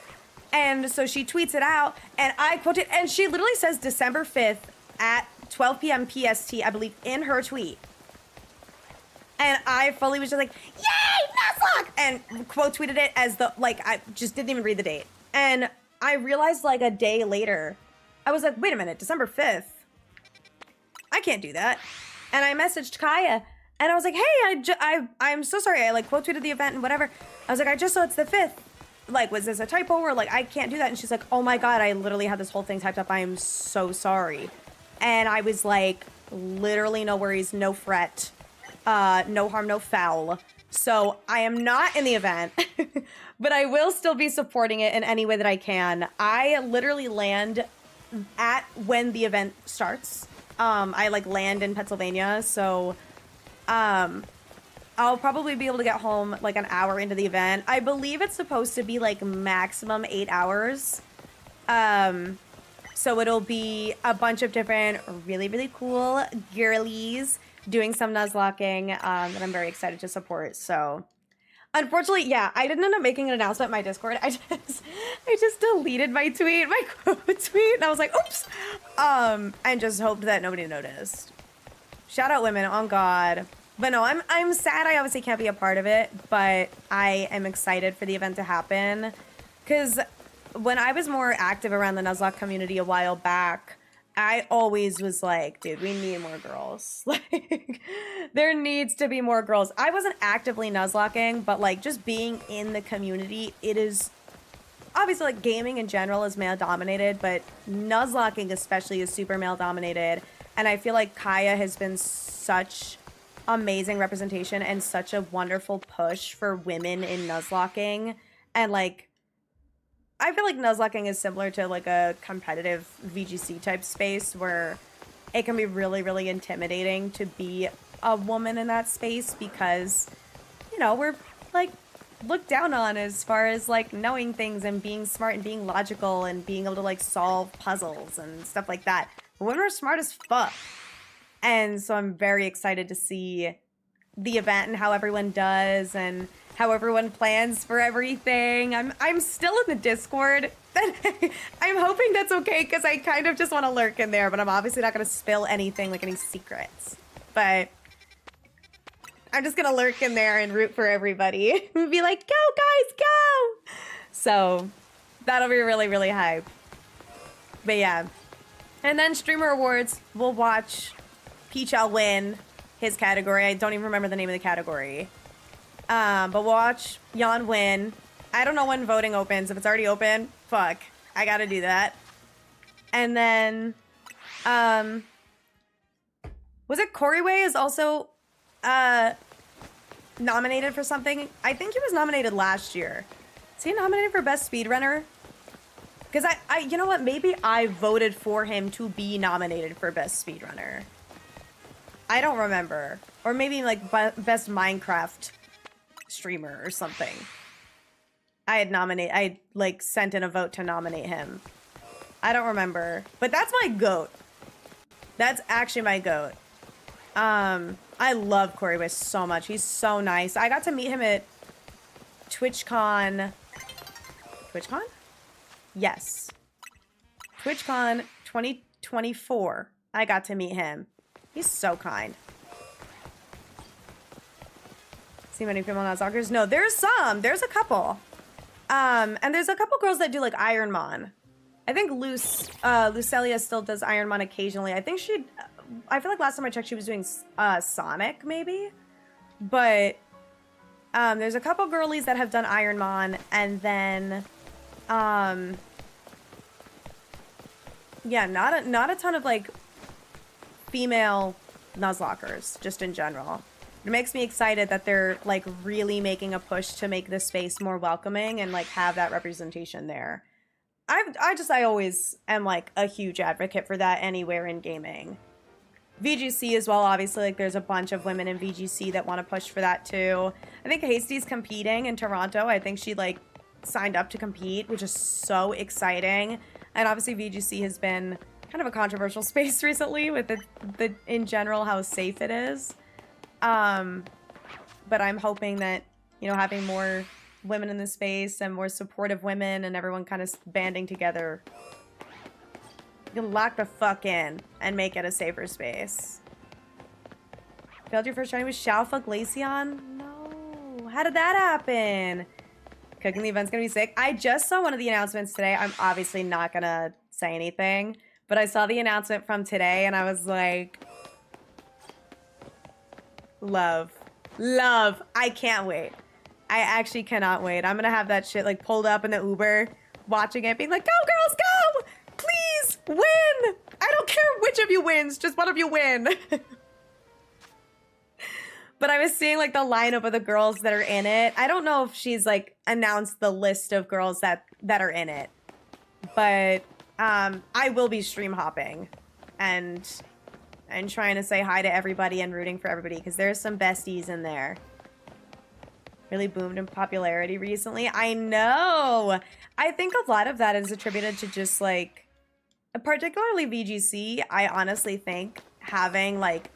And so she tweets it out, and I quote it, and she literally says December 5th at 12 p.m. PST, I believe, in her tweet. And I fully was just like, yay, Nuzlocke! And quote tweeted it as the, like, I just didn't even read the date. And I realized, like, a day later, I was like, wait a minute, December 5th? I can't do that. And I messaged Kaya, and I was like, hey, I'm so sorry. I, like, quote tweeted the event and whatever. I was like, I just saw it's the 5th. Like, was this a typo? Or, like, I can't do that. And she's like, oh my God, I literally had this whole thing typed up. I am so sorry. And I was like, literally no worries, no fret, no harm, no foul. So I am not in the event, but I will still be supporting it in any way that I can. I literally land at when the event starts. I, like, land in Pennsylvania, so I'll probably be able to get home, like, an hour into the event. I believe it's supposed to be, like, maximum 8 hours. So it'll be a bunch of different really, really cool girlies doing some Nuzlocking that I'm very excited to support. So unfortunately, yeah, I didn't end up making an announcement in my Discord. I just deleted my tweet, my quote tweet, and I was like, oops. And just hoped that nobody noticed. Shout out women, on God. But no, I'm sad I obviously can't be a part of it, but I am excited for the event to happen. Because when I was more active around the Nuzlocke community a while back, I always was like, dude, we need more girls. Like, there needs to be more girls. I wasn't actively Nuzlocking, but, like, just being in the community, it is obviously, like, gaming in general is male dominated, but Nuzlocking especially is super male dominated. And I feel like Kaya has been such amazing representation and such a wonderful push for women in Nuzlocking. And, like, I feel like Nuzlocking is similar to, like, a competitive VGC type space where it can be really, really intimidating to be a woman in that space because, you know, we're, like, looked down on as far as, like, knowing things and being smart and being logical and being able to, like, solve puzzles and stuff like that. But women are smart as fuck. And so I'm very excited to see the event and how everyone does and how everyone plans for everything. I'm still in the Discord. I'm hoping that's okay because I kind of just want to lurk in there, but I'm obviously not going to spill anything, like any secrets. But I'm just going to lurk in there and root for everybody and be like, go guys, go! So that'll be really, really hype. But yeah. And then Streamer Awards, we'll watch Peach Owl win his category. I don't even remember the name of the category. But watch Jan win. I don't know when voting opens. If it's already open, fuck. I gotta do that. And then, was it Corey Way is also, nominated for something? I think he was nominated last year. Is he nominated for Best Speedrunner? Because I, you know what? Maybe I voted for him to be nominated for Best Speedrunner. I don't remember. Or maybe like best Minecraft streamer or something. I like sent in a vote to nominate him. I don't remember. But that's my goat. That's actually my goat. I love Corey Wish so much. He's so nice. I got to meet him at TwitchCon. TwitchCon? Yes. TwitchCon 2024. I got to meet him. He's so kind. See many female Nuzlockers? No, there's some. There's a couple. And there's a couple girls that do like Ironmon. I think Lucelia still does Ironmon occasionally. I think I feel like last time I checked she was doing Sonic maybe. But there's a couple girlies that have done Ironmon, and then yeah, not a ton of like female Nuzlockers just in general. It makes me excited that they're like really making a push to make this space more welcoming and like have that representation there. I always am like a huge advocate for that anywhere in gaming. VGC as well, obviously, like there's a bunch of women in VGC that want to push for that too. I think Hasty's competing in Toronto. I think she like signed up to compete, which is so exciting. And obviously VGC has been kind of a controversial space recently with the in general how safe it is. But I'm hoping that, you know, having more women in the space and more supportive women and everyone kind of banding together, you can lock the fuck in and make it a safer space. Failed your first shiny with SHALPHA Glaceon? No. How did that happen? Cooking the event's gonna be sick. I just saw one of the announcements today. I'm obviously not gonna say anything, but I saw the announcement from today and I was like, love. Love. I can't wait. I actually cannot wait. I'm gonna have that shit like pulled up in the Uber, watching it, being like, go girls, go! Please, win! I don't care which of you wins, just one of you win. But I was seeing like the lineup of the girls that are in it. I don't know if she's like announced the list of girls that are in it. But I will be stream hopping and trying to say hi to everybody and rooting for everybody because there's some besties in there. Really boomed in popularity recently. I know. I think a lot of that is attributed to just like, particularly VGC. I honestly think having like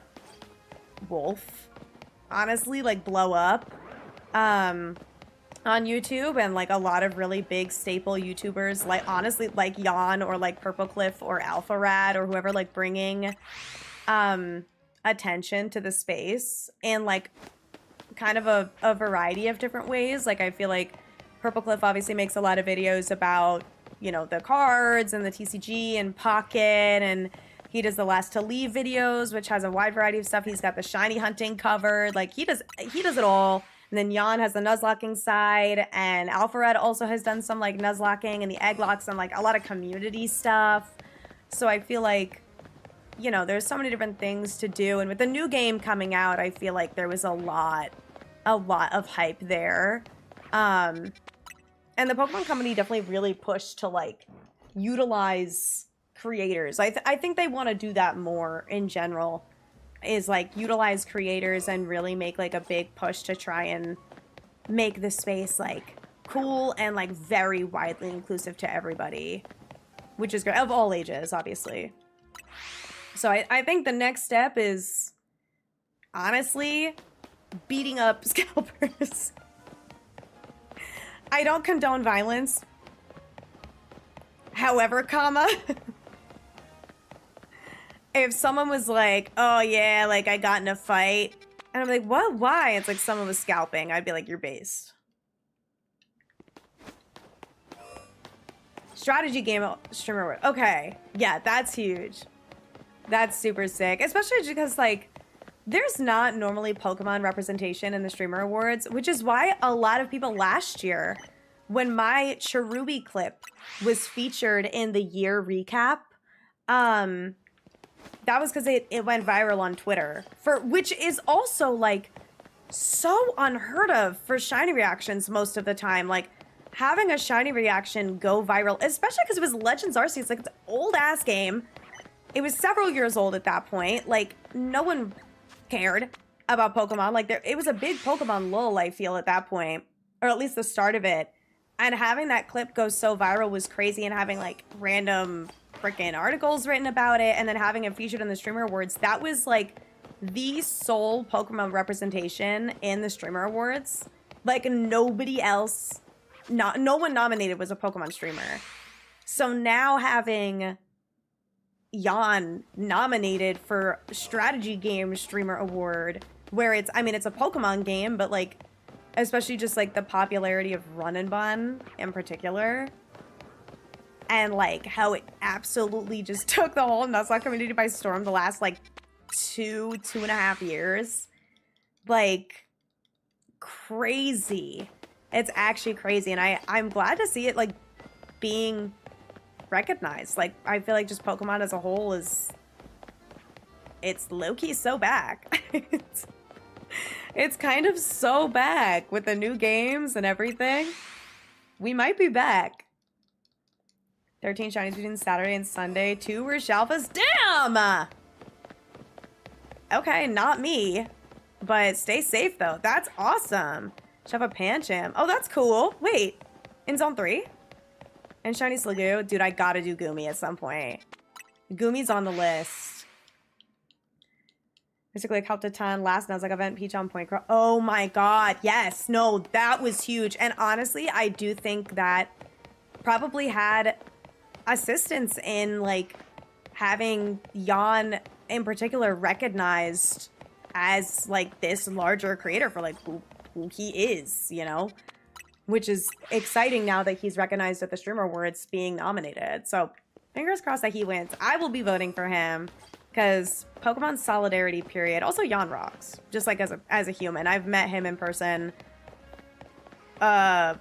Wolf, honestly, like blow up on YouTube, and like a lot of really big staple YouTubers, like honestly, like Jan or like Purple Cliff or Alpha Rad or whoever, like bringing attention to the space in like kind of a variety of different ways. Like I feel like Purple Cliff obviously makes a lot of videos about, you know, the cards and the TCG and Pocket, and he does the Last to Leave videos, which has a wide variety of stuff. He's got the shiny hunting covered. Like he does it all. And then Jan has the Nuzlocking side, and Alpharad also has done some like Nuzlocking and the egg locks and like a lot of community stuff. So I feel like, you know, there's so many different things to do. And with the new game coming out, I feel like there was a lot of hype there. And the Pokemon Company definitely really pushed to like utilize creators. I think they want to do that more in general, is like utilize creators and really make like a big push to try and make the space like cool and like very widely inclusive to everybody, which is great, of all ages, obviously. So I think the next step is honestly beating up scalpers. I don't condone violence. However, if someone was like, oh yeah, like I got in a fight, and I'm like, what, why? It's like someone was scalping. I'd be like, you're based. Strategy game streamer. Okay. Yeah, that's huge. That's super sick. Especially because like, there's not normally Pokemon representation in the Streamer Awards, which is why a lot of people last year, when my Cherubi clip was featured in the year recap, that was because it went viral on Twitter, which is also like so unheard of for shiny reactions most of the time. Like having a shiny reaction go viral, especially because it was Legends Arceus. It's like it's an old ass game. It was several years old at that point. Like no one cared about Pokemon. Like, it was a big Pokemon lull, I feel, at that point, or at least the start of it. And having that clip go so viral was crazy, and having like random freaking articles written about it, and then having it featured in the Streamer Awards, that was like the sole Pokemon representation in the Streamer Awards. Like, nobody else, no one nominated was a Pokemon streamer. So now having Jan nominated for Strategy Game Streamer Award, where it's, I mean, it's a Pokemon game, but like, especially just like the popularity of Run and Bun in particular, and like how it absolutely just took the whole Nuzlocke community by storm the last like 2.5 years. Like, crazy. It's actually crazy, and I'm glad to see it like being recognized. Like, I feel like just Pokemon as a whole it's low-key so back. It's kind of so back with the new games and everything. We might be back. 13 shinies between Saturday and Sunday. 2 were SHALPHAs. Damn! Okay, not me. But stay safe, though. That's awesome. SHALPHA Pancham. Oh, that's cool. Wait. In Zone 3? And Shiny Sliggoo? Dude, I gotta do Goomy at some point. Goomy's on the list. Basically, helped a ton. Last Nuzlocke event, Peach on Point Crow. Oh my god, yes. No, that was huge. And honestly, I do think that probably had assistance in, like, having Jan in particular recognized as, like, this larger creator for, like, who he is, you know? Which is exciting now that he's recognized at the Streamer Awards being nominated. So, fingers crossed that he wins. I will be voting for him. Because Pokemon solidarity, period. Also, Jan rocks. Just like as a human. I've met him in person more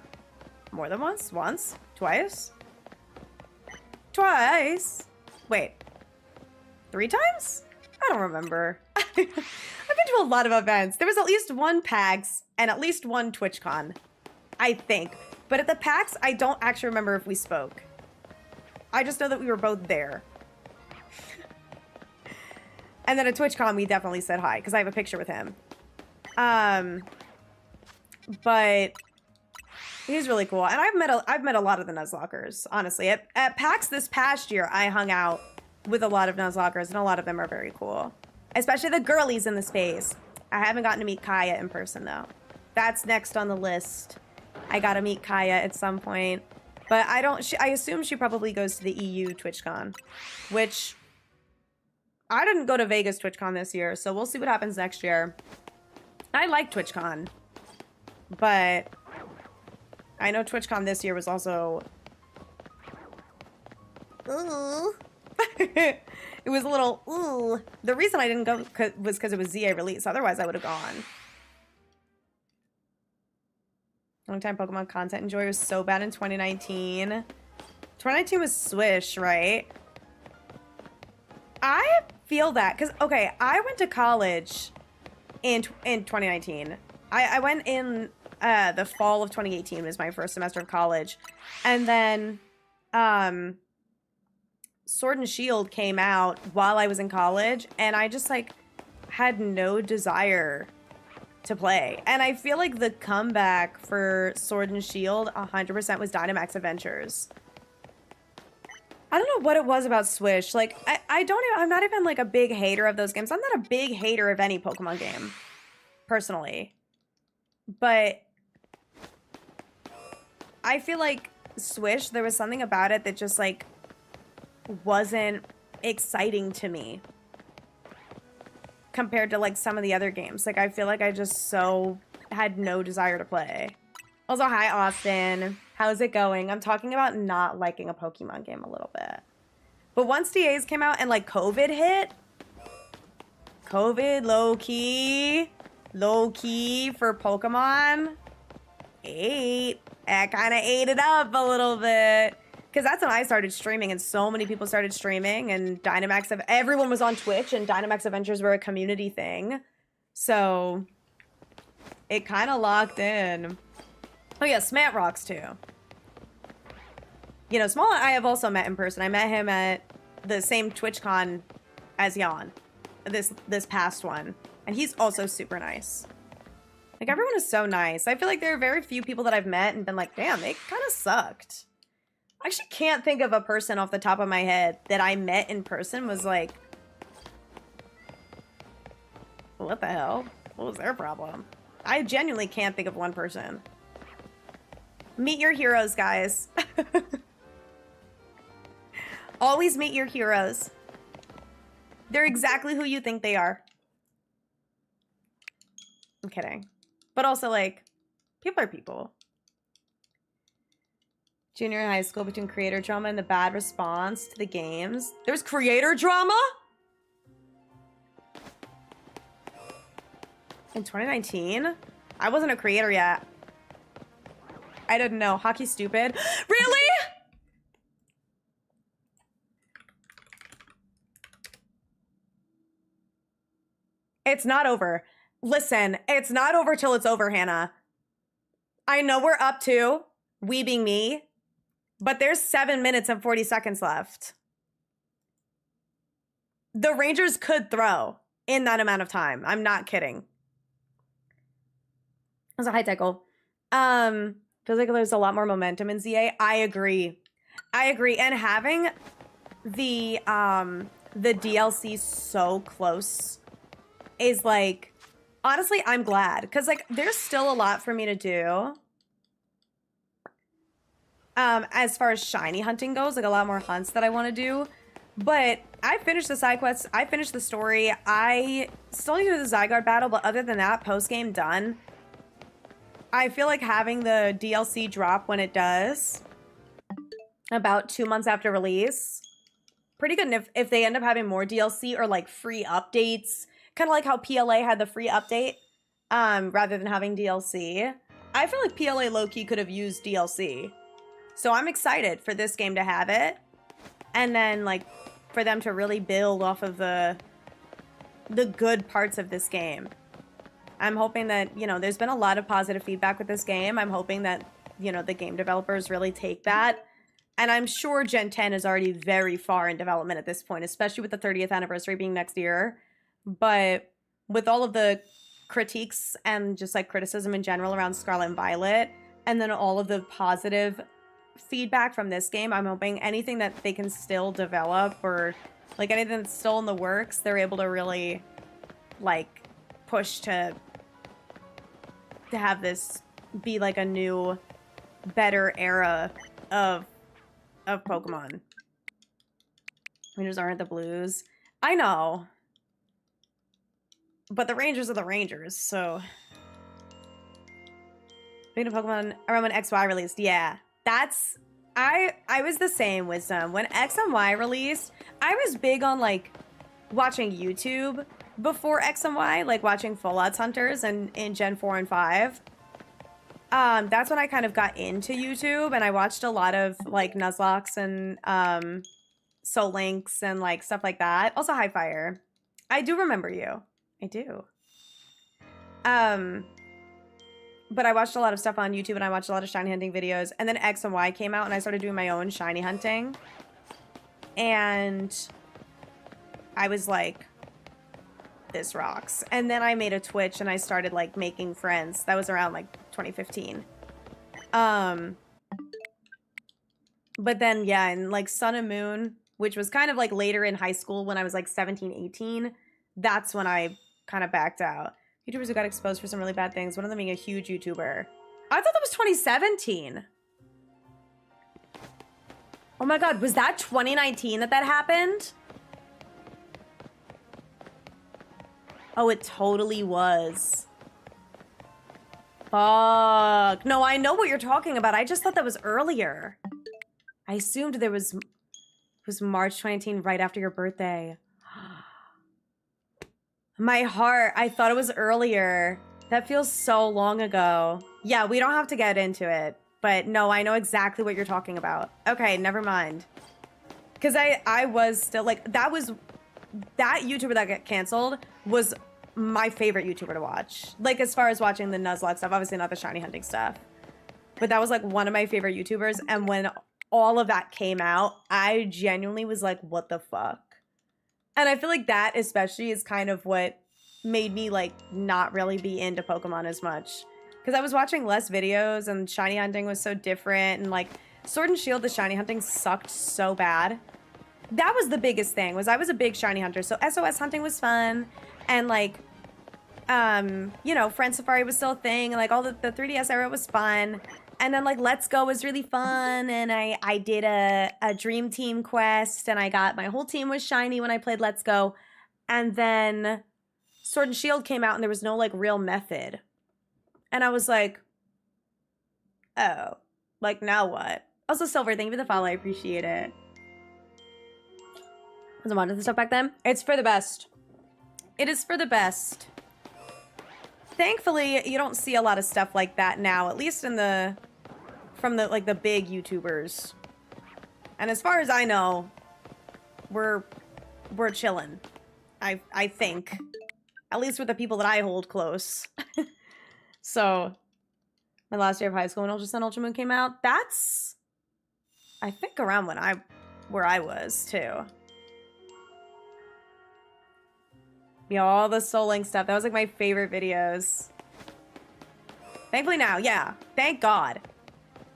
than once? Once? Twice? Twice? Wait. 3 times? I don't remember. I've been to a lot of events. There was at least one PAX and at least one TwitchCon. I think. But at the PAX, I don't actually remember if we spoke. I just know that we were both there. And then at TwitchCon, we definitely said hi, because I have a picture with him. But he's really cool. And I've met a lot of the Nuzlockers, honestly. At PAX this past year, I hung out with a lot of Nuzlockers, and a lot of them are very cool. Especially the girlies in the space. I haven't gotten to meet Kaya in person, though. That's next on the list. I gotta meet Kaya at some point. But I assume she probably goes to the EU TwitchCon, which I didn't go to Vegas TwitchCon this year, so we'll see what happens next year. I like TwitchCon, but I know TwitchCon this year was also... Ooh. It was a little... Ooh. The reason I didn't go was because it was ZA release. Otherwise, I would have gone. Long-time Pokemon content enjoyer was so bad in 2019. 2019 was Swish, right? I feel that, because, okay, I went to college in 2019. I went in the fall of 2018 was my first semester of college. And then Sword and Shield came out while I was in college, and I just, like, had no desire to play. And I feel like the comeback for Sword and Shield 100% was Dynamax Adventures. I don't know what it was about Swish. Like, I'm not even, like, a big hater of those games. I'm not a big hater of any Pokemon game, personally. But I feel like Swish, there was something about it that just, like, wasn't exciting to me compared to, like, some of the other games. Like, I feel like I just had no desire to play. Also, hi, Austin. How's it going? I'm talking about not liking a Pokemon game a little bit. But once DAs came out and, like, COVID hit, COVID low-key for Pokemon, I kind of ate it up a little bit. Because that's when I started streaming, and so many people started streaming, and everyone was on Twitch, and Dynamax Adventures were a community thing. So it kind of locked in. Oh yeah, Smat rocks too. You know, Small I have also met in person. I met him at the same TwitchCon as Jan, this past one. And he's also super nice. Like, everyone is so nice. I feel like there are very few people that I've met and been like, damn, they kind of sucked. I actually can't think of a person off the top of my head that I met in person was like, what the hell? What was their problem? I genuinely can't think of one person. Meet your heroes, guys. Always meet your heroes. They're exactly who you think they are. I'm kidding. But also, like, people are people. Junior high school between creator drama and the bad response to the games. There's creator drama? In 2019? I wasn't a creator yet. I didn't know. Hockey's stupid. Really? It's not over. Listen, it's not over till it's over, Hannah. I know we're up to, we being me, but there's 7 minutes and 40 seconds left. The Rangers could throw in that amount of time. I'm not kidding. It was a high tackle. Feels like there's a lot more momentum in ZA. I agree. I agree. And having the DLC so close is like, honestly, I'm glad. Because, like, there's still a lot for me to do. As far as shiny hunting goes, like, a lot more hunts that I want to do. But I finished the side quests. I finished the story. I still need to do the Zygarde battle, but other than that, post-game done. I feel like having the DLC drop when it does, about 2 months after release, pretty good. And if they end up having more DLC or, like, free updates, kind of like how PLA had the free update, rather than having DLC. I feel like PLA low-key could have used DLC. So I'm excited for this game to have it. And then, like, for them to really build off of the good parts of this game. I'm hoping that, you know, there's been a lot of positive feedback with this game. I'm hoping that, you know, the game developers really take that. And I'm sure Gen 10 is already very far in development at this point, especially with the 30th anniversary being next year. But with all of the critiques and just, like, criticism in general around Scarlet and Violet, and then all of the positive feedback from this game, I'm hoping anything that they can still develop, or, like, anything that's still in the works, they're able to really, like, push to have this be, like, a new, better era of Pokemon. Rangers aren't the Blues. I know. But the Rangers are the Rangers, so. Being a Pokemon around when XY released, yeah. That's, I was the same, Wisdom. When X and Y released, I was big on, like, watching YouTube before X and Y, like watching Full Odds Hunters and in Gen 4 and 5. That's when I kind of got into YouTube, and I watched a lot of, like, Nuzlocke and Soul Links and, like, stuff like that. Also High Fire. I do remember you. I do. But I watched a lot of stuff on YouTube, and I watched a lot of shiny hunting videos. And then X and Y came out, and I started doing my own shiny hunting. And I was like, this rocks. And then I made a Twitch, and I started, like, making friends. That was around, like, 2015. But then, yeah, and, like, Sun and Moon, which was kind of, like, later in high school when I was, like, 17, 18, that's when I kind of backed out. YouTubers who got exposed for some really bad things. One of them being a huge YouTuber. I thought that was 2017. Oh my god, was that 2019 that happened? Oh, it totally was. Fuck. No, I know what you're talking about. I just thought that was earlier. I assumed there was March 2019, right after your birthday. My heart, I thought it was earlier. That feels so long ago. Yeah, we don't have to get into it. But no, I know exactly what you're talking about. Okay, never mind. Because I was still, like, that YouTuber that got canceled was my favorite YouTuber to watch. Like, as far as watching the Nuzlocke stuff, obviously not the shiny hunting stuff. But that was, like, one of my favorite YouTubers. And when all of that came out, I genuinely was like, what the fuck? And I feel like that especially is kind of what made me like not really be into Pokemon as much. Because I was watching less videos and shiny hunting was so different, and like Sword and Shield, the shiny hunting sucked so bad. That was the biggest thing, was I was a big shiny hunter, so SOS hunting was fun, and like, you know, Friend Safari was still a thing, and like all the 3DS era was fun, and then like Let's Go was really fun, and I did a Dream Team quest, and I got, my whole team was shiny when I played Let's Go, and then Sword and Shield came out and there was no like real method. And I was like, oh, like now what? Also, Silver, thank you for the follow. I appreciate it. Was I wanted the stuff back then? It's for the best. It is for the best. Thankfully, you don't see a lot of stuff like that now, at least in the, from the, like the big YouTubers. And as far as I know, we're chilling. I think. At least with the people that I hold close. So, my last year of high school when Ultra Sun Ultra Moon came out, that's, I think, around when where I was, too. Yeah, all the Soul Link stuff. That was, like, my favorite videos. Thankfully now, yeah. Thank God.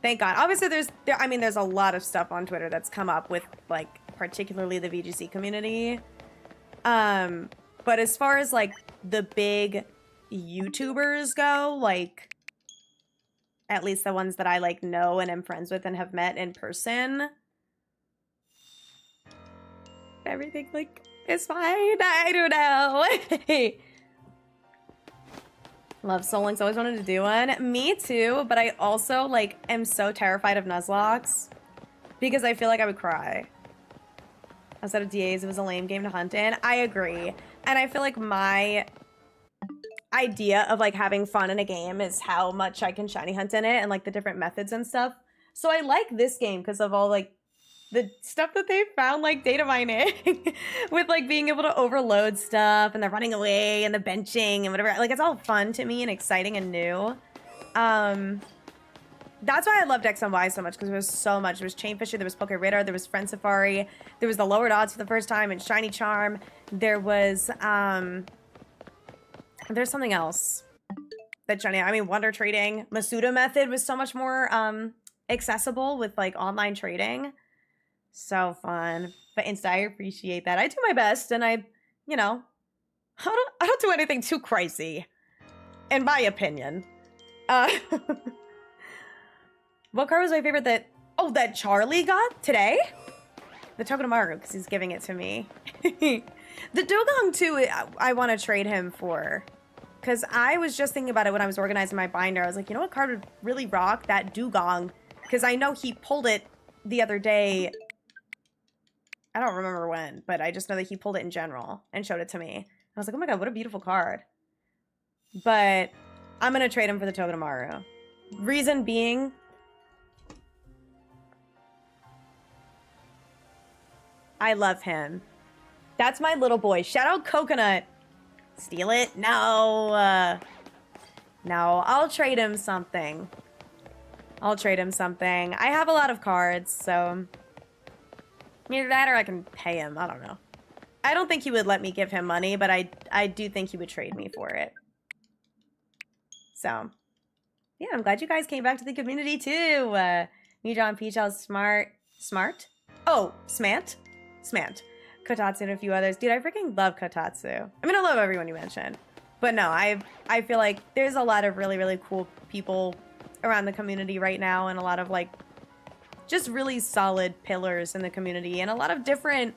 Thank God. Obviously, there's a lot of stuff on Twitter that's come up with, like, particularly the VGC community. But as far as, like, the big YouTubers go, like, at least the ones that I like know and am friends with and have met in person, everything like is fine. I don't know. Love Soul Links, always wanted to do one. Me too, but I also like am so terrified of Nuzlocke because I feel like I would cry. Outside of DAs, it was a lame game to hunt in. I agree. And I feel like my idea of like having fun in a game is how much I can shiny hunt in it and like the different methods and stuff. So I like this game because of all like the stuff that they found, like data mining with like being able to overload stuff and the running away and the benching and whatever. Like it's all fun to me and exciting and new. That's why I loved X and Y so much, because there was so much. There was Chain Fisher, there was Poke Radar, there was Friend Safari, there was the lowered odds for the first time and Shiny Charm. There was there's something else that Shiny, I mean, Wonder Trading. Masuda method was so much more accessible with like online trading. So fun. But Insta, I appreciate that. I do my best, and I, you know, I don't do anything too crazy, in my opinion. What card was my favorite that Charlie got today? The Togedemaru, because he's giving it to me. The Dugong, too, I want to trade him for. Because I was just thinking about it when I was organizing my binder. I was like, you know what card would really rock? That Dugong. Because I know he pulled it the other day. I don't remember when, but I just know that he pulled it in general and showed it to me. I was like, oh my god, what a beautiful card. But I'm going to trade him for the Togedemaru. Reason being, I love him. That's my little boy. Shout out Coconut. Steal it? No. No, I'll trade him something. I'll trade him something. I have a lot of cards, so either that or I can pay him. I don't know. I don't think he would let me give him money, but I do think he would trade me for it. So, yeah, I'm glad you guys came back to the community too. Me, John, Peach, Smart? Oh, Smant? Kotatsu and a few others. Dude, I freaking love Kotatsu. I mean, I love everyone you mentioned. But no, I feel like there's a lot of really, really cool people around the community right now, and a lot of like just really solid pillars in the community, and a lot of different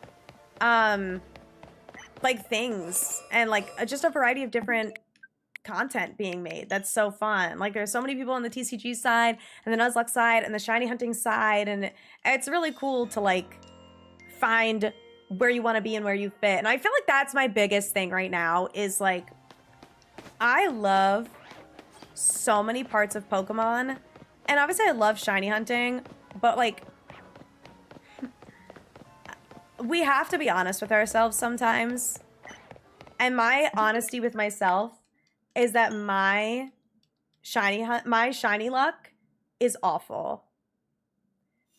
like things, and like just a variety of different content being made. That's so fun. Like there's so many people on the TCG side and the Nuzlocke side and the shiny hunting side, and it's really cool to like find where you want to be and where you fit. And I feel like that's my biggest thing right now is like I love so many parts of Pokemon, and obviously I love shiny hunting, but like we have to be honest with ourselves sometimes. And my honesty with myself is that my shiny luck is awful.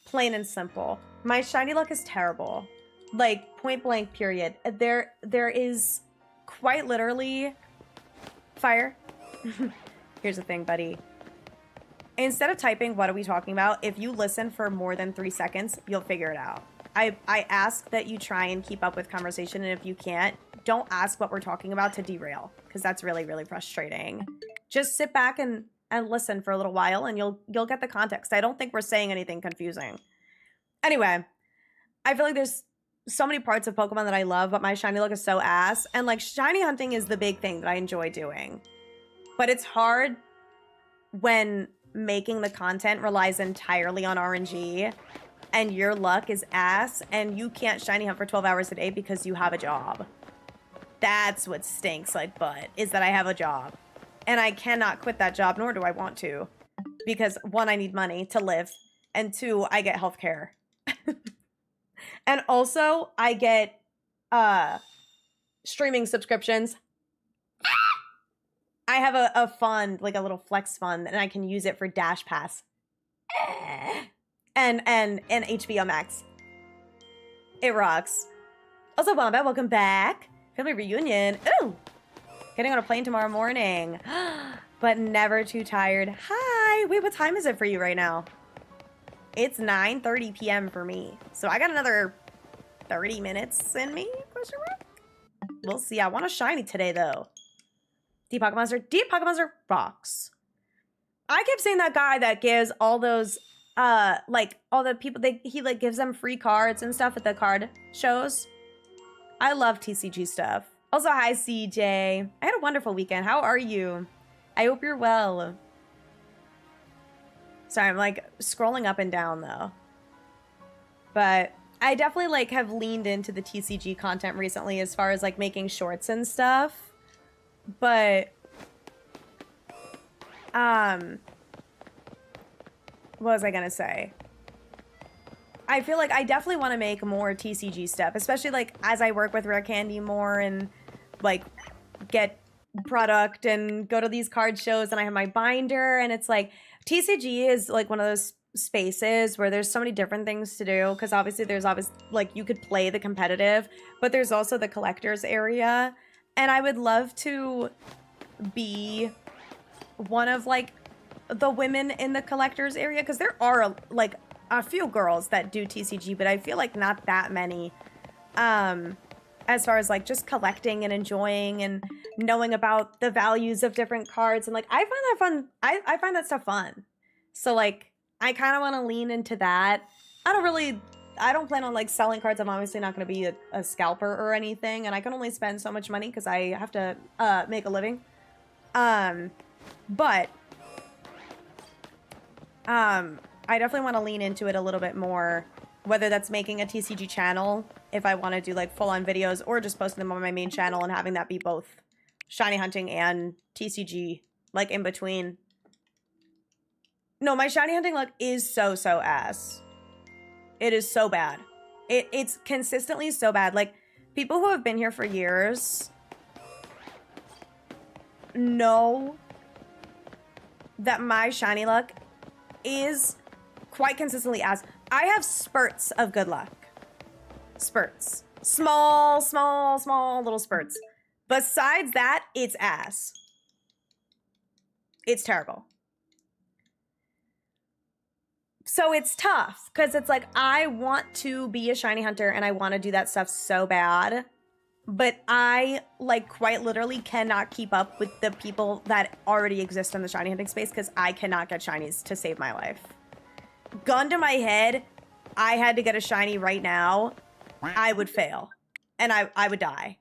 Plain and simple. My shiny luck is terrible. Like, point blank, period. There is quite literally... Fire. Here's the thing, buddy. Instead of typing, what are we talking about? If you listen for more than 3 seconds, you'll figure it out. I ask that you try and keep up with conversation, and if you can't, don't ask what we're talking about to derail, because that's really, really frustrating. Just sit back and listen for a little while, and you'll get the context. I don't think we're saying anything confusing. Anyway, I feel like there's so many parts of Pokemon that I love, but my shiny luck is so ass. And like shiny hunting is the big thing that I enjoy doing. But it's hard when making the content relies entirely on RNG and your luck is ass and you can't shiny hunt for 12 hours a day because you have a job. That's what stinks like butt, is that I have a job. And I cannot quit that job, nor do I want to. Because 1, I need money to live. And 2, I get healthcare. And also, I get streaming subscriptions. I have a fund, like a little flex fund, and I can use it for Dash Pass. And HBO Max. It rocks. Also, Wombat, welcome back. Family reunion. Ooh! Getting on a plane tomorrow morning. But never too tired. Hi! Wait, what time is it for you right now? It's 9:30 p.m. for me. So I got another 30 minutes in me? Question mark? We'll see. I want a shiny today, though. Deep Pocket Monster. Deep Pocket Monster rocks. I kept saying that guy that gives all those, like, all the people, he, like, gives them free cards and stuff at the card shows. I love TCG stuff. Also, hi, CJ. I had a wonderful weekend. How are you? I hope you're well. Sorry, I'm, like, scrolling up and down, though. But I definitely, like, have leaned into the TCG content recently as far as, like, making shorts and stuff. But, what was I gonna say? I feel like I definitely want to make more TCG stuff, especially, like, as I work with Rare Candy more and, like, get product and go to these card shows and I have my binder, and it's, like, TCG is, like, one of those spaces where there's so many different things to do, because obviously there's like, you could play the competitive, but there's also the collector's area. And I would love to be one of, like, the women in the collector's area. Because there are, like, a few girls that do TCG, but I feel like not that many. As far as, like, just collecting and enjoying and knowing about the values of different cards. And, like, I find that fun. I find that stuff fun. So, like, I kind of want to lean into that. I don't plan on, like, selling cards. I'm obviously not going to be a scalper or anything, and I can only spend so much money because I have to make a living. But I definitely want to lean into it a little bit more, whether that's making a TCG channel, if I want to do, like, full-on videos, or just posting them on my main channel and having that be both shiny hunting and TCG, like, in between. No, my shiny hunting luck is so ass. It is so bad. It's consistently so bad. Like, people who have been here for years know that my shiny luck is quite consistently ass. I have spurts of good luck. Spurts. Small little spurts. Besides that, it's ass. It's terrible. So it's tough, because it's like, I want to be a shiny hunter and I want to do that stuff so bad, but I, like, quite literally cannot keep up with the people that already exist in the shiny hunting space, because I cannot get shinies to save my life. Gun to my head, I had to get a shiny right now, I would fail. And I would die.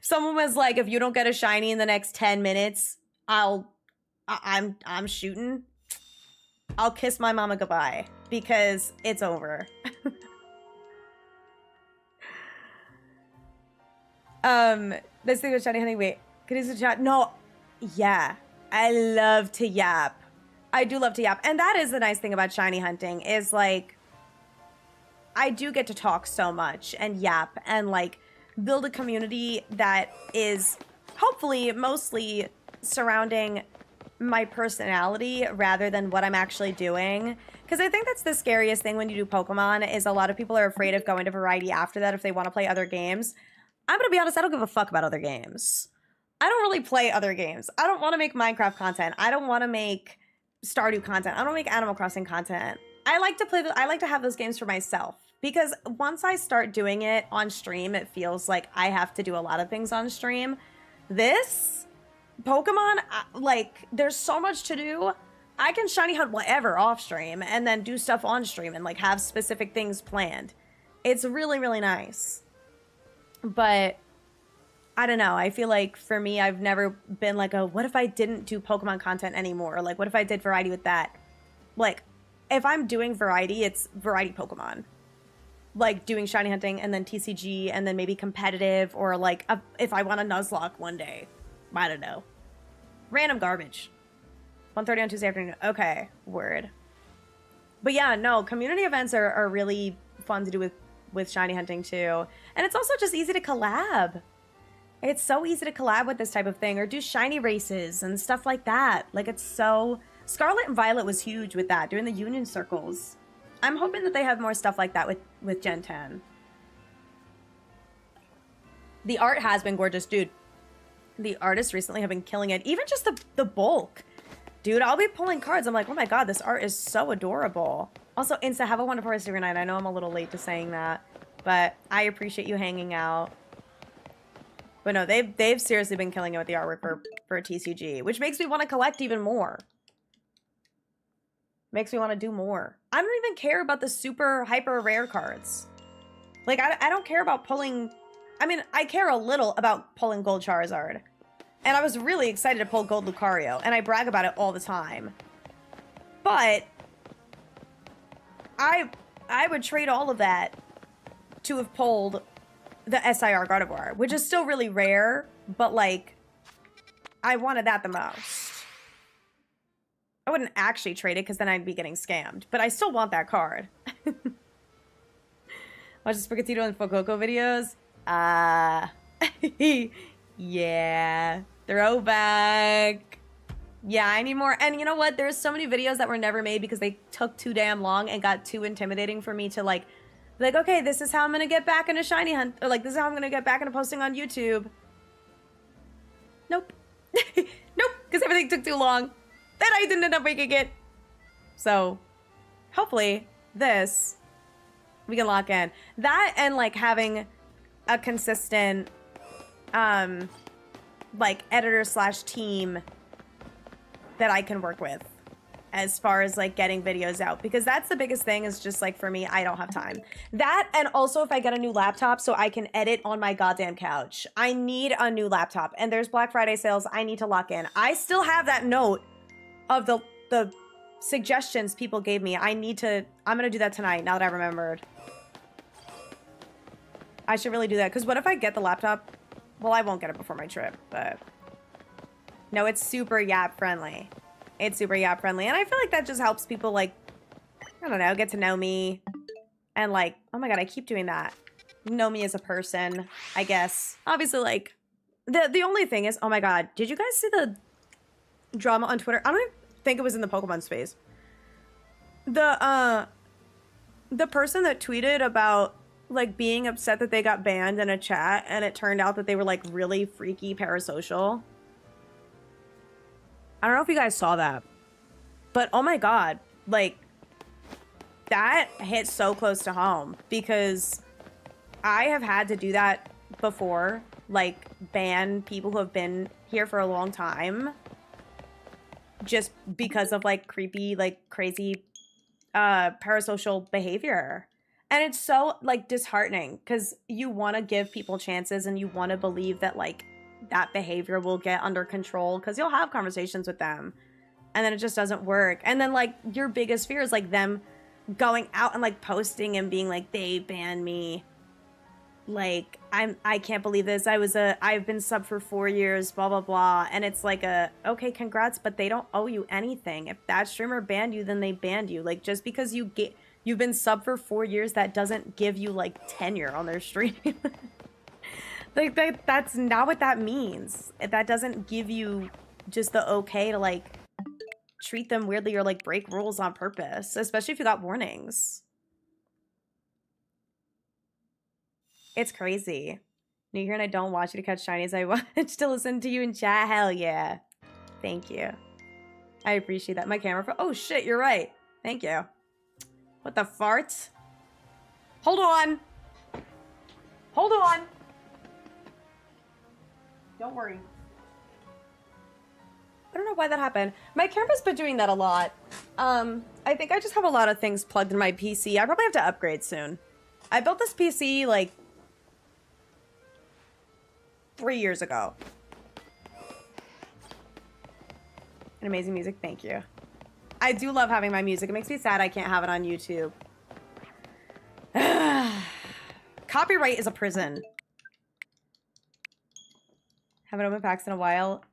Someone was like, if you don't get a shiny in the next 10 minutes, I'm shooting. I'll kiss my mama goodbye, because it's over. This thing was shiny hunting. Wait, can you chat? No, yeah, I love to yap. I do love to yap, and that is the nice thing about shiny hunting, is, like, I do get to talk so much and yap and, like, build a community that is hopefully mostly surrounding my personality rather than what I'm actually doing. Because I think that's the scariest thing when you do Pokemon, is a lot of people are afraid of going to Variety after that if they want to play other games. I'm gonna be honest, I don't give a fuck about other games. I don't really play other games. I don't want to make Minecraft content. I don't want to make Stardew content. I don't make Animal Crossing content. I like to play. I like to have those games for myself because once I start doing it on stream, it feels like I have to do a lot of things on stream. This Pokemon, like, there's so much to do. I can shiny hunt whatever off stream and then do stuff on stream and like have specific things planned. It's really, really nice. But I don't know. I feel like for me, I've never been like, what if I didn't do Pokemon content anymore? Or like, what if I did variety with that? Like, if I'm doing variety, it's variety Pokemon. Like doing shiny hunting and then TCG and then maybe competitive or like if I want a Nuzlocke one day. I don't know. Random garbage. 1:30 on Tuesday afternoon. Okay, word. But yeah, no, community events are really fun to do with shiny hunting too. And it's also just easy to collab. It's so easy to collab with this type of thing or do shiny races and stuff like that. Like it's so... Scarlet and Violet was huge with that, doing the union circles. I'm hoping that they have more stuff like that with Gen 10. The art has been gorgeous, dude. The artists recently have been killing it. Even just the bulk. Dude, I'll be pulling cards. I'm like, oh my god, this art is so adorable. Also, Insta, have a wonderful rest of your night. I know I'm a little late to saying that, but I appreciate you hanging out. But no, they've seriously been killing it with the artwork for TCG, which makes me want to collect even more. Makes me want to do more. I don't even care about the super hyper rare cards. Like, I don't care about pulling... I mean, I care a little about pulling Gold Charizard. And I was really excited to pull Gold Lucario, and I brag about it all the time. But I would trade all of that to have pulled the SIR Gardevoir, which is still really rare, but like, I wanted that the most. I wouldn't actually trade it because then I'd be getting scammed, but I still want that card. Watch the Sprigatito and Fuecoco videos. Yeah, throwback. Yeah, I need more. And you know what? There's so many videos that were never made because they took too damn long and got too intimidating for me to like, okay, this is how I'm gonna get back into shiny hunt, or like, this is how I'm gonna get back into posting on YouTube. Nope. Nope, because everything took too long. Then I didn't end up making it. So, hopefully, this, we can lock in. That and, like, having a consistent, like, editor/team that I can work with as far as, like, getting videos out. Because that's the biggest thing is just, like, for me, I don't have time. That, and also if I get a new laptop so I can edit on my goddamn couch. I need a new laptop. And there's Black Friday sales I need to lock in. I still have that note of the suggestions people gave me. I'm gonna do that tonight now that I remembered. I should really do that, because what if I get the laptop? Well, I won't get it before my trip, but no, it's super Yap friendly. It's super Yap friendly, and I feel like that just helps people, like, I don't know, get to know me, and like, oh my god, I keep doing that. Know me as a person, I guess. Obviously, like, the only thing is, oh my god, did you guys see the drama on Twitter? I don't even think it was in the Pokemon space. The person that tweeted about like being upset that they got banned in a chat and it turned out that they were like really freaky parasocial. I don't know if you guys saw that, but oh my god, like that hit so close to home because I have had to do that before, like ban people who have been here for a long time just because of like creepy, like crazy parasocial behavior. And it's so like disheartening because you want to give people chances and you want to believe that like that behavior will get under control because you'll have conversations with them and then it just doesn't work. And then like your biggest fear is like them going out and like posting and being like, they banned me. Like, I can't believe this. I've been sub for 4 years, blah, blah, blah. And it's like okay, congrats, but they don't owe you anything. If that streamer banned you, then they banned you. Like, just because you've been sub for 4 years, that doesn't give you like tenure on their stream. Like, that's not what that means. That doesn't give you just the okay to like treat them weirdly or like break rules on purpose, especially if you got warnings. It's crazy. New here and I don't watch you to catch shinies. I watch to listen to you in chat. Hell yeah. Thank you. I appreciate that. My camera oh shit, you're right. Thank you. What the fart? Hold on. Hold on. Don't worry. I don't know why that happened. My camera's been doing that a lot. I think I just have a lot of things plugged in my PC. I probably have to upgrade soon. I built this PC like 3 years ago. And amazing music, thank you. I do love having my music. It makes me sad I can't have it on YouTube. Copyright is a prison. Haven't opened packs in a while.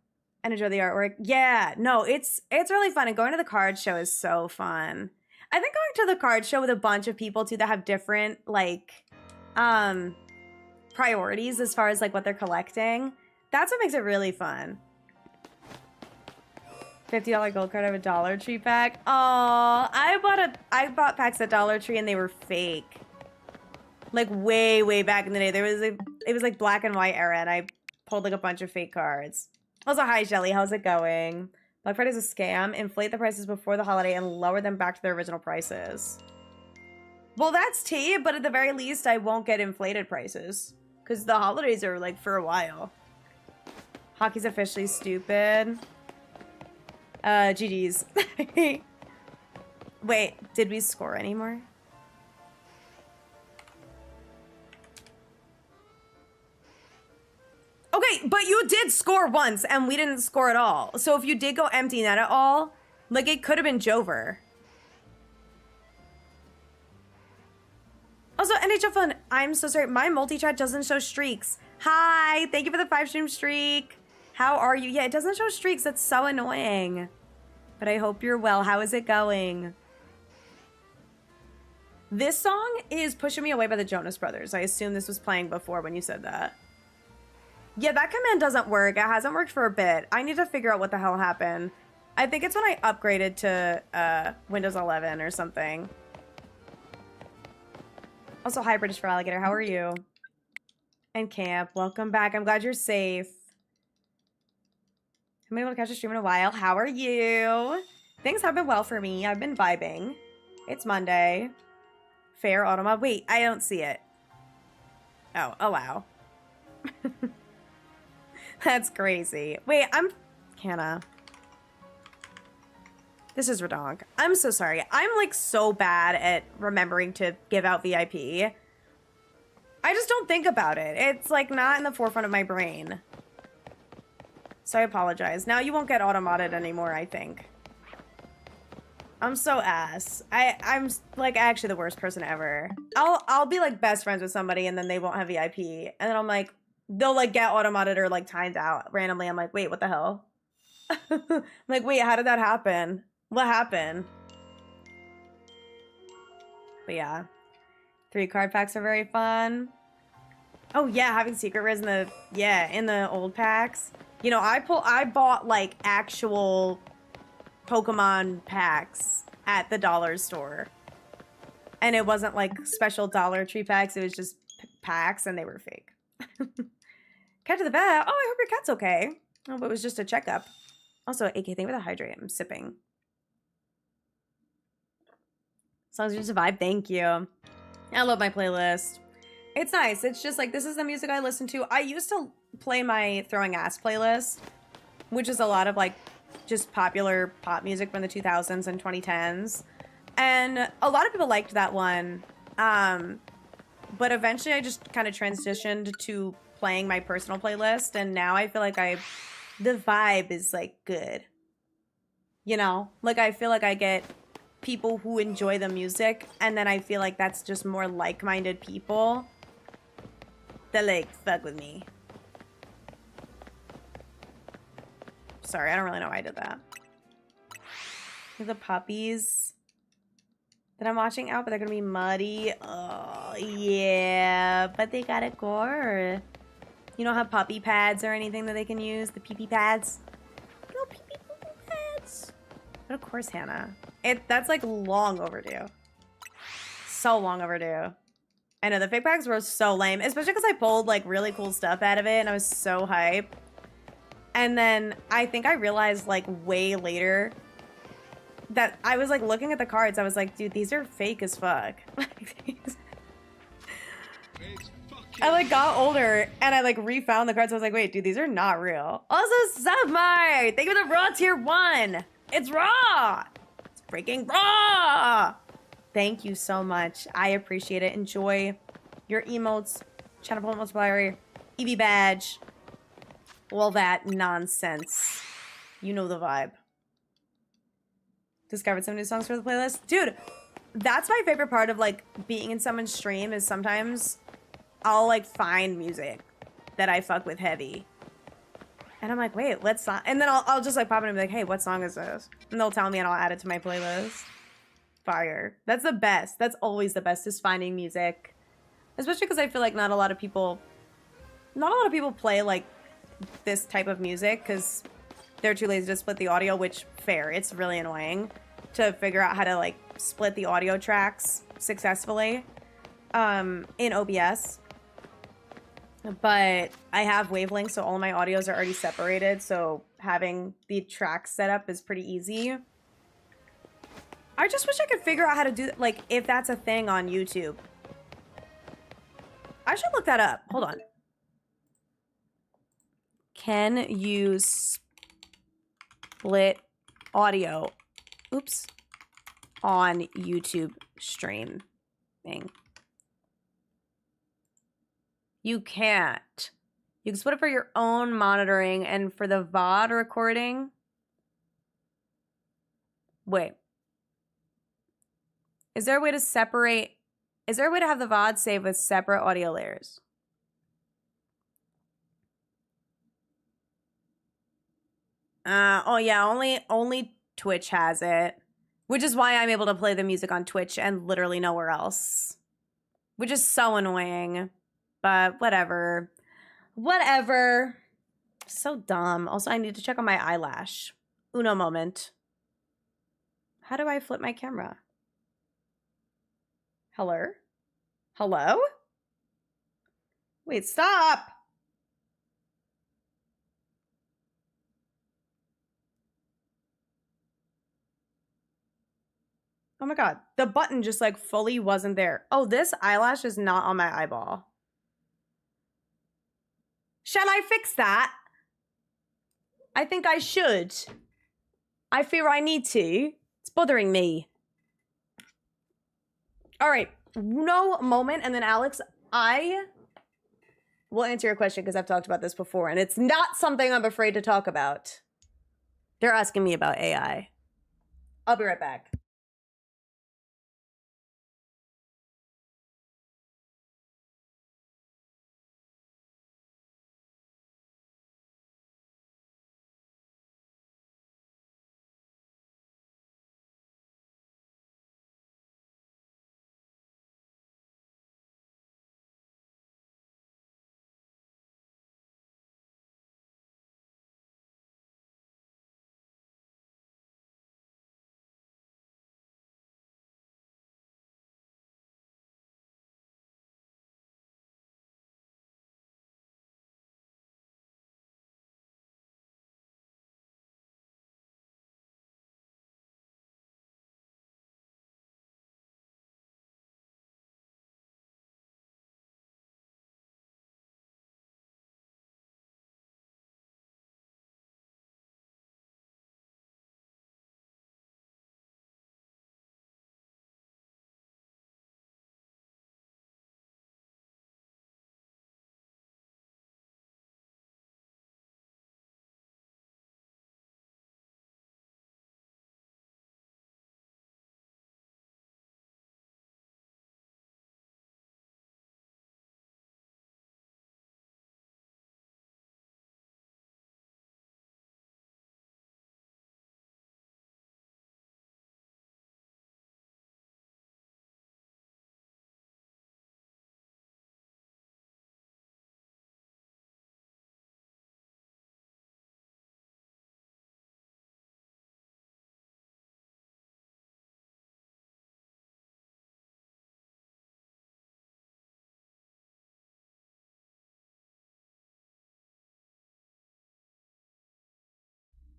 And enjoy the artwork. Yeah, no, it's really fun. And going to the card show is so fun. I think going to the card show with a bunch of people too that have different like priorities as far as like what they're collecting. That's what makes it really fun. $50 gold card of a Dollar Tree pack. Oh, I bought packs at Dollar Tree and they were fake. Like way back in the day. It was like black and white era and I pulled like a bunch of fake cards. Also, hi Shelly, how's it going? Black Friday is a scam. Inflate the prices before the holiday and lower them back to their original prices. Well, that's tea, but at the very least, I won't get inflated prices. Because the holidays are like for a while. Hockey's officially stupid. GG's. Wait, did we score anymore? Okay, but you did score once and we didn't score at all. So if you did go empty net at all, like it could have been Jover. Also, NHL Fun, I'm so sorry. My multi-chat doesn't show streaks. Hi, thank you for the 5-stream streak. How are you? Yeah, it doesn't show streaks. That's so annoying. But I hope you're well. How is it going? This song is Pushing Me Away by the Jonas Brothers. I assume this was playing before when you said that. Yeah, that command doesn't work. It hasn't worked for a bit. I need to figure out what the hell happened. I think it's when I upgraded to Windows 11 or something. Also, hi, British for Alligator. How are you? And Camp, welcome back. I'm glad you're safe. I've been able to catch a stream in a while. How are you? Things have been well for me. I've been vibing. It's Monday. Fair Automa. Wait, I don't see it. Oh, allow. That's crazy. Wait, Canna. This is redonk. I'm so sorry. I'm like so bad at remembering to give out VIP. I just don't think about it. It's like not in the forefront of my brain. So I apologize. Now you won't get automated anymore, I think. I'm so ass. I'm like actually the worst person ever. I'll be like best friends with somebody and then they won't have VIP. And then I'm like, they'll like get automated or like timed out randomly. I'm like, wait, what the hell? I'm like, wait, how did that happen? What happened? But yeah. 3 card packs are very fun. Oh yeah, having secret rares in the old packs. You know, I bought like actual Pokemon packs at the dollar store. And it wasn't like special Dollar Tree packs, it was just packs and they were fake. Cat to the vet. Oh, I hope your cat's okay. Oh, but it was just a checkup. Also, AK, thank you for the hydrate. I'm sipping. As long as you survive, thank you. I love my playlist. It's nice. It's just like, this is the music I listen to. I used to play my Throwing Ass playlist, which is a lot of like just popular pop music from the 2000s and 2010s. And a lot of people liked that one. But eventually I just kind of transitioned to playing my personal playlist. And now I feel like the vibe is like good. You know, like I feel like I get people who enjoy the music, and then I feel like that's just more like-minded people that like fuck with me. Sorry, I don't really know why I did that. The puppies that I'm watching out, but they're gonna be muddy. Oh yeah, but they got a gore. You don't have puppy pads or anything that they can use? The pee-pee pads? No pee-pee pads. But of course, Hannah. That's like long overdue. So long overdue. I know the fake packs were so lame, especially because I pulled like really cool stuff out of it and I was so hype. And then I think I realized like way later that I was like looking at the cards. I was like, dude, these are fake as fuck. I like got older and I like refound the cards. I was like, wait, dude, these are not real. Also, Submar, thank you for the raw tier 1. It's raw. It's freaking raw. Thank you so much. I appreciate it. Enjoy your emotes, channel point multiplier, EV badge, all that nonsense. You know the vibe. Discovered some new songs for the playlist. Dude, that's my favorite part of like being in someone's stream is sometimes I'll like find music that I fuck with heavy. And I'm like, wait, what song? And then I'll just like pop in and be like, hey, what song is this? And they'll tell me and I'll add it to my playlist. Fire. That's the best. That's always the best is finding music. Especially because I feel like not a lot of people play like this type of music because they're too lazy to split the audio, which fair. It's really annoying to figure out how to like split the audio tracks successfully in OBS. But I have wavelengths, so all my audios are already separated, so having the tracks set up is pretty easy. I just wish I could figure out how to do, like, if that's a thing on YouTube. I should look that up. Hold on. Can you split audio, oops, on YouTube streaming? You can't. You can split it for your own monitoring and for the VOD recording. Wait. Is there a way to separate? Is there a way to have the VOD save with separate audio layers? Oh yeah, only Twitch has it. Which is why I'm able to play the music on Twitch and literally nowhere else. Which is so annoying. But whatever. Whatever. So dumb. Also, I need to check on my eyelash. Uno moment. How do I flip my camera? Hello? Hello? Wait, stop! Oh my god. The button just like fully wasn't there. Oh, this eyelash is not on my eyeball. Shall I fix that? I think I should. I fear I need to. It's bothering me. All right. No moment. And then Alex, I will answer your question because I've talked about this before and it's not something I'm afraid to talk about. They're asking me about AI. I'll be right back.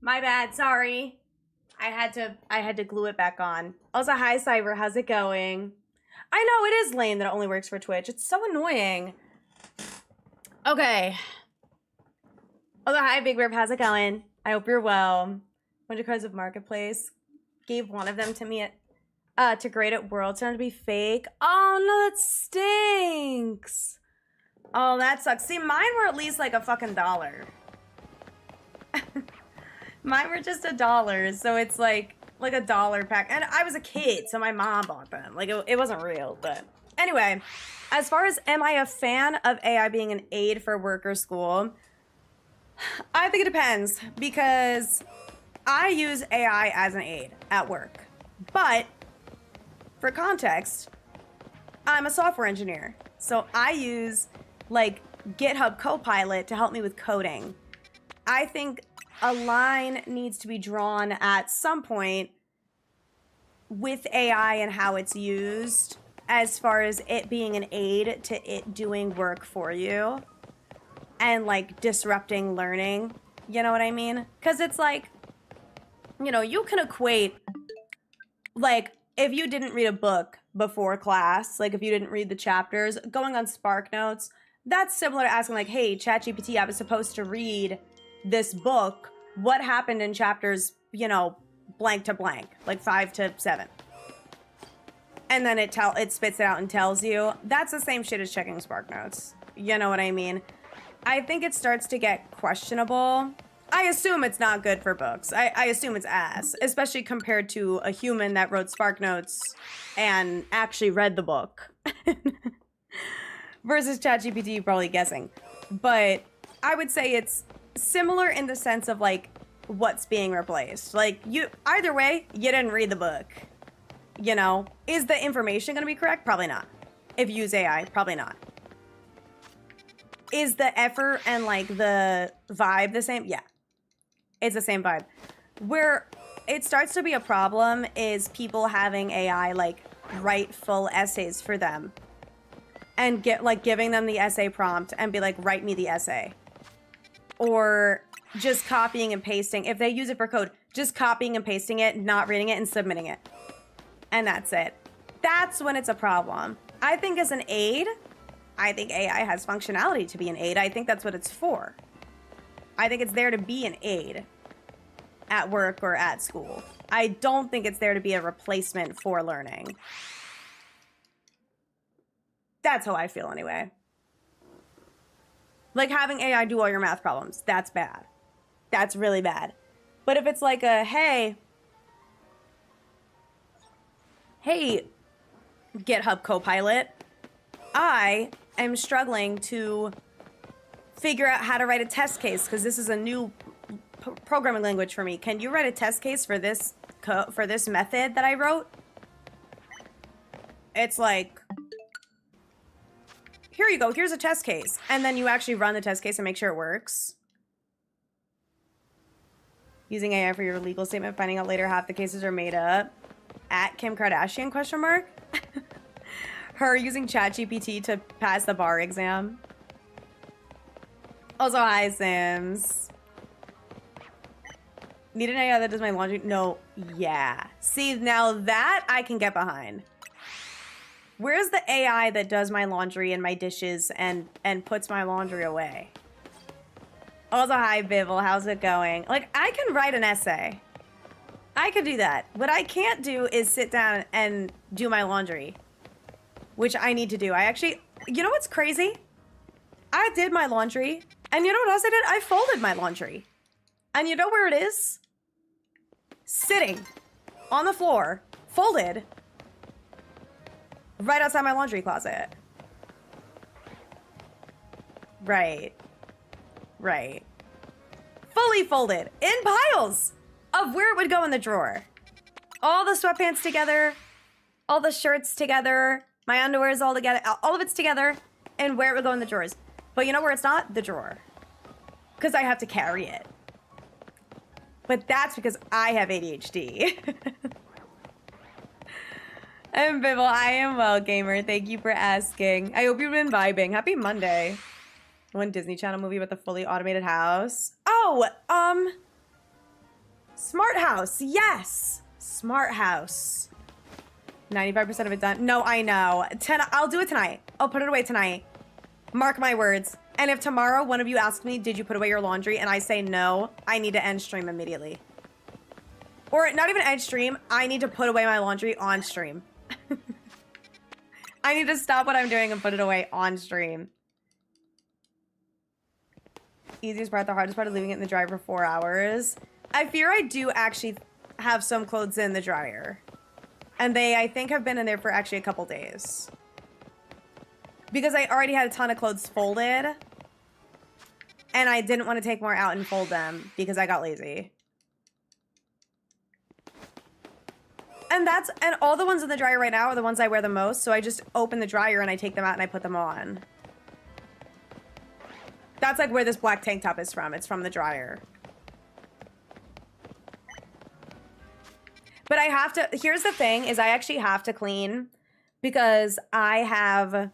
My bad, sorry. I had to glue it back on. Also, hi Cyber, how's it going? I know, it is lame that it only works for Twitch. It's so annoying. Okay. Also, hi Big Rip, how's it going? I hope you're well. 100 cards of Marketplace. Gave one of them to me at to grade at World Center to be fake. Oh no, that stinks. Oh, that sucks. See, mine were at least like a fucking $1. Mine were just $1, so it's like a $1 pack. And I was a kid, so my mom bought them. Like, it wasn't real, but... Anyway, as far as am I a fan of AI being an aid for work or school, I think it depends, because I use AI as an aid at work. But, for context, I'm a software engineer. So I use, like, GitHub Copilot to help me with coding. I think a line needs to be drawn at some point with AI and how it's used, as far as it being an aid to it doing work for you and like disrupting learning. You know what I mean? Because it's like, you know, you can equate, like, if you didn't read a book before class, like if you didn't read the chapters, going on Spark Notes, that's similar to asking like, hey, ChatGPT, I was supposed to read this book. What happened in chapters, you know, blank to blank, like 5 to 7. And then it spits it out and tells you. That's the same shit as checking Spark Notes. You know what I mean? I think it starts to get questionable. I assume it's not good for books. I assume it's ass, especially compared to a human that wrote Spark Notes and actually read the book. Versus ChatGPT probably guessing. But I would say it's similar in the sense of like what's being replaced. Like, either way, you didn't read the book. You know, is the information going to be correct? Probably not. If you use AI, probably not. Is the effort and like the vibe the same? Yeah. It's the same vibe. Where it starts to be a problem is people having AI like write full essays for them and giving them the essay prompt and be like, write me the essay. Or just copying and pasting. If they use it for code, just copying and pasting it, not reading it, and submitting it. And that's it. That's when it's a problem. I think as an aid, I think AI has functionality to be an aid. I think that's what it's for. I think it's there to be an aid at work or at school. I don't think it's there to be a replacement for learning. That's how I feel anyway. Like having AI do all your math problems, that's bad. That's really bad. But if it's like a, hey, GitHub Copilot, I am struggling to figure out how to write a test case because this is a new programming language for me. Can you write a test case for this method that I wrote? It's like, here you go, here's a test case. And then you actually run the test case and make sure it works. Using AI for your legal statement, finding out later half the cases are made up. At Kim Kardashian, question mark? Her using ChatGPT to pass the bar exam. Also, hi, Sims. Need an AI that does my laundry? No, yeah. See, now that I can get behind. Where's the AI that does my laundry and my dishes and puts my laundry away? Also, hi, Bibble. How's it going? Like, I can write an essay. I could do that. What I can't do is sit down and do my laundry, which I need to do. I actually, you know what's crazy? I did my laundry, and you know what else I did? I folded my laundry. And you know where it is? Sitting on the floor, folded, right outside my laundry closet. Right. Right. Fully folded in piles of where it would go in the drawer. All the sweatpants together, all the shirts together, my underwear is all together, all of it's together, and where it would go in the drawers. But you know where it's not? The drawer. Because I have to carry it. But that's because I have ADHD. And Bibble, I am well, gamer. Thank you for asking. I hope you've been vibing. Happy Monday. One Disney Channel movie about the fully automated house. Oh, house. Yes. Smart house. 95% of it done. No, I know. I'll do it tonight. I'll put it away tonight. Mark my words. And if tomorrow one of you asks me, did you put away your laundry? And I say no, I need to end stream immediately. Or not even end stream. I need to put away my laundry on stream. I need to stop what I'm doing and put it away on stream. Easiest part, the hardest part is leaving it in the dryer for 4 hours. I fear I do actually have some clothes in the dryer. And they, I think, have been in there for actually a couple days. Because I already had a ton of clothes folded. And I didn't want to take more out and fold them because I got lazy. And all the ones in the dryer right now are the ones I wear the most. So I just open the dryer and I take them out and I put them on. That's like where this black tank top is from. It's from the dryer. But I have to, here's the thing, is I actually have to clean because I have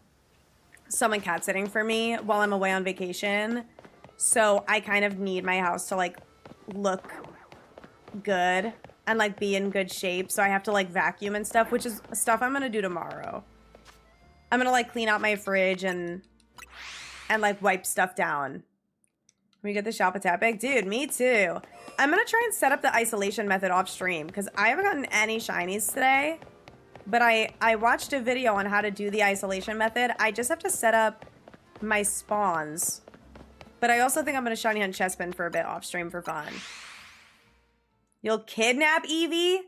someone cat sitting for me while I'm away on vacation. So I kind of need my house to like look good and like be in good shape. So I have to like vacuum and stuff, which is stuff I'm gonna do tomorrow. I'm gonna like clean out my fridge and like wipe stuff down. We get the SHALPHA TEPIG? Dude, me too. I'm gonna try and set up the isolation method off stream because I haven't gotten any shinies today. But I watched a video on how to do the isolation method. I just have to set up my spawns. But I also think I'm gonna shiny hunt Chespin for a bit off stream for fun. You'll kidnap Evie?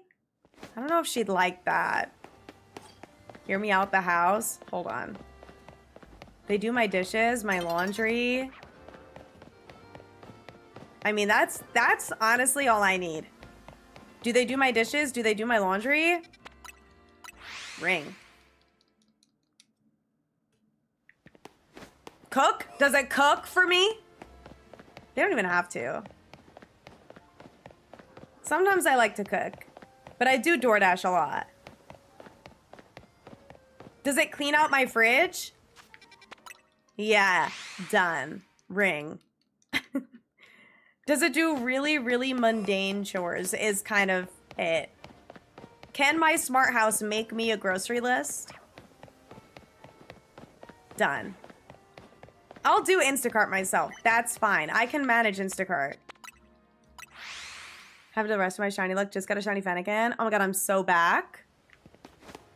I don't know if she'd like that. Hear me out the house? Hold on. They do my dishes, my laundry. I mean, that's honestly all I need. Do they do my dishes? Do they do my laundry? Ring. Cook? Does it cook for me? They don't even have to. Sometimes I like to cook, but I do DoorDash a lot. Does it clean out my fridge? Yeah, done. Ring. Does it do really, really mundane chores is kind of it. Can my smart house make me a grocery list? Done. I'll do Instacart myself. That's fine. I can manage Instacart. Have the rest of my shiny luck. Just got a shiny Fennekin. Oh my god, I'm so back.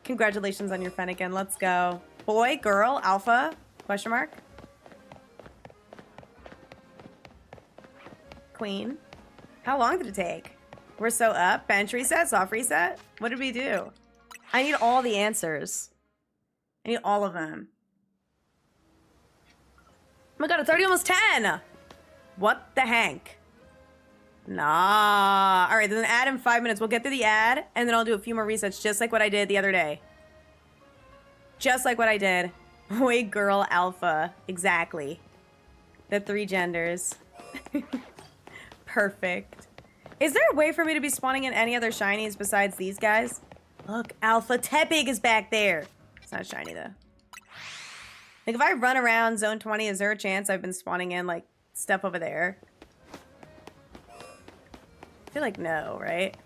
Congratulations on your Fennekin. Let's go. Boy, girl, alpha? Question mark? Queen. How long did it take? We're so up. Bench reset, soft reset. What did we do? I need all the answers. I need all of them. Oh my god, it's already almost 10. What the heck? Nah. All right, then ad in 5 minutes. We'll get through the ad, and then I'll do a few more resets, just like what I did the other day. Just like what I did. Boy, girl, alpha. Exactly. The 3 genders. Perfect. Is there a way for me to be spawning in any other shinies besides these guys? Look, Alpha Tepig is back there. It's not shiny, though. Like, if I run around Zone 20, is there a chance I've been spawning in, like, stuff over there? I feel like no, right?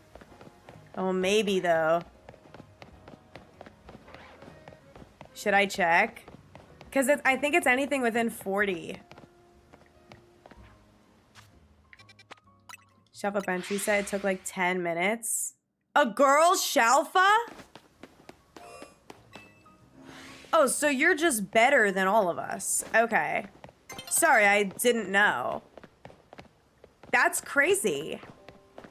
Oh, maybe, though. Should I check? Because I think it's anything within 40. SHALPHA bench reset. It took like 10 minutes. A girl SHALPHA? Oh, so you're just better than all of us. Okay. Sorry, I didn't know. That's crazy.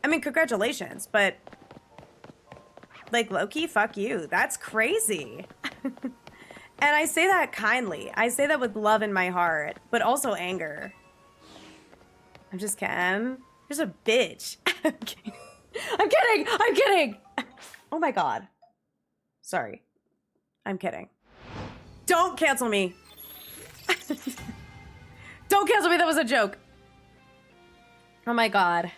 I mean, congratulations, but... like, low-key, fuck you. That's crazy. And I say that kindly. I say that with love in my heart, but also anger. I'm just kidding. You're a bitch. I'm kidding. I'm kidding. I'm kidding. Oh my god. Sorry. I'm kidding. Don't cancel me. Don't cancel me. That was a joke. Oh my god.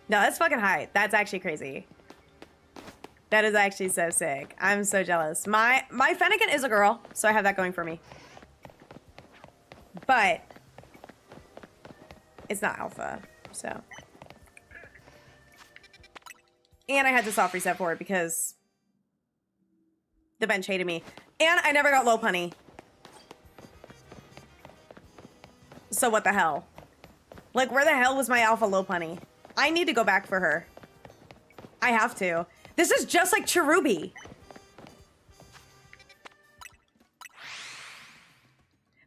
No, that's fucking high. That's actually crazy. That is actually so sick. I'm so jealous. My Fennekin is a girl, so I have that going for me. But it's not alpha, so. And I had to soft reset for it because the bench hated me. And I never got low punny. So what the hell? Like, where the hell was my alpha low punny? I need to go back for her. I have to. This is just like Cherubi.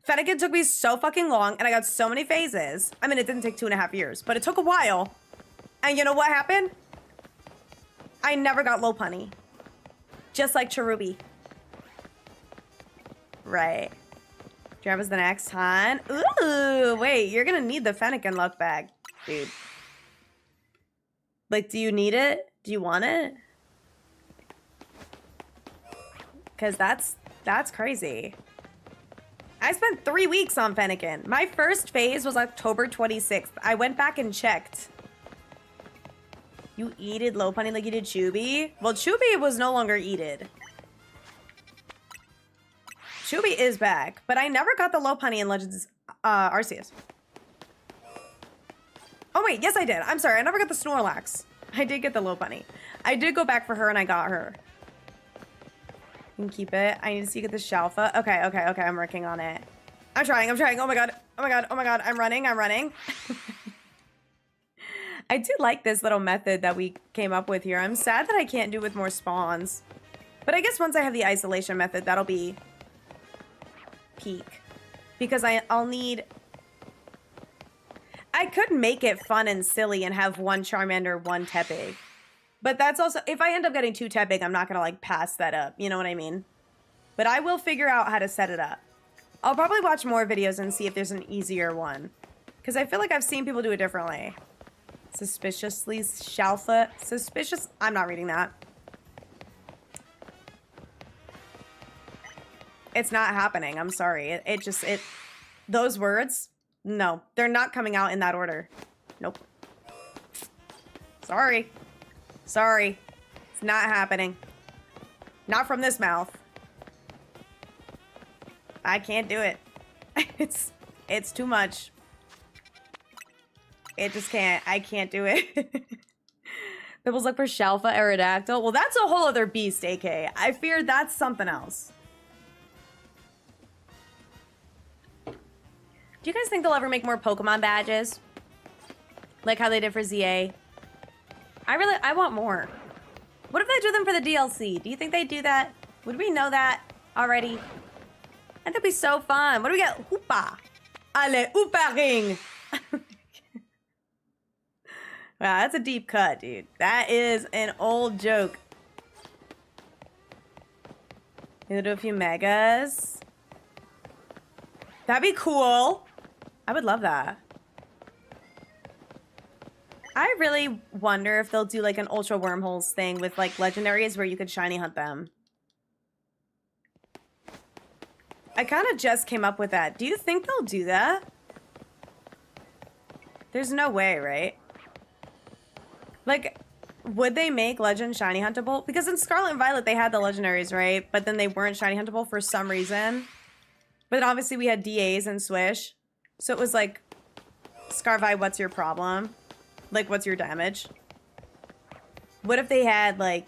Fennekin took me so fucking long, and I got so many phases. I mean, it didn't take 2.5 years, but it took a while. And you know what happened? I never got low punny. Just like Cherubi. Right. Drama's the next hunt. Ooh, wait, you're gonna need the Fennekin luck bag, dude. Like, do you need it? Do you want it? Because that's crazy. I spent 3 weeks on Fennekin. My first phase was October 26th. I went back and checked. You eated low punny like you did Chubi? Well, Chubi was no longer eated. Chubi is back, but I never got the low punny in Legends Arceus. Oh wait, yes I did. I'm sorry, I never got the Snorlax. I did get the low punny. I did go back for her and I got her. You can keep it. I need to see you get the Shalpha. Okay, I'm working on it. I'm trying. Oh my god, I'm running. I do like this little method that we came up with here. I'm sad that I can't do it with more spawns. But I guess once I have the isolation method, that'll be peak. Because I'll need... I could make it fun and silly and have one Charmander, one Tepig. But that's also... If I end up getting 2 Tepig, I'm not going to, like, pass that up. You know what I mean? But I will figure out how to set it up. I'll probably watch more videos and see if there's an easier one. Because I feel like I've seen people do it differently. Suspiciously Shalpha. Suspicious... I'm not reading that. It's not happening. I'm sorry. It just... Those words... No. They're not coming out in that order. Nope. Sorry. It's not happening. Not from this mouth. I can't do it. It's too much. It just can't. I can't do it. People's look for Shalpha Aerodactyl. Well, that's a whole other beast, AK. I fear that's something else. Do you guys think they'll ever make more Pokemon badges? Like how they did for ZA? I want more. What if they do them for the DLC? Do you think they'd do that? Would we know that already? That'd be so fun. What do we get? Hoopa. Allez, Hoopa ring. Wow, that's a deep cut, dude. That is an old joke. Gonna do a few megas. That'd be cool. I would love that. I really wonder if they'll do like an Ultra Wormholes thing with like legendaries where you could shiny hunt them. I kind of just came up with that. Do you think they'll do that? There's no way, right? Like, would they make Legend shiny huntable? Because in Scarlet and Violet they had the legendaries, right? But then they weren't shiny huntable for some reason. But obviously we had DAs and Swish. So it was like, Scarvi, what's your problem? Like, what's your damage? What if they had, like,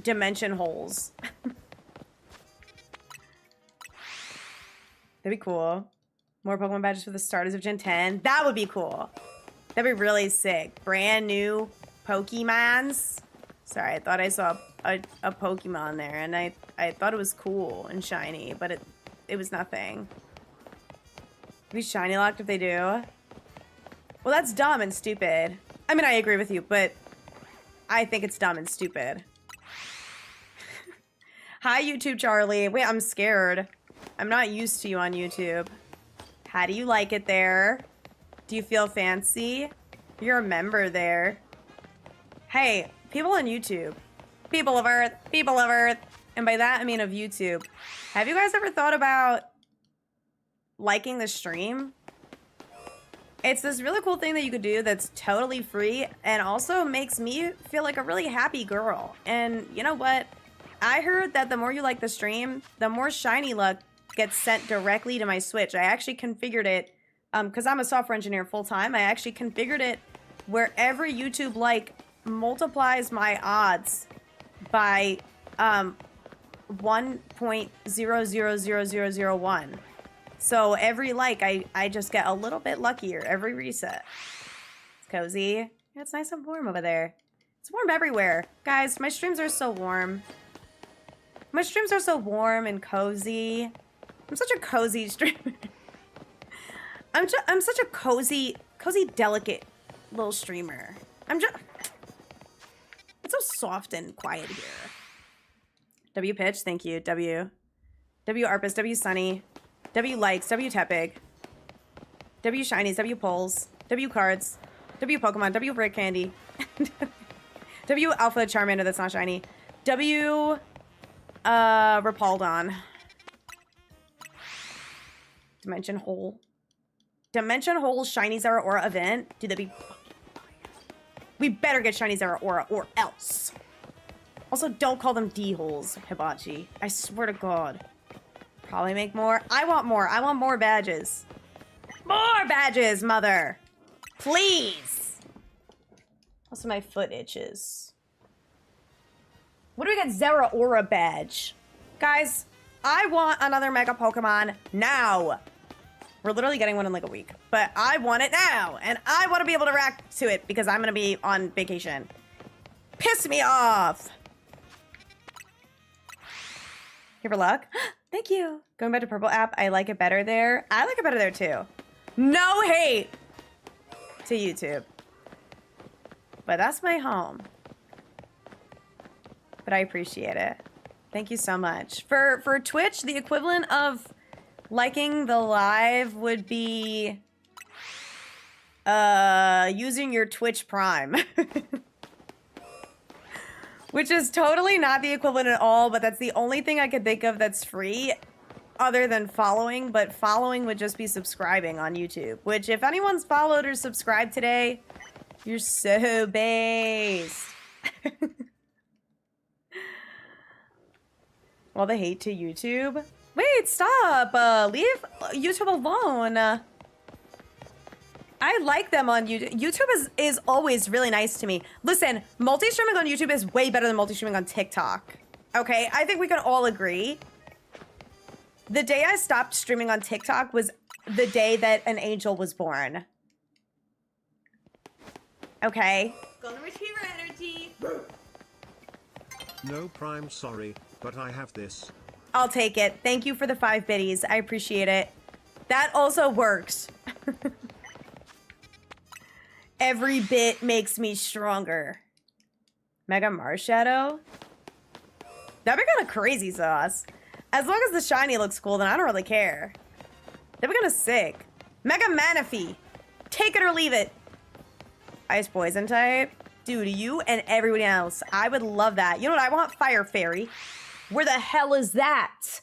dimension holes? That'd be cool. More Pokemon badges for the starters of Gen 10. That would be cool. That'd be really sick. Brand new Pokemons. Sorry, I thought I saw a Pokemon there, and I thought it was cool and shiny, but it was nothing. Be shiny locked if they do. Well, that's dumb and stupid. I mean, I agree with you, but I think it's dumb and stupid. Hi, YouTube Charlie. Wait, I'm scared. I'm not used to you on YouTube. How do you like it there? Do you feel fancy? You're a member there. Hey, people on YouTube. People of Earth. People of Earth. And by that, I mean of YouTube. Have you guys ever thought about liking the stream? It's this really cool thing that you could do that's totally free and also makes me feel like a really happy girl. And you know what? I heard that the more you like the stream, the more shiny luck gets sent directly to my Switch. I actually configured it, because I'm a software engineer full-time, I actually configured it where every YouTube like multiplies my odds by 1.000001. So every like, I just get a little bit luckier every reset. It's cozy. Yeah, it's nice and warm over there. It's warm everywhere. Guys, my streams are so warm. My streams are so warm and cozy. I'm such a cozy streamer. I'm such a cozy, delicate little streamer. It's so soft and quiet here. W Pitch, thank you. W Arpus, W Sunny, W Likes, W Tepig, W Shinies, W Polls, W Cards, W Pokemon, W Brick Candy, W Alpha Charmander that's not shiny, W Repaldon, Dimension Hole Shiny Zeraora event. Dude, that'd be fucking fire. We better get shiny Zeraora or else. Also, don't call them D-holes, Hibachi. I swear to God. Probably make more. I want more. I want more badges. More badges, mother. Please. Also, my foot itches. What do we got? Zeraora badge. Guys, I want another Mega Pokemon now. We're literally getting one in like a week. But I want it now. And I want to be able to react to it because I'm going to be on vacation. Piss me off. Here for luck. Thank you. Going back to Purple app, I like it better there. I like it better there too. No hate to YouTube. But that's my home. But I appreciate it. Thank you so much. For Twitch, the equivalent of liking the live would be using your Twitch Prime. Which is totally not the equivalent at all, but that's the only thing I could think of that's free other than following, but following would just be subscribing on YouTube, which if anyone's followed or subscribed today, you're so based. All the hate to YouTube. Wait, stop. Leave YouTube alone. I like them on YouTube. YouTube is always really nice to me. Listen, multi-streaming on YouTube is way better than multi-streaming on TikTok. Okay, I think we can all agree. The day I stopped streaming on TikTok was the day that an angel was born. Okay. Golden Retriever energy. No Prime, sorry, but I have this. I'll take it. Thank you for the 5 biddies. I appreciate it. That also works. Every bit makes me stronger. Mega Marshadow? That'd be kind of crazy sauce. As long as the shiny looks cool, then I don't really care. That'd be kind of sick. Mega Manaphy. Take it or leave it. Ice Poison type. Dude, you and everybody else. I would love that. You know what I want? Fire Fairy. Where the hell is that?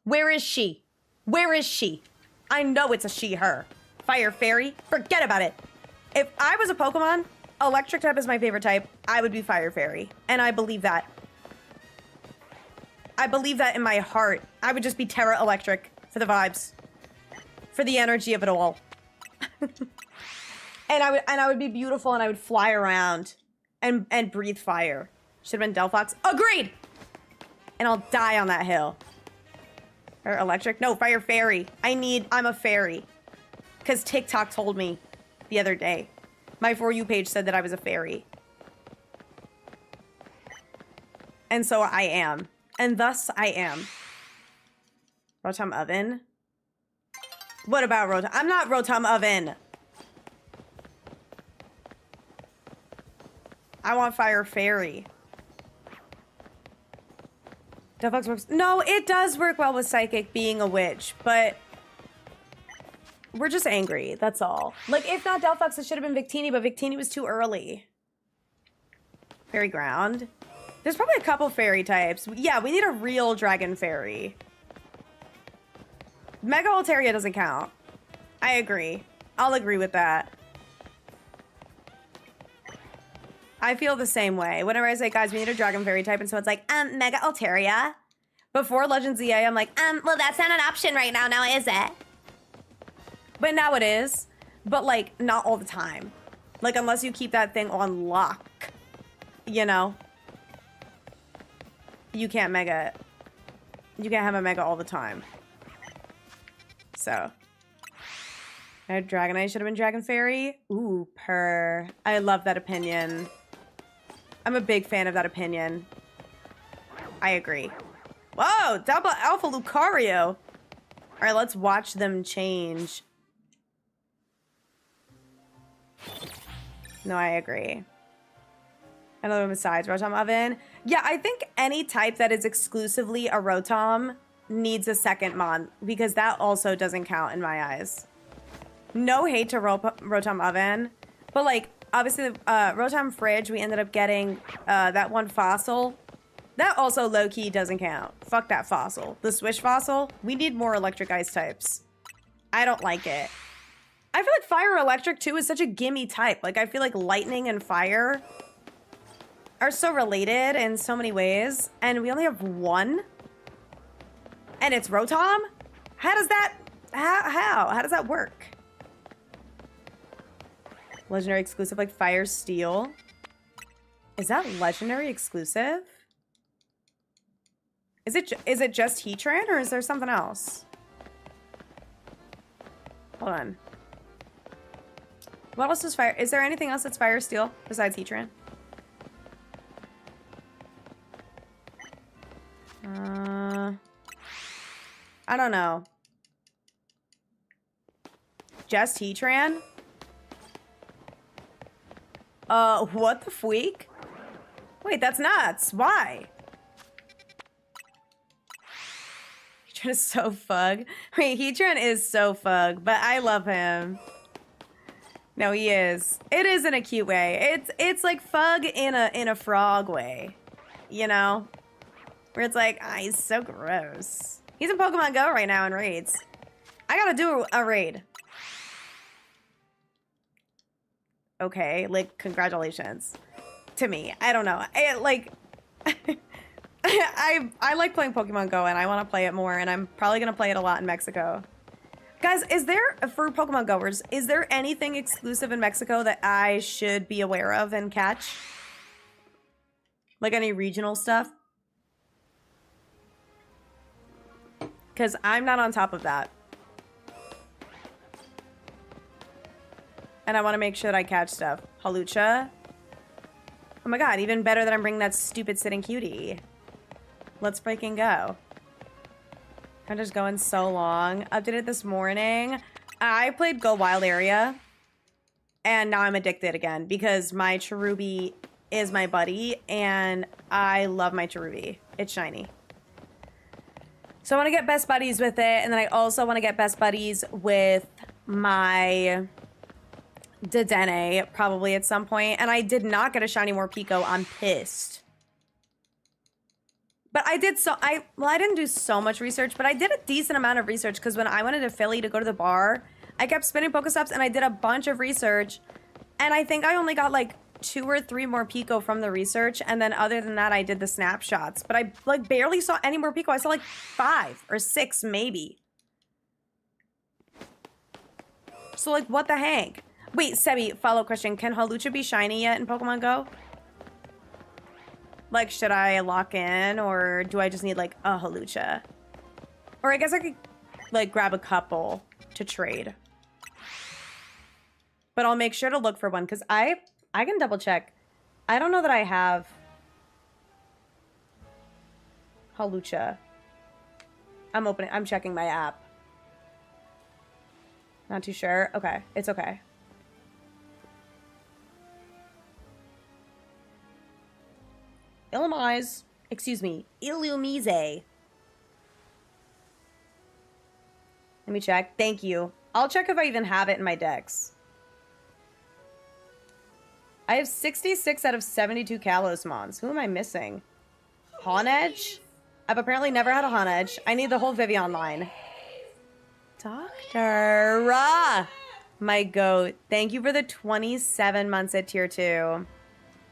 Where is she? Where is she? I know it's a she, her. Fire Fairy? Forget about it. If I was a Pokemon, electric type is my favorite type, I would be Fire Fairy. And I believe that. I believe that in my heart. I would just be Terra Electric for the vibes. For the energy of it all. and I would be beautiful and I would fly around and breathe fire. Should have been Delphox. Agreed! And I'll die on that hill. Or electric? No, Fire Fairy. I'm a fairy. Because TikTok told me the other day. My For You page said that I was a fairy. And so I am. And thus I am. Rotom Oven? What about Rotom? I'm not Rotom Oven. I want Fire Fairy. Delphox works. No, it does work well with Psychic being a witch, but we're just angry, that's all. Like, if not Delphox, it should have been Victini, but Victini was too early. Fairy Ground. There's probably a couple fairy types. Yeah, we need a real dragon fairy. Mega Altaria doesn't count. I agree. I'll agree with that. I feel the same way. Whenever I say, guys, we need a dragon fairy type, and so it's like, Mega Altaria. Before Legends EA, I'm like, well, that's not an option right now, now is it? But now it is. But, like, not all the time. Like, unless you keep that thing on lock. you know, you can't have a mega all the time. So, Dragonite should have been Dragon Fairy. Ooh, purr. I love that opinion. I'm a big fan of that opinion. I agree. Whoa, double Alpha Lucario. All right, let's watch them change. No, I agree. Another one besides Rotom Oven. Yeah, I think any type that is exclusively a Rotom needs a second mon, because that also doesn't count in my eyes. No hate to Rotom Oven, but like, obviously, Rotom Fridge, we ended up getting that one fossil. That also low-key doesn't count. Fuck that fossil. The Swish fossil, we need more electric ice types. I don't like it. I feel like fire electric too is such a gimme type. Like, I feel like lightning and fire are so related in so many ways, and we only have one, and it's Rotom? How does that, how does that work? Legendary exclusive like Fire Steel. Is that legendary exclusive? Is it just Heatran, or is there something else? Hold on. What else is fire? Is there anything else that's Fire Steel besides Heatran? I don't know. Just Heatran? What the freak? Wait, that's nuts. Why? Heatran is so fug. Wait, Heatran is so fug, but I love him. No, he is. It is in a cute way. It's like fug in a frog way. You know? Where it's like, ah, he's so gross. He's in Pokemon Go right now in raids. I gotta do a raid. Okay, like, congratulations. To me. I don't know. I like playing Pokemon Go, and I want to play it more, and I'm probably going to play it a lot in Mexico. Guys, is there, for Pokemon Goers, is there anything exclusive in Mexico that I should be aware of and catch? Like any regional stuff? Because I'm not on top of that. And I want to make sure that I catch stuff. Halucha. Oh my god, even better that I'm bringing that stupid sitting cutie. Let's freaking go. I'm just going so long. Updated this morning. I played Go Wild Area. And now I'm addicted again. Because my Cherubi is my buddy. And I love my Cherubi. It's shiny. So I want to get best buddies with it. And then I also want to get best buddies with my Dedenne probably at some point. And I did not get a shiny Morpeko. I'm pissed. But I did I didn't do so much research, but I did a decent amount of research because when I went into Philly to go to the bar, I kept spinning Pokestops and I did a bunch of research. And I think I only got like 2 or 3 more Pico from the research. And then other than that, I did the snapshots. But I like barely saw any more Pico. I saw like 5 or 6 maybe. So like what the heck? Wait, Sebi, follow question. Can Halucha be shiny yet in Pokemon Go? Like, should I lock in, or do I just need, like, a Halucha? Or I guess I could, like, grab a couple to trade. But I'll make sure to look for one, because I can double check. I don't know that I have Halucha. I'm checking my app. Not too sure. Okay, it's okay. Illumise. Excuse me. Illumise. Let me check. Thank you. I'll check if I even have it in my decks. I have 66 out of 72 Kalos Mons. Who am I missing? Honedge? I've apparently never had a Honedge. I need the whole Vivian line. Doctor. My goat. Thank you for the 27 months at tier 2.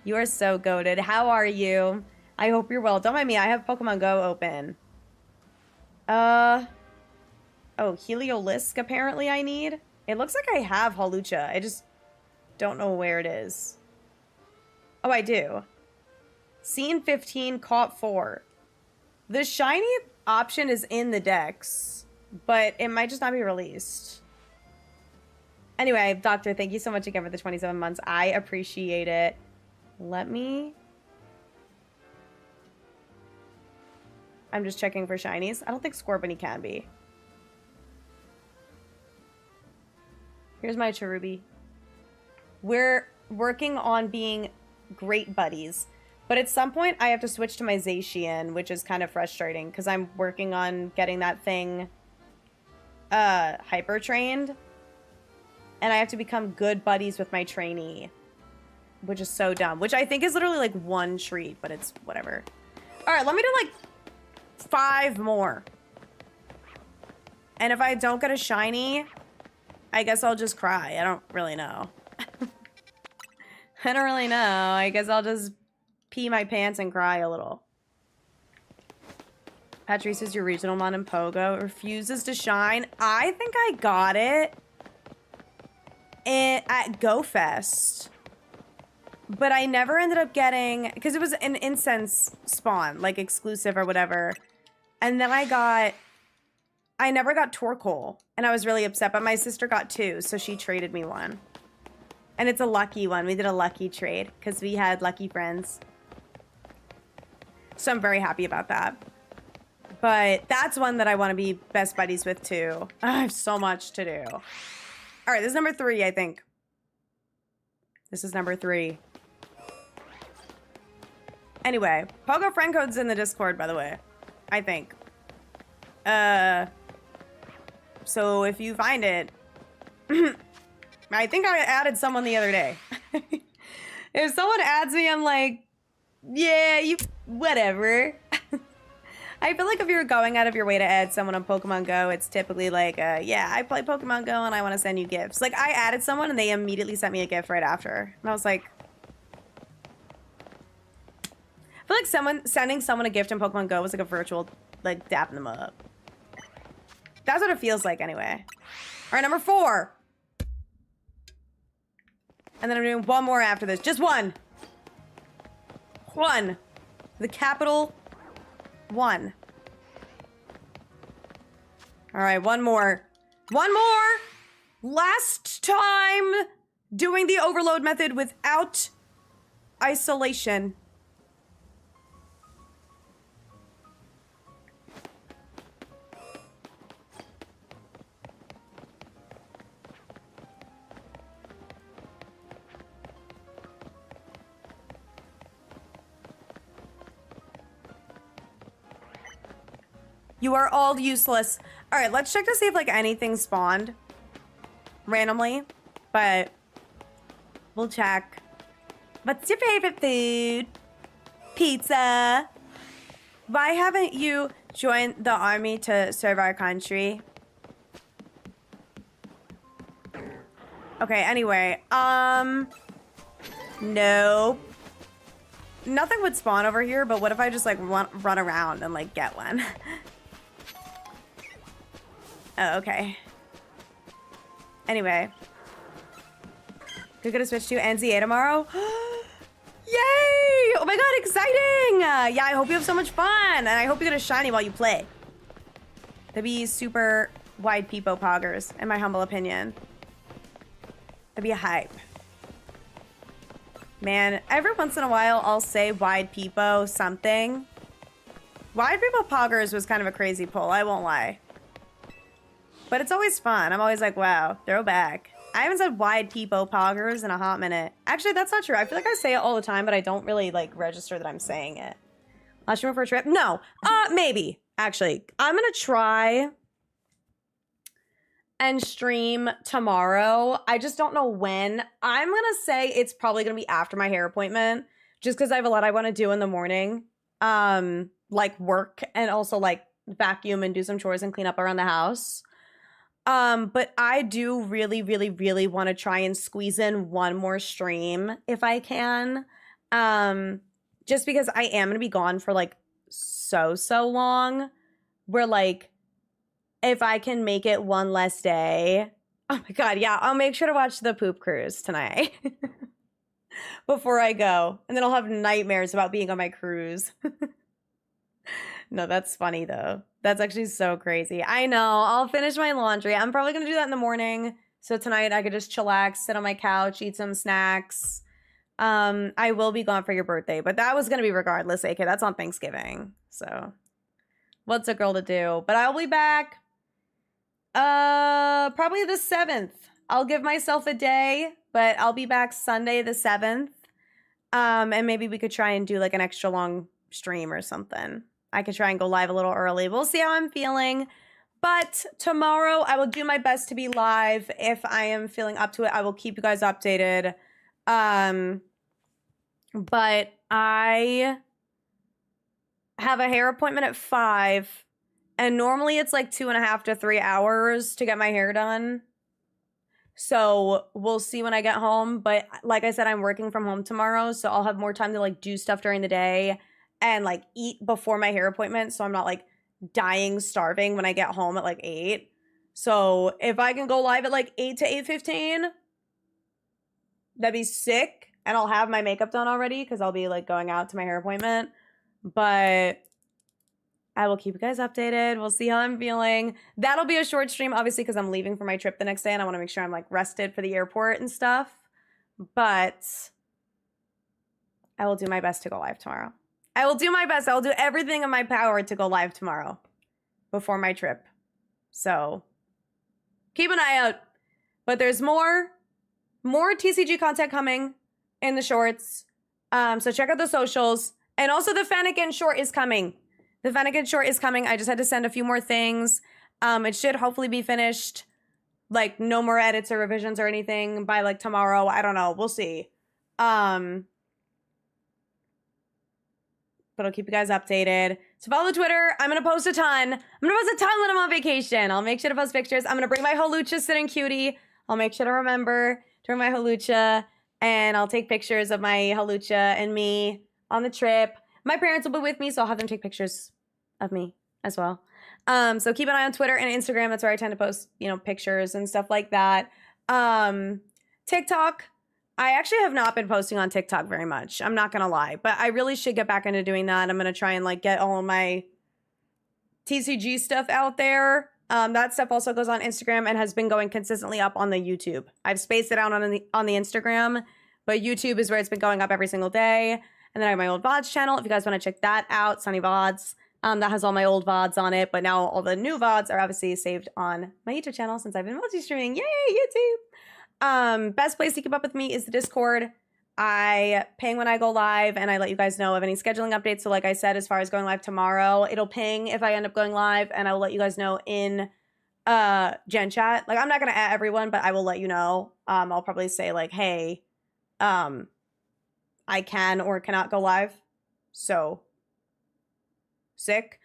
You are so goated. How are you? I hope you're well. Don't mind me. I have Pokemon Go open. Oh, Heliolisk apparently I need. It looks like I have Halucha. I just don't know where it is. Oh, I do. Seen 15, caught 4. The shiny option is in the decks, but it might just not be released. Anyway, Doctor, thank you so much again for the 27 months. I appreciate it. Let me... I'm just checking for shinies. I don't think Scorbunny can be. Here's my Cherubi. We're working on being great buddies. But at some point, I have to switch to my Zacian, which is kind of frustrating because I'm working on getting that thing hyper trained. And I have to become good buddies with my trainee, which is so dumb. Which I think is literally like 1 treat, but it's whatever. All right, let me do like 5 more. And if I don't get a shiny, I guess I'll just cry. I don't really know. I don't really know. I guess I'll just pee my pants and cry a little. Patrice is your regional mon in Pogo. Refuses to shine. I think I got it at GoFest. But I never ended up getting... Because it was an incense spawn, like exclusive or whatever. And then I never got Torkoal. And I was really upset. But my sister got 2, so she traded me 1. And it's a lucky one. We did a lucky trade because we had lucky friends. So I'm very happy about that. But that's one that I want to be best buddies with too. I have so much to do. All right, this is number 3, I think. This is number 3. Anyway, Pogo friend code's in the Discord, by the way. I think. So if you find it... I think I added someone the other day. If someone adds me, I'm like, yeah, whatever. I feel like if you're going out of your way to add someone on Pokemon Go, it's typically like, yeah, I play Pokemon Go and I want to send you gifts. Like, I added someone and they immediately sent me a gift right after. And I was like... I feel like sending someone a gift in Pokemon Go was like a virtual, like, dapping them up. That's what it feels like anyway. All right, number 4. And then I'm doing 1 more after this. Just 1. 1. The capital 1. All right, 1 more. 1 more. Last time doing the overload method without isolation. You are all useless. All right, let's check to see if like anything spawned randomly, but we'll check. What's your favorite food? Pizza. Why haven't you joined the army to serve our country? Okay, anyway, nope. Nothing would spawn over here, but what if I just like run around and like get one? Oh, okay. Anyway. We're gonna switch to NZA tomorrow. Yay! Oh my god, exciting! Yeah, I hope you have so much fun. And I hope you get a shiny while you play. That'd be super wide peepo poggers, in my humble opinion. That'd be a hype. Man, every once in a while, I'll say wide peepo something. Wide peepo poggers was kind of a crazy pull, I won't lie. But it's always fun. I'm always like, wow, throwback. I haven't said wide peepo poggers in a hot minute. Actually, that's not true. I feel like I say it all the time, but I don't really like register that I'm saying it. Last year for a trip? No. Maybe. Actually, I'm gonna try and stream tomorrow. I just don't know when. I'm gonna say it's probably gonna be after my hair appointment, just because I have a lot I want to do in the morning. Like work and also like vacuum and do some chores and clean up around the house. But I do really, really, really want to try and squeeze in 1 more stream if I can. Just because I am going to be gone for like so long. Where like, if I can make it 1 less day. Oh my god, yeah, I'll make sure to watch the poop cruise tonight. before I go. And then I'll have nightmares about being on my cruise. No, that's funny though. That's actually so crazy. I know. I'll finish my laundry. I'm probably going to do that in the morning. So tonight I could just chillax, sit on my couch, eat some snacks. I will be gone for your birthday, but that was going to be regardless, AK. That's on Thanksgiving. So what's a girl to do? But I'll be back probably the 7th. I'll give myself a day, but I'll be back Sunday the 7th. And maybe we could try and do like an extra long stream or something. I could try and go live a little early. We'll see how I'm feeling. But tomorrow I will do my best to be live. If I am feeling up to it, I will keep you guys updated. But I have a hair appointment at 5. And normally it's like 2.5 to 3 hours to get my hair done. So we'll see when I get home. But like I said, I'm working from home tomorrow. So I'll have more time to like do stuff during the day and like eat before my hair appointment. So I'm not like dying starving when I get home at like 8. So if I can go live at like 8 to 8:15, that'd be sick. And I'll have my makeup done already because I'll be like going out to my hair appointment. But I will keep you guys updated. We'll see how I'm feeling. That'll be a short stream, obviously, because I'm leaving for my trip the next day and I want to make sure I'm like rested for the airport and stuff. But I will do my best to go live tomorrow. I will do my best. I will do everything in my power to go live tomorrow before my trip. So keep an eye out. But there's more TCG content coming in the shorts. So check out the socials. And also the Fennekin short is coming. The Fennekin short is coming. I just had to send a few more things. It should hopefully be finished. Like no more edits or revisions or anything by like tomorrow. I don't know. We'll see. But I'll keep you guys updated. So follow Twitter. I'm going to post a ton. I'm going to post a ton when I'm on vacation. I'll make sure to post pictures. I'm going to bring my Holucha sitting cutie. I'll make sure to remember to bring my Holucha. And I'll take pictures of my Holucha and me on the trip. My parents will be with me, so I'll have them take pictures of me as well. So keep an eye on Twitter and Instagram. That's where I tend to post, pictures and stuff like that. TikTok. I actually have not been posting on TikTok very much. I'm not going to lie. But I really should get back into doing that. I'm going to try and like get all of my TCG stuff out there. That stuff also goes on Instagram and has been going consistently up on the YouTube. I've spaced it out on the Instagram, but YouTube is where it's been going up every single day. And then I have my old VODs channel. If you guys want to check that out, Sunny VODs. That has all my old VODs on it. But now all the new VODs are obviously saved on my YouTube channel since I've been multi-streaming. Yay, YouTube! Best place to keep up with me is the Discord. I ping when I go live and I let you guys know of any scheduling updates. So like I said, as far as going live tomorrow, it'll ping if I end up going live and I will let you guys know in Gen Chat. Like I'm not going to add everyone, but I will let you know. I'll probably say like, hey, I can or cannot go live. So sick.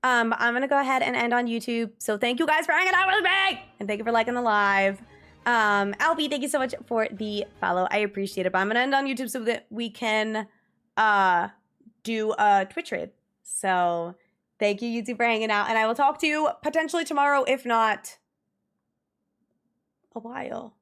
I'm going to go ahead and end on YouTube. So thank you guys for hanging out with me and thank you for liking the live. Albie, thank you so much for the follow. I appreciate it. But I'm gonna end on YouTube so that we can do a Twitch raid. So thank you, YouTube, for hanging out. And I will talk to you potentially tomorrow, if not a while.